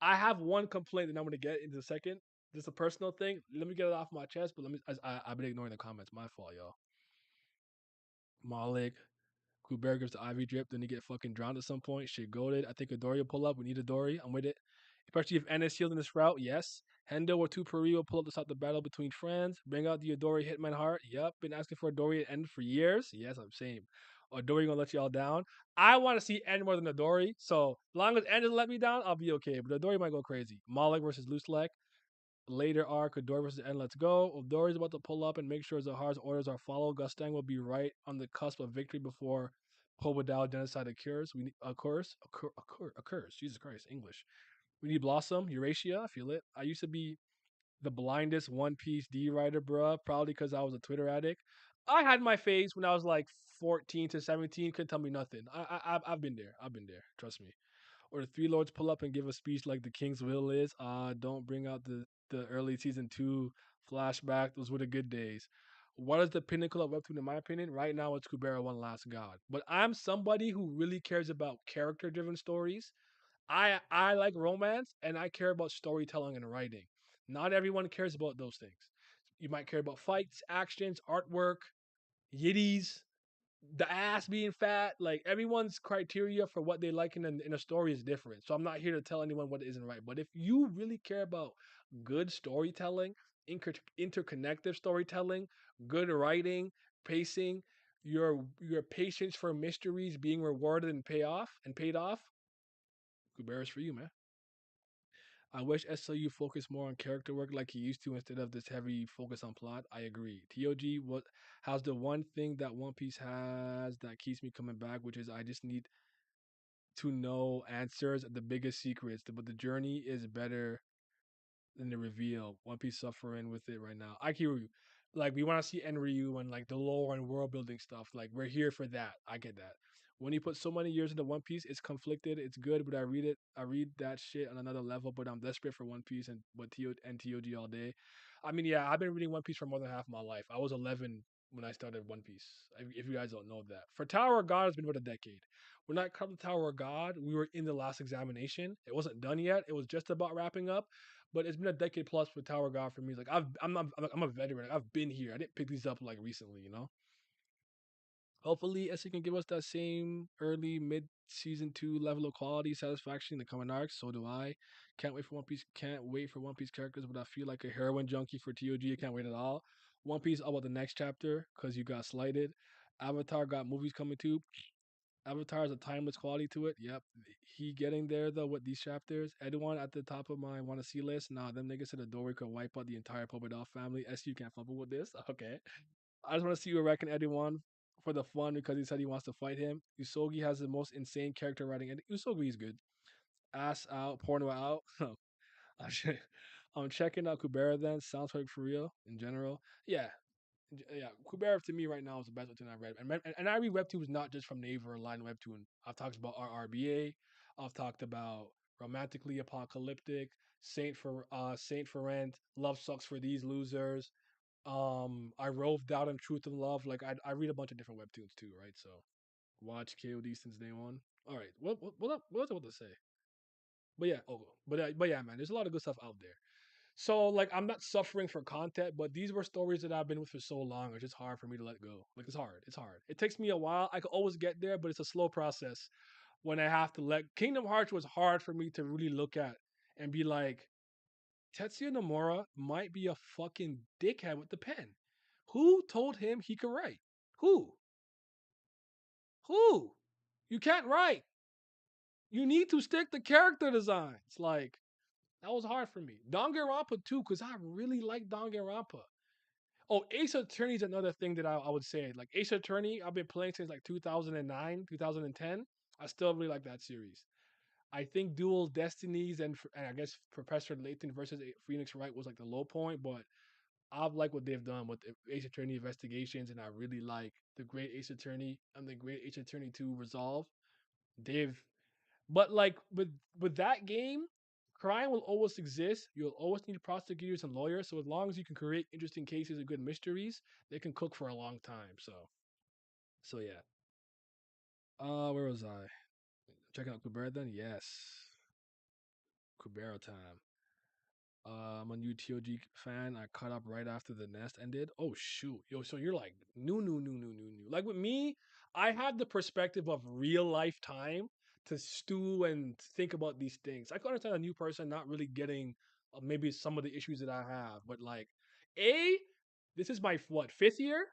I have one complaint that I'm gonna get into a second. Just a personal thing. Let me get it off my chest. But I've been ignoring the comments. My fault, y'all. Malik, Kuber gives the Ivy drip, then he get fucking drowned at some point. Shit goaded. I think a Dory will pull up. We need a Dory. I'm with it. Especially if Ennis healed in this route, yes. Hendo or two Puri will pull up to stop the battle between friends. Bring out the Adori Hitman Heart. Yup. Been asking for a Dory at end for years. Yes, I'm saying. Adori gonna let y'all down. I want to see End more than Adori. So as long as End doesn't let me down, I'll be okay. But Adori might go crazy. Malik versus Luslec. Later arc, Adori versus End. Let's go. Adori's about to pull up and make sure Zahar's orders are followed. Gustang will be right on the cusp of victory before Pobadao genocide occurs. We need occurs. Jesus Christ, English. We need Blossom, Eurasia. I feel it. I used to be the blindest One Piece D writer, bruh. Probably because I was a Twitter addict. I had my phase when I was like 14 to 17. Couldn't tell me nothing. I've been there. I've been there. Trust me. Or the Three Lords pull up and give a speech like the King's Will is. Don't bring out the early season 2 flashback. Those were the good days. What is the pinnacle of Webtoon in my opinion? Right now it's Kubera One Last God. But I'm somebody who really cares about character driven stories. I like romance and I care about storytelling and writing. Not everyone cares about those things. You might care about fights, actions, artwork, yiddies, the ass being fat. Like, everyone's criteria for what they like in a story is different. So I'm not here to tell anyone what isn't right. But if you really care about good storytelling, interconnected storytelling, good writing, pacing, your patience for mysteries being rewarded and paid off, Kubera's for you, man. I wish SLU focused more on character work like he used to instead of this heavy focus on plot. I agree. TOG what how's the one thing that One Piece has that keeps me coming back, which is I just need to know answers, the biggest secrets, but the journey is better than the reveal. One Piece suffering with it right now. I hear you. Like, we want to see Enryu and like the lore and world building stuff. Like, we're here for that. I get that. When you put so many years into One Piece, it's conflicted. It's good, but I read that shit on another level. But I'm desperate for One Piece and TOG all day. I mean, yeah, I've been reading One Piece for more than half my life. I was 11 when I started One Piece. If you guys don't know that, for Tower of God, it's been about a decade. When I cut the Tower of God, we were in the last examination. It wasn't done yet. It was just about wrapping up, but it's been a decade plus for Tower of God for me. Like, I'm a veteran. I've been here. I didn't pick these up like recently, you know. Hopefully, SE can give us that same early mid season 2 level of quality satisfaction in the coming arcs. So do I. Can't wait for One Piece. Can't wait for One Piece characters, but I feel like a heroin junkie for TOG. I can't wait at all. One Piece all about the next chapter because you got slighted. Avatar got movies coming too. Avatar has a timeless quality to it. Yep. He getting there though with these chapters. Anyone at the top of my wanna see list? Nah, them niggas at the doorway could wipe out the entire Puppet Off family. SU can't fumble with this. Okay. I just want to see Urek and anyone for the fun because he said he wants to fight him. Usogi has the most insane character writing, and Usogi is good. Ass out, porno out. I'm che- I'm checking out Kubera then. Sounds like for real in general. Yeah, yeah. Kubera to me right now is the best webtoon I've read, and I read webtoons not just from Naver or Line Webtoon. I've talked about RRBA. I've talked about Romantically Apocalyptic, Saint for Rent, Love Sucks for These Losers. I roved out on Truth and Love. Like I read a bunch of different webtoons too, right? So watch KOD since day one. All right, what was I about to say? But yeah, but yeah, man, there's a lot of good stuff out there. So like I'm not suffering for content, but these were stories that I've been with for so long. It's just hard for me to let go. Like it's hard. It's hard. It takes me a while. I could always get there, but it's a slow process when I have to let Kingdom Hearts was hard for me to really look at and be like, Tetsuya Nomura might be a fucking dickhead with the pen. Who told him he could write? Who? Who? You can't write. You need to stick to character designs. Like, that was hard for me. Danganronpa too, because I really like Danganronpa. Oh, Ace Attorney is another thing that I would say. Like Ace Attorney, I've been playing since like 2009, 2010. I still really like that series. I think Dual Destinies and I guess Professor Layton versus Phoenix Wright was like the low point, but I like what they've done with the Ace Attorney investigations, and I really like the Great Ace Attorney and the Great Ace Attorney 2 Resolve. They've, but like with that game, crime will always exist. You'll always need prosecutors and lawyers. So as long as you can create interesting cases and good mysteries, they can cook for a long time. So yeah. Where was I? Checking out Kubera then? Yes. Kubera time. I'm a new TOG fan. I caught up right after the nest ended. Oh shoot, yo! So you're like new. Like with me, I had the perspective of real life time to stew and think about these things. I can understand a new person not really getting maybe some of the issues that I have, but like, this is my what fifth year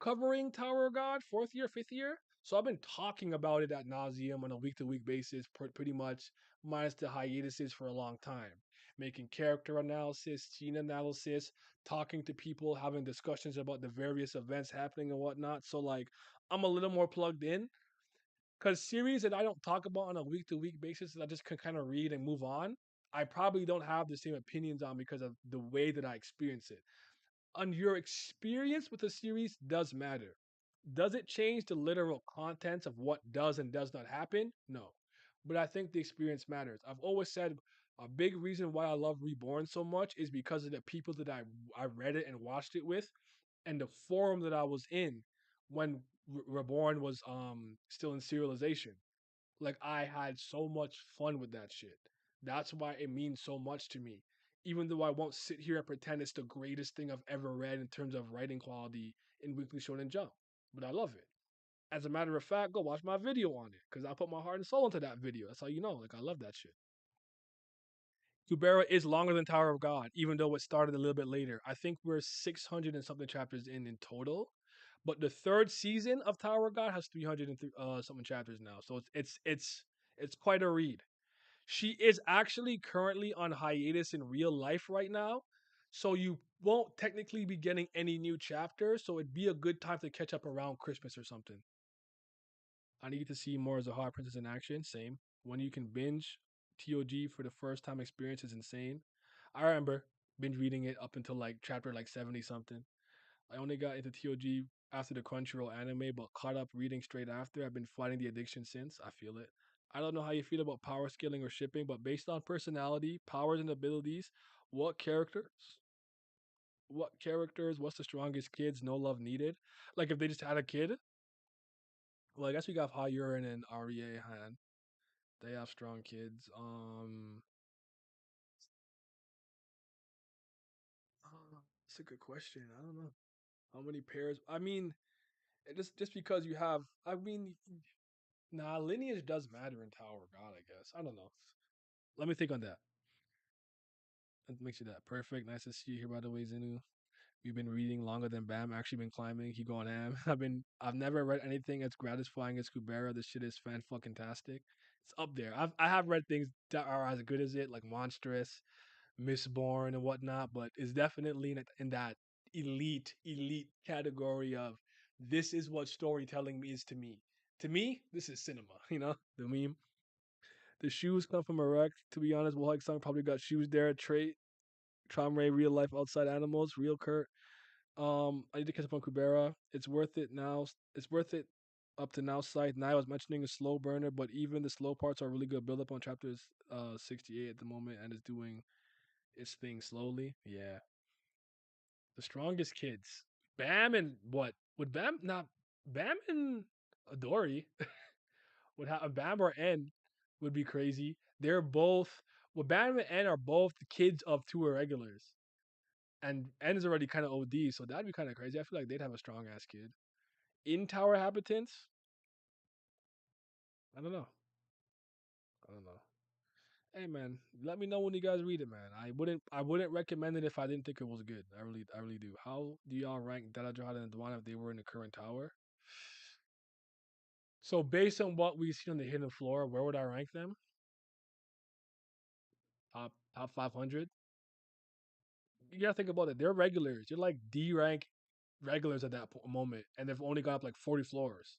covering Tower of God, fourth year, fifth year. So I've been talking about it at nauseum on a week to week basis, pretty much minus the hiatuses for a long time. Making character analysis, scene analysis, talking to people, having discussions about the various events happening and whatnot. So like I'm a little more plugged in because series that I don't talk about on a week to week basis that I just can kind of read and move on. I probably don't have the same opinions on because of the way that I experience it on your experience with the series does matter. Does it change the literal contents of what does and does not happen? No. But I think the experience matters. I've always said a big reason why I love Reborn so much is because of the people that I read it and watched it with and the forum that I was in when Reborn was still in serialization. Like I had so much fun with that shit. That's why it means so much to me. Even though I won't sit here and pretend it's the greatest thing I've ever read in terms of writing quality in Weekly Shonen Jump, but I love it. As a matter of fact, go watch my video on it because I put my heart and soul into that video. That's how you know. Like I love that shit. Kubera is longer than Tower of God, even though it started a little bit later. I think we're 600 and something chapters in total. But the third season of Tower of God has 300 and something chapters now. So it's quite a read. She is actually currently on hiatus in real life right now. So you won't technically be getting any new chapters. So it'd be a good time to catch up around Christmas or something. I need to see more as a Heart Princess in action. Same. When you can binge TOG for the first time experience is insane. I remember binge reading it up until like chapter like 70 something. I only got into TOG after the Crunchyroll anime, but caught up reading straight after. I've been fighting the addiction since. I feel it. I don't know how you feel about power scaling or shipping, but based on personality, powers, and abilities, what characters? What characters? What's the strongest kids? No love needed. Like if they just had a kid. Well, I guess we got Hayurin and REA Han. They have strong kids. That's a good question. I don't know how many pairs. I mean, Just because you have, I mean, nah, lineage does matter in Tower of God, I guess. I don't know. Let me think on that. That makes you that perfect. Nice to see you here, by the way, Zenu. You've been reading longer than Bam. Actually, been climbing. Keep going ham. I've never read anything as gratifying as Kubera. This shit is fan fucking tastic. It's up there. I have read things that are as good as it, like Monstrous, Mistborn, and whatnot. But it's definitely in that elite category of this is what storytelling is to me. To me, this is cinema. You know the meme. The shoes come from Urek. To be honest, Wolhaiksong probably got shoes there. Traumerei, real life outside animals, real Kurt. I need to catch up on Kubera. It's worth it now. It's worth it up to now. Scythe. Now I was mentioning a slow burner, but even the slow parts are really good. Build up on chapters 68 at the moment, and it's doing its thing slowly. Yeah, the strongest kids. Bam and what? Would Bam not? Bam and Adori would have Bam or N would be crazy. They're both. Well, Bam and N are both the kids of two irregulars. And N is already kind of OD, so that'd be kind of crazy. I feel like they'd have a strong ass kid. In tower habitants, I don't know. I don't know. Hey man, let me know when you guys read it, man. I wouldn't recommend it if I didn't think it was good. I really do. How do y'all rank Dada Jihad and Dwana if they were in the current tower? So based on what we see on the hidden floor, where would I rank them? Top 500. You gotta think about it. They're regulars. They're like D rank regulars at that moment, and they've only got up like 40 floors,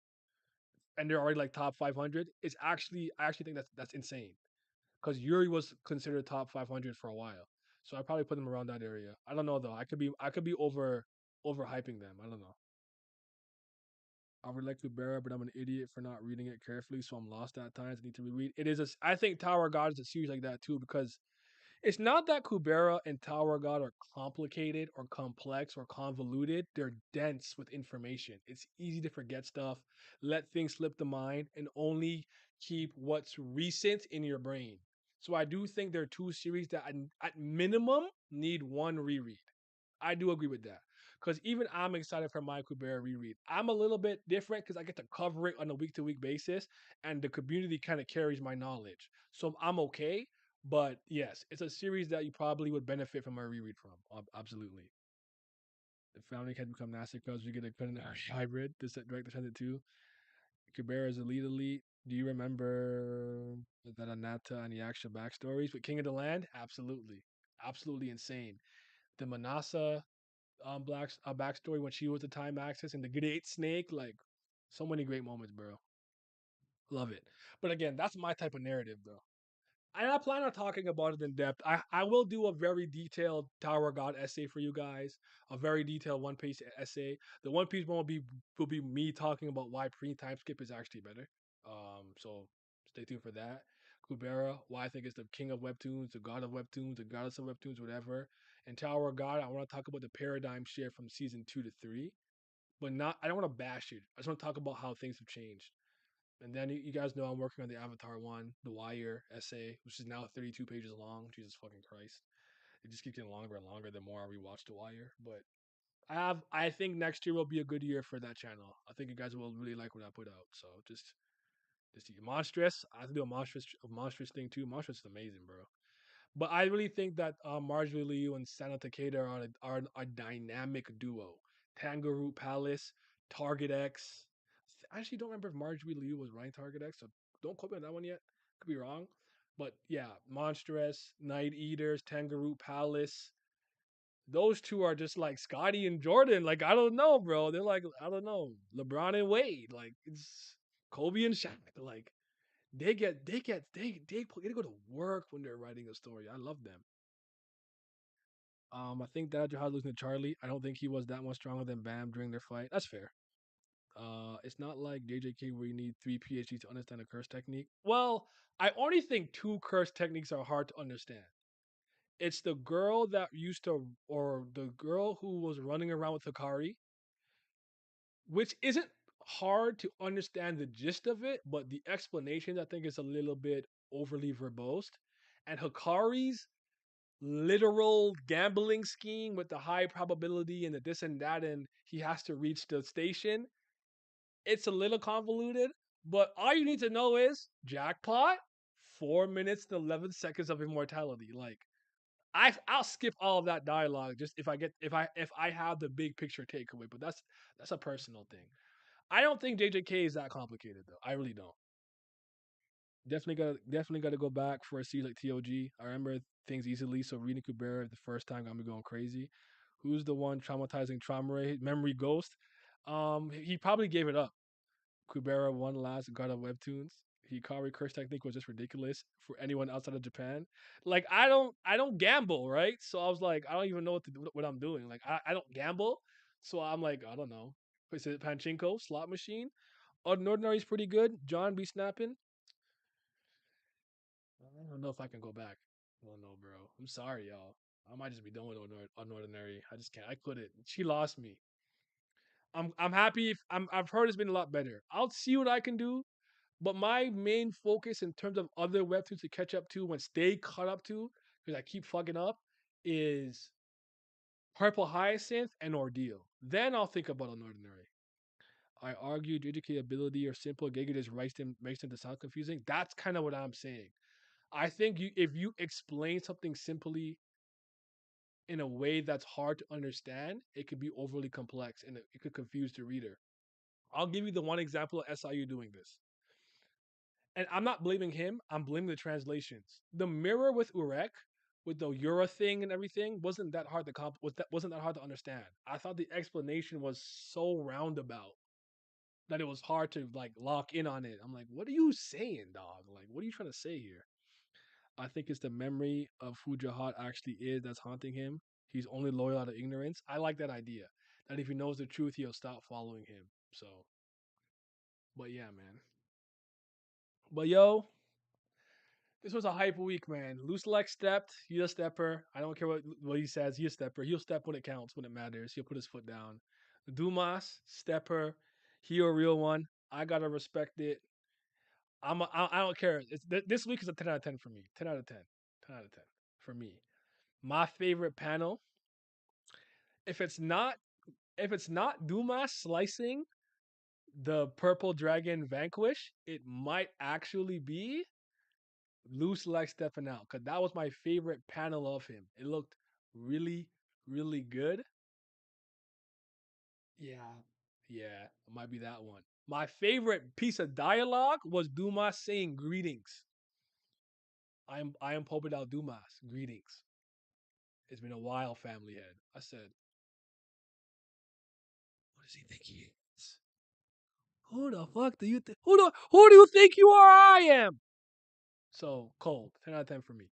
and they're already like top 500. I actually think that's insane because Yuri was considered top 500 for a while. So I probably put them around that area. I don't know though. I could be overhyping them. I don't know. I would like to bear, but I'm an idiot for not reading it carefully, so I'm lost at times. I need to reread. It is. I think Tower of God is a series like that too because it's not that Kubera and Tower of God are complicated or complex or convoluted. They're dense with information. It's easy to forget stuff, let things slip the mind, and only keep what's recent in your brain. So I do think there are two series that at minimum need one reread. I do agree with that. Because even I'm excited for my Kubera reread. I'm a little bit different because I get to cover it on a week to week basis, and the community kind of carries my knowledge. So I'm okay. But yes, it's a series that you probably would benefit from a reread from. Absolutely. The founding had become nasty because we get a culinary hybrid. This direct descendant too. Kubera is elite. Do you remember that Anata and Yaksha backstories with King of the Land? Absolutely. Absolutely insane. The Manasa Black's backstory when she was the time axis and the Great Snake, like so many great moments, bro. Love it. But again, that's my type of narrative, bro. I plan on talking about it in depth. I will do a very detailed Tower of God essay for you guys, a very detailed One Piece essay. The One Piece one will be me talking about why pre time skip is actually better. So stay tuned for that. Kubera, why I think it's the king of webtoons, the god of webtoons, the goddess of webtoons, whatever. And Tower of God, I want to talk about the paradigm shift from season 2 to 3, but not. I don't want to bash it. I just want to talk about how things have changed. And then you guys know I'm working on the Avatar one, the Wire essay, which is now 32 pages long. Jesus fucking Christ. It just keeps getting longer and longer the more I rewatch the Wire. But I think next year will be a good year for that channel. I think you guys will really like what I put out. So just Monstrous. I have to do a monstrous thing too. Monstrous is amazing, bro. But I really think that Marjorie Liu and Sana Takeda are a dynamic duo. Kangaroo Palace, Target X. I actually don't remember if Marjorie Liu was running Target X, so don't quote me on that one yet. Could be wrong. But yeah, Monstrous, Night Eaters, Kangaroo Palace. Those two are just like Scotty and Jordan. Like, I don't know, bro. They're like, I don't know, LeBron and Wade. Like, it's Kobe and Shaq. Like, they go to work when they're writing a story. I love them. I think that Jihad losing to Charlie. I don't think he was that much stronger than Bam during their fight. That's fair. It's not like JJK where you need 3 PhDs to understand a curse technique. Well, I only think two curse techniques are hard to understand. It's the girl that used to, or the girl who was running around with Hikari, which isn't hard to understand the gist of it, but the explanation I think is a little bit overly verbose. And Hikari's literal gambling scheme with the high probability and the this and that, and he has to reach the station. it's a little convoluted, but all you need to know is jackpot, 4 minutes and 11 seconds of immortality. Like I'll skip all of that dialogue just if I have the big picture takeaway, but that's a personal thing. I don't think JJK is that complicated though. I really don't. Definitely gotta go back for a series like TOG. I remember things easily, so reading Kubera the first time got me going crazy. Who's the one traumatizing Traumerei? Memory Ghost. He probably gave it up. Kubera won last God of Webtoons. Hikari curse technique was just ridiculous for anyone outside of Japan. Like I don't gamble, right? So I was like, I don't even know what I'm doing. Like I don't gamble. So I'm like, I don't know. Is it Panchinko, slot machine? Ordinary is pretty good. John be snapping. I don't know if I can go back. I don't know, bro. I'm sorry, y'all. I might just be done with Unordinary. I just can't. I couldn't. She lost me. I'm happy. If, I've heard it's been a lot better. I'll see what I can do. But my main focus in terms of other webtoons to catch up to, when stay caught up to, because I keep fucking up, is Purple Hyacinth and Ordeal. Then I'll think about Unordinary. I argue JJK ability or simple Giga just makes them to sound confusing. That's kind of what I'm saying. I think if you explain something simply in a way that's hard to understand, it could be overly complex and it could confuse the reader. I'll give you the one example of SIU doing this. And I'm not blaming him, I'm blaming the translations. The mirror with Urek, with the Eura thing and everything, wasn't that hard to understand. I thought the explanation was so roundabout that it was hard to like lock in on it. I'm like, what are you saying, dog? Like, what are you trying to say here? I think it's the memory of who Jihad actually is that's haunting him. He's only loyal out of ignorance. I like that idea. That if he knows the truth, he'll stop following him. So, but yeah, man. But yo, this was a hype week, man. Luslec stepped. He's a stepper. I don't care what he says. He's a stepper. He'll step when it counts, when it matters. He'll put his foot down. Dumas, stepper. He a real one. I gotta respect it. I don't care. This week is a 10 out of 10 for me. 10 out of 10. 10 out of 10 for me. My favorite panel, if it's not if it's not Dumas slicing the purple dragon vanquish, it might actually be Loose Like stepping out, because that was my favorite panel of him. It looked really, really good. Yeah. Yeah, it might be that one. My favorite piece of dialogue was Dumas saying greetings. I am Pobedal Dumas. Greetings. It's been a while, family head. I said, what does he think he is? Who the fuck do you think? Who do you think you are? I am. So cold. 10 out of 10 for me.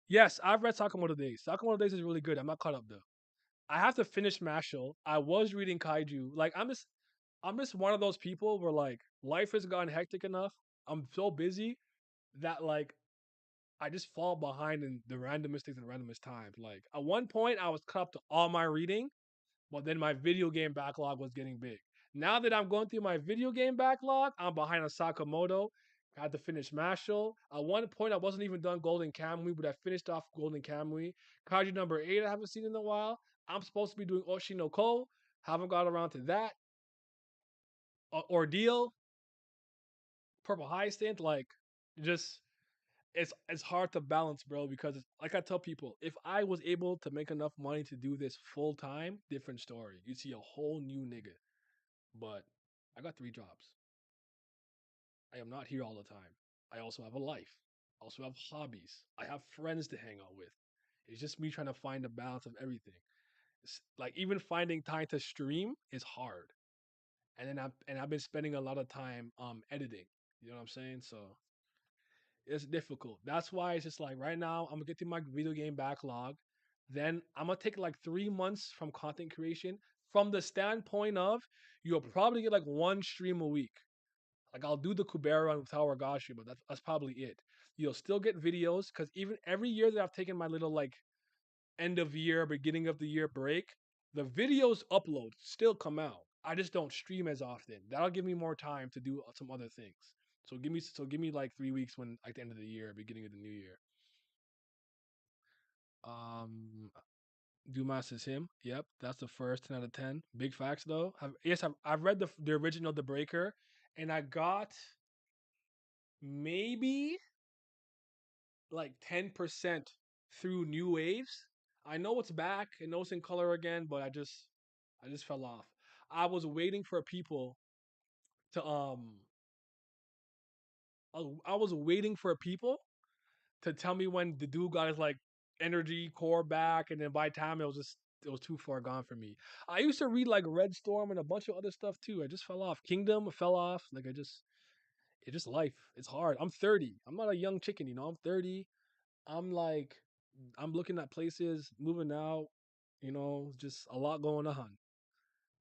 Yes, I've read Sakamoto Days. Sakamoto Days is really good. I'm not caught up though. I have to finish Mashal. I was reading Kaiju. Like I'm just one of those people where like life has gotten hectic enough. I'm so busy that like I just fall behind in the randomest things and randomest times. Like at one point I was caught up to all my reading, but then my video game backlog was getting big. Now that I'm going through my video game backlog, I'm behind on Sakamoto. I had to finish Mashal. At one point, I wasn't even done Golden Kamui, but I finished off Golden Kamui. Kaiju number 8, I haven't seen in a while. I'm supposed to be doing Oshinoko. Haven't got around to that. Ordeal, Purple Hyacinth, like, just it's hard to balance, bro. Because like I tell people, if I was able to make enough money to do this full time, different story. You'd see a whole new nigga. But I got 3 jobs. I am not here all the time. I also have a life. I also have hobbies. I have friends to hang out with. It's just me trying to find a balance of everything. Like even finding time to stream is hard. I've been spending a lot of time editing. You know what I'm saying? So it's difficult. That's why it's just like right now I'm gonna get through my video game backlog. Then I'm gonna take like 3 months from content creation. From the standpoint of you'll probably get like one stream a week. Like I'll do the Kubera with Tawagashi, but that's probably it. You'll still get videos because even every year that I've taken my little like end of year, beginning of the year break, the videos upload still come out. I just don't stream as often. That'll give me more time to do some other things. So give me like 3 weeks when like the end of the year, beginning of the new year. Um Dumas is him. Yep, that's the first 10 out of 10. Big facts though. I've read the original The Breaker, and I got maybe like 10% through New Waves. I know it's back. I know it's in color again, but I just fell off. I was waiting for people to I was waiting for people to tell me when the dude got his like energy core back, and then by the time it was too far gone for me. I used to read like Red Storm and a bunch of other stuff too. I just fell off. Kingdom fell off. Like it's just life. It's hard. I'm 30. I'm not a young chicken, you know. I'm 30. I'm like I'm looking at places, moving out, just a lot going on.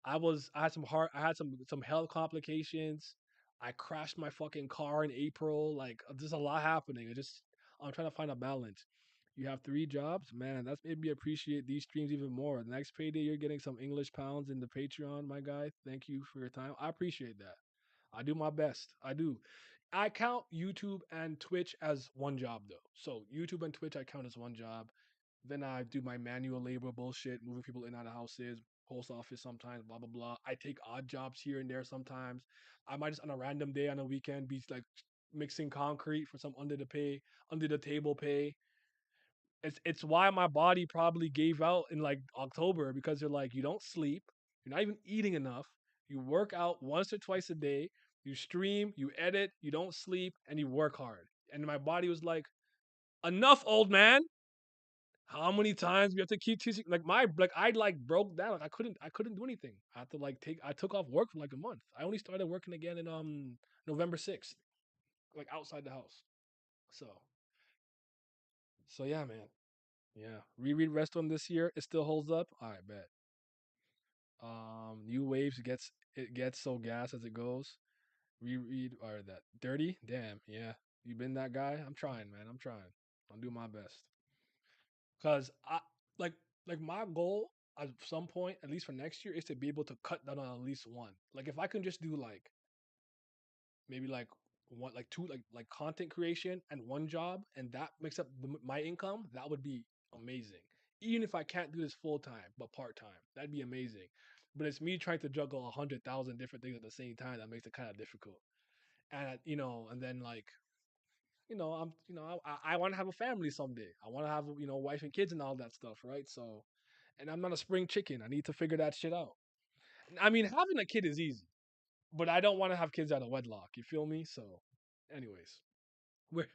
I had some health complications. I crashed my fucking car in April. Like there's a lot happening. I'm trying to find a balance. You have 3 jobs, man. That's made me appreciate these streams even more. The next payday, you're getting some English pounds in the Patreon, my guy. Thank you for your time. I appreciate that. I do my best. I do. I count YouTube and Twitch as one job though. So YouTube and Twitch I count as one job. Then I do my manual labor bullshit, moving people in and out of houses, post office sometimes, blah blah blah. I take odd jobs here and there sometimes. I might just on a random day on a weekend be like mixing concrete for some under the table pay. It's why my body probably gave out in like October because they're like, you don't sleep, you're not even eating enough, you work out once or twice a day, you stream, you edit, you don't sleep, and you work hard. And my body was like, enough, old man. How many times we have to keep teaching? I like broke down. Like I couldn't do anything. I had to I took off work for like a month. I only started working again in November 6th, like outside the house. So yeah, man. Yeah. Reread Rest on this year. It still holds up. All right, bet. New Waves gets so gas as it goes. Reread or that Dirty. Damn. Yeah. You been that guy? I'm trying, man. I'm trying. I'll do my best. Cause I like my goal at some point, at least for next year, is to be able to cut down on at least one. Like if I can just do like maybe like one like two like content creation and one job, and that makes up my income, that would be amazing. Even if I can't do this full time but part time, that'd be amazing. But it's me trying to juggle 100,000 different things at the same time that makes it kind of difficult. And and then like I want to have a family someday. I want to have wife and kids and all that stuff, right? So, and I'm not a spring chicken. I need to figure that shit out. I mean, having a kid is easy, but I don't want to have kids out of wedlock. You feel me? So, anyways, we're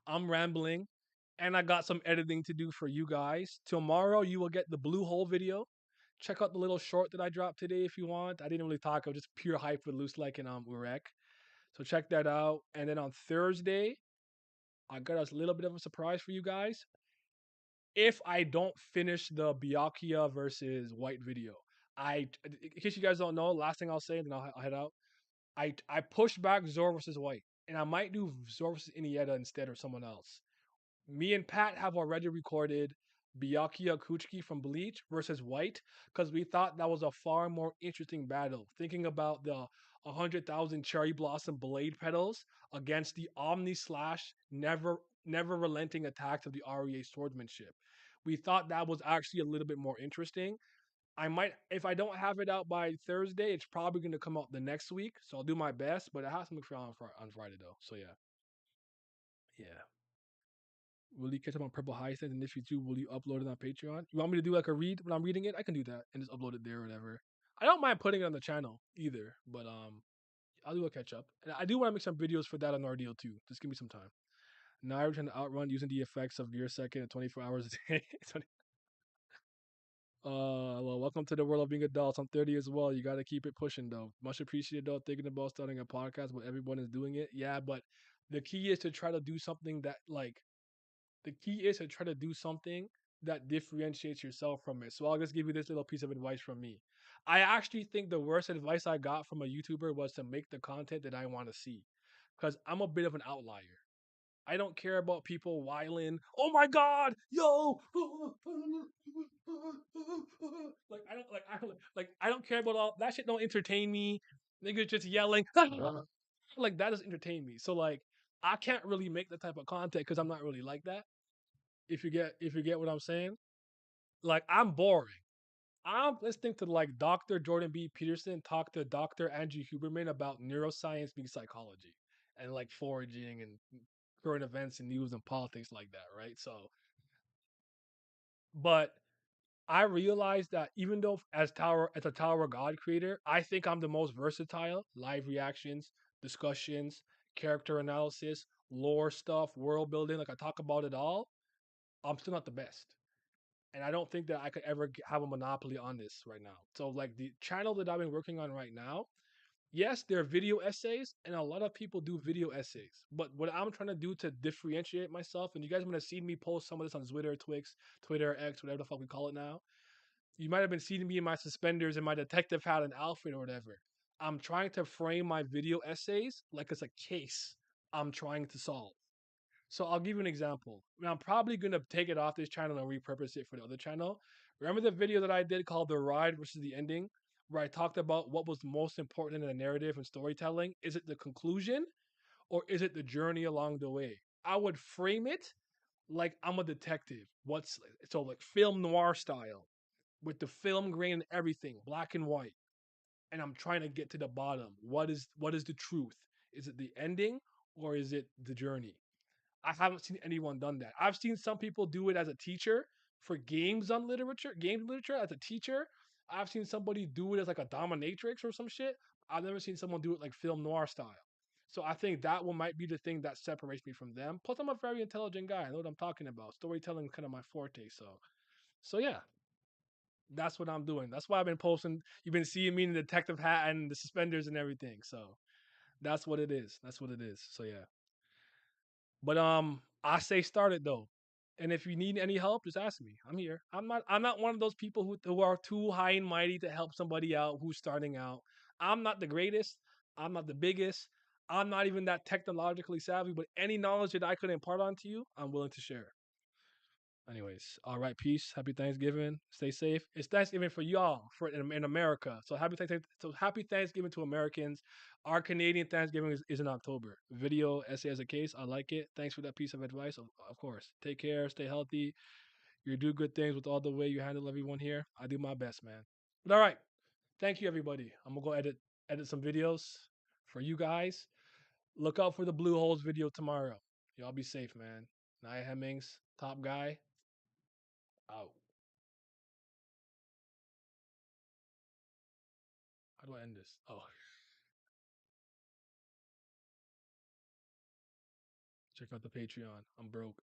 I'm rambling, and I got some editing to do for you guys. Tomorrow you will get the blue hole video. Check out the little short that I dropped today if you want. I didn't really talk. I was just pure hype with Luslec and Urek. So check that out. And then on Thursday, I got a little bit of a surprise for you guys. If I don't finish the Byakuya versus White video, in case you guys don't know, last thing I'll say, and then I'll head out. I pushed back Zoro versus White, and I might do Zoro versus Iniesta instead or someone else. Me and Pat have already recorded Byakuya Kuchiki from Bleach versus White because we thought that was a far more interesting battle. Thinking about the 100,000 cherry blossom blade petals against the Omni Slash never relenting attacks of the REA swordsmanship. We thought that was actually a little bit more interesting. I might, if I don't have it out by Thursday, it's probably going to come out the next week. So I'll do my best, but it has to be on Friday though. So yeah, yeah. Will you catch up on Purple Hyacinth? And if you do, will you upload it on Patreon? You want me to do like a read when I'm reading it? I can do that and just upload it there or whatever. I don't mind putting it on the channel either, but I'll do a catch up. And I do want to make some videos for that on RDL too. Just give me some time. Now I'm trying to outrun using the effects of Gear Second at 24 hours a day. Well, welcome to the world of being adults. I'm 30 as well. You got to keep it pushing though. Much appreciated though. Thinking about starting a podcast, but everyone is doing it. Yeah, but the key is to try to do something that the key is to try to do something that differentiates yourself from it. So I'll just give you this little piece of advice from me. I actually think the worst advice I got from a YouTuber was to make the content that I want to see, because I'm a bit of an outlier. I don't care about people whiling. Oh my god, yo! I don't care about all that shit. Don't entertain me. Niggas just yelling. Like that doesn't entertain me. So like I can't really make that type of content because I'm not really like that. If you get what I'm saying. Like I'm boring. I'm listening to like Dr. Jordan B. Peterson talk to Dr. Andrew Huberman about neuroscience meets psychology and like foraging and current events and news and politics like that, right? So, but I realized that even though as a Tower of God creator, I think I'm the most versatile. Live reactions, discussions, character analysis, lore stuff, world building. Like I talk about it all. I'm still not the best, and I don't think that I could ever have a monopoly on this right now. So like the channel that I've been working on right now, yes, there are video essays, and a lot of people do video essays. But what I'm trying to do to differentiate myself, and you guys might have seen me post some of this on Twitter, Twix, Twitter, X, whatever the fuck we call it now. You might have been seeing me in my suspenders and my detective hat and outfit or whatever. I'm trying to frame my video essays like it's a case I'm trying to solve. So I'll give you an example. I'm probably gonna take it off this channel and repurpose it for the other channel. Remember the video that I did called "The Ride versus the Ending," where I talked about what was most important in the narrative and storytelling? Is it the conclusion or is it the journey along the way? I would frame it like I'm a detective. What's so like film noir style with the film grain and everything, black and white. And I'm trying to get to the bottom. What is the truth? Is it the ending or is it the journey? I haven't seen anyone done that. I've seen some people do it as a teacher for game literature as a teacher. I've seen somebody do it as like a dominatrix or some shit. I've never seen someone do it like film noir style. So I think that one might be the thing that separates me from them. Plus, I'm a very intelligent guy. I know what I'm talking about. Storytelling is kind of my forte. So yeah, that's what I'm doing. That's why I've been posting. You've been seeing me in the detective hat and the suspenders and everything. So that's what it is. That's what it is. So yeah. But I say start it though. And if you need any help, just ask me. I'm here. I'm not one of those people who are too high and mighty to help somebody out who's starting out. I'm not the greatest. I'm not the biggest. I'm not even that technologically savvy, but any knowledge that I could impart onto you, I'm willing to share. Anyways, all right, peace. Happy Thanksgiving. Stay safe. It's Thanksgiving for y'all in America. So happy Thanksgiving to Americans. Our Canadian Thanksgiving is in October. Video essay as a case. I like it. Thanks for that piece of advice. Of course. Take care. Stay healthy. You do good things with all the way you handle everyone here. I do my best, man. But all right. Thank you, everybody. I'm gonna go edit some videos for you guys. Look out for the Blue Holes video tomorrow. Y'all be safe, man. Nia Hemmings, top guy. Out. How do I end this? Oh, check out the Patreon. I'm broke.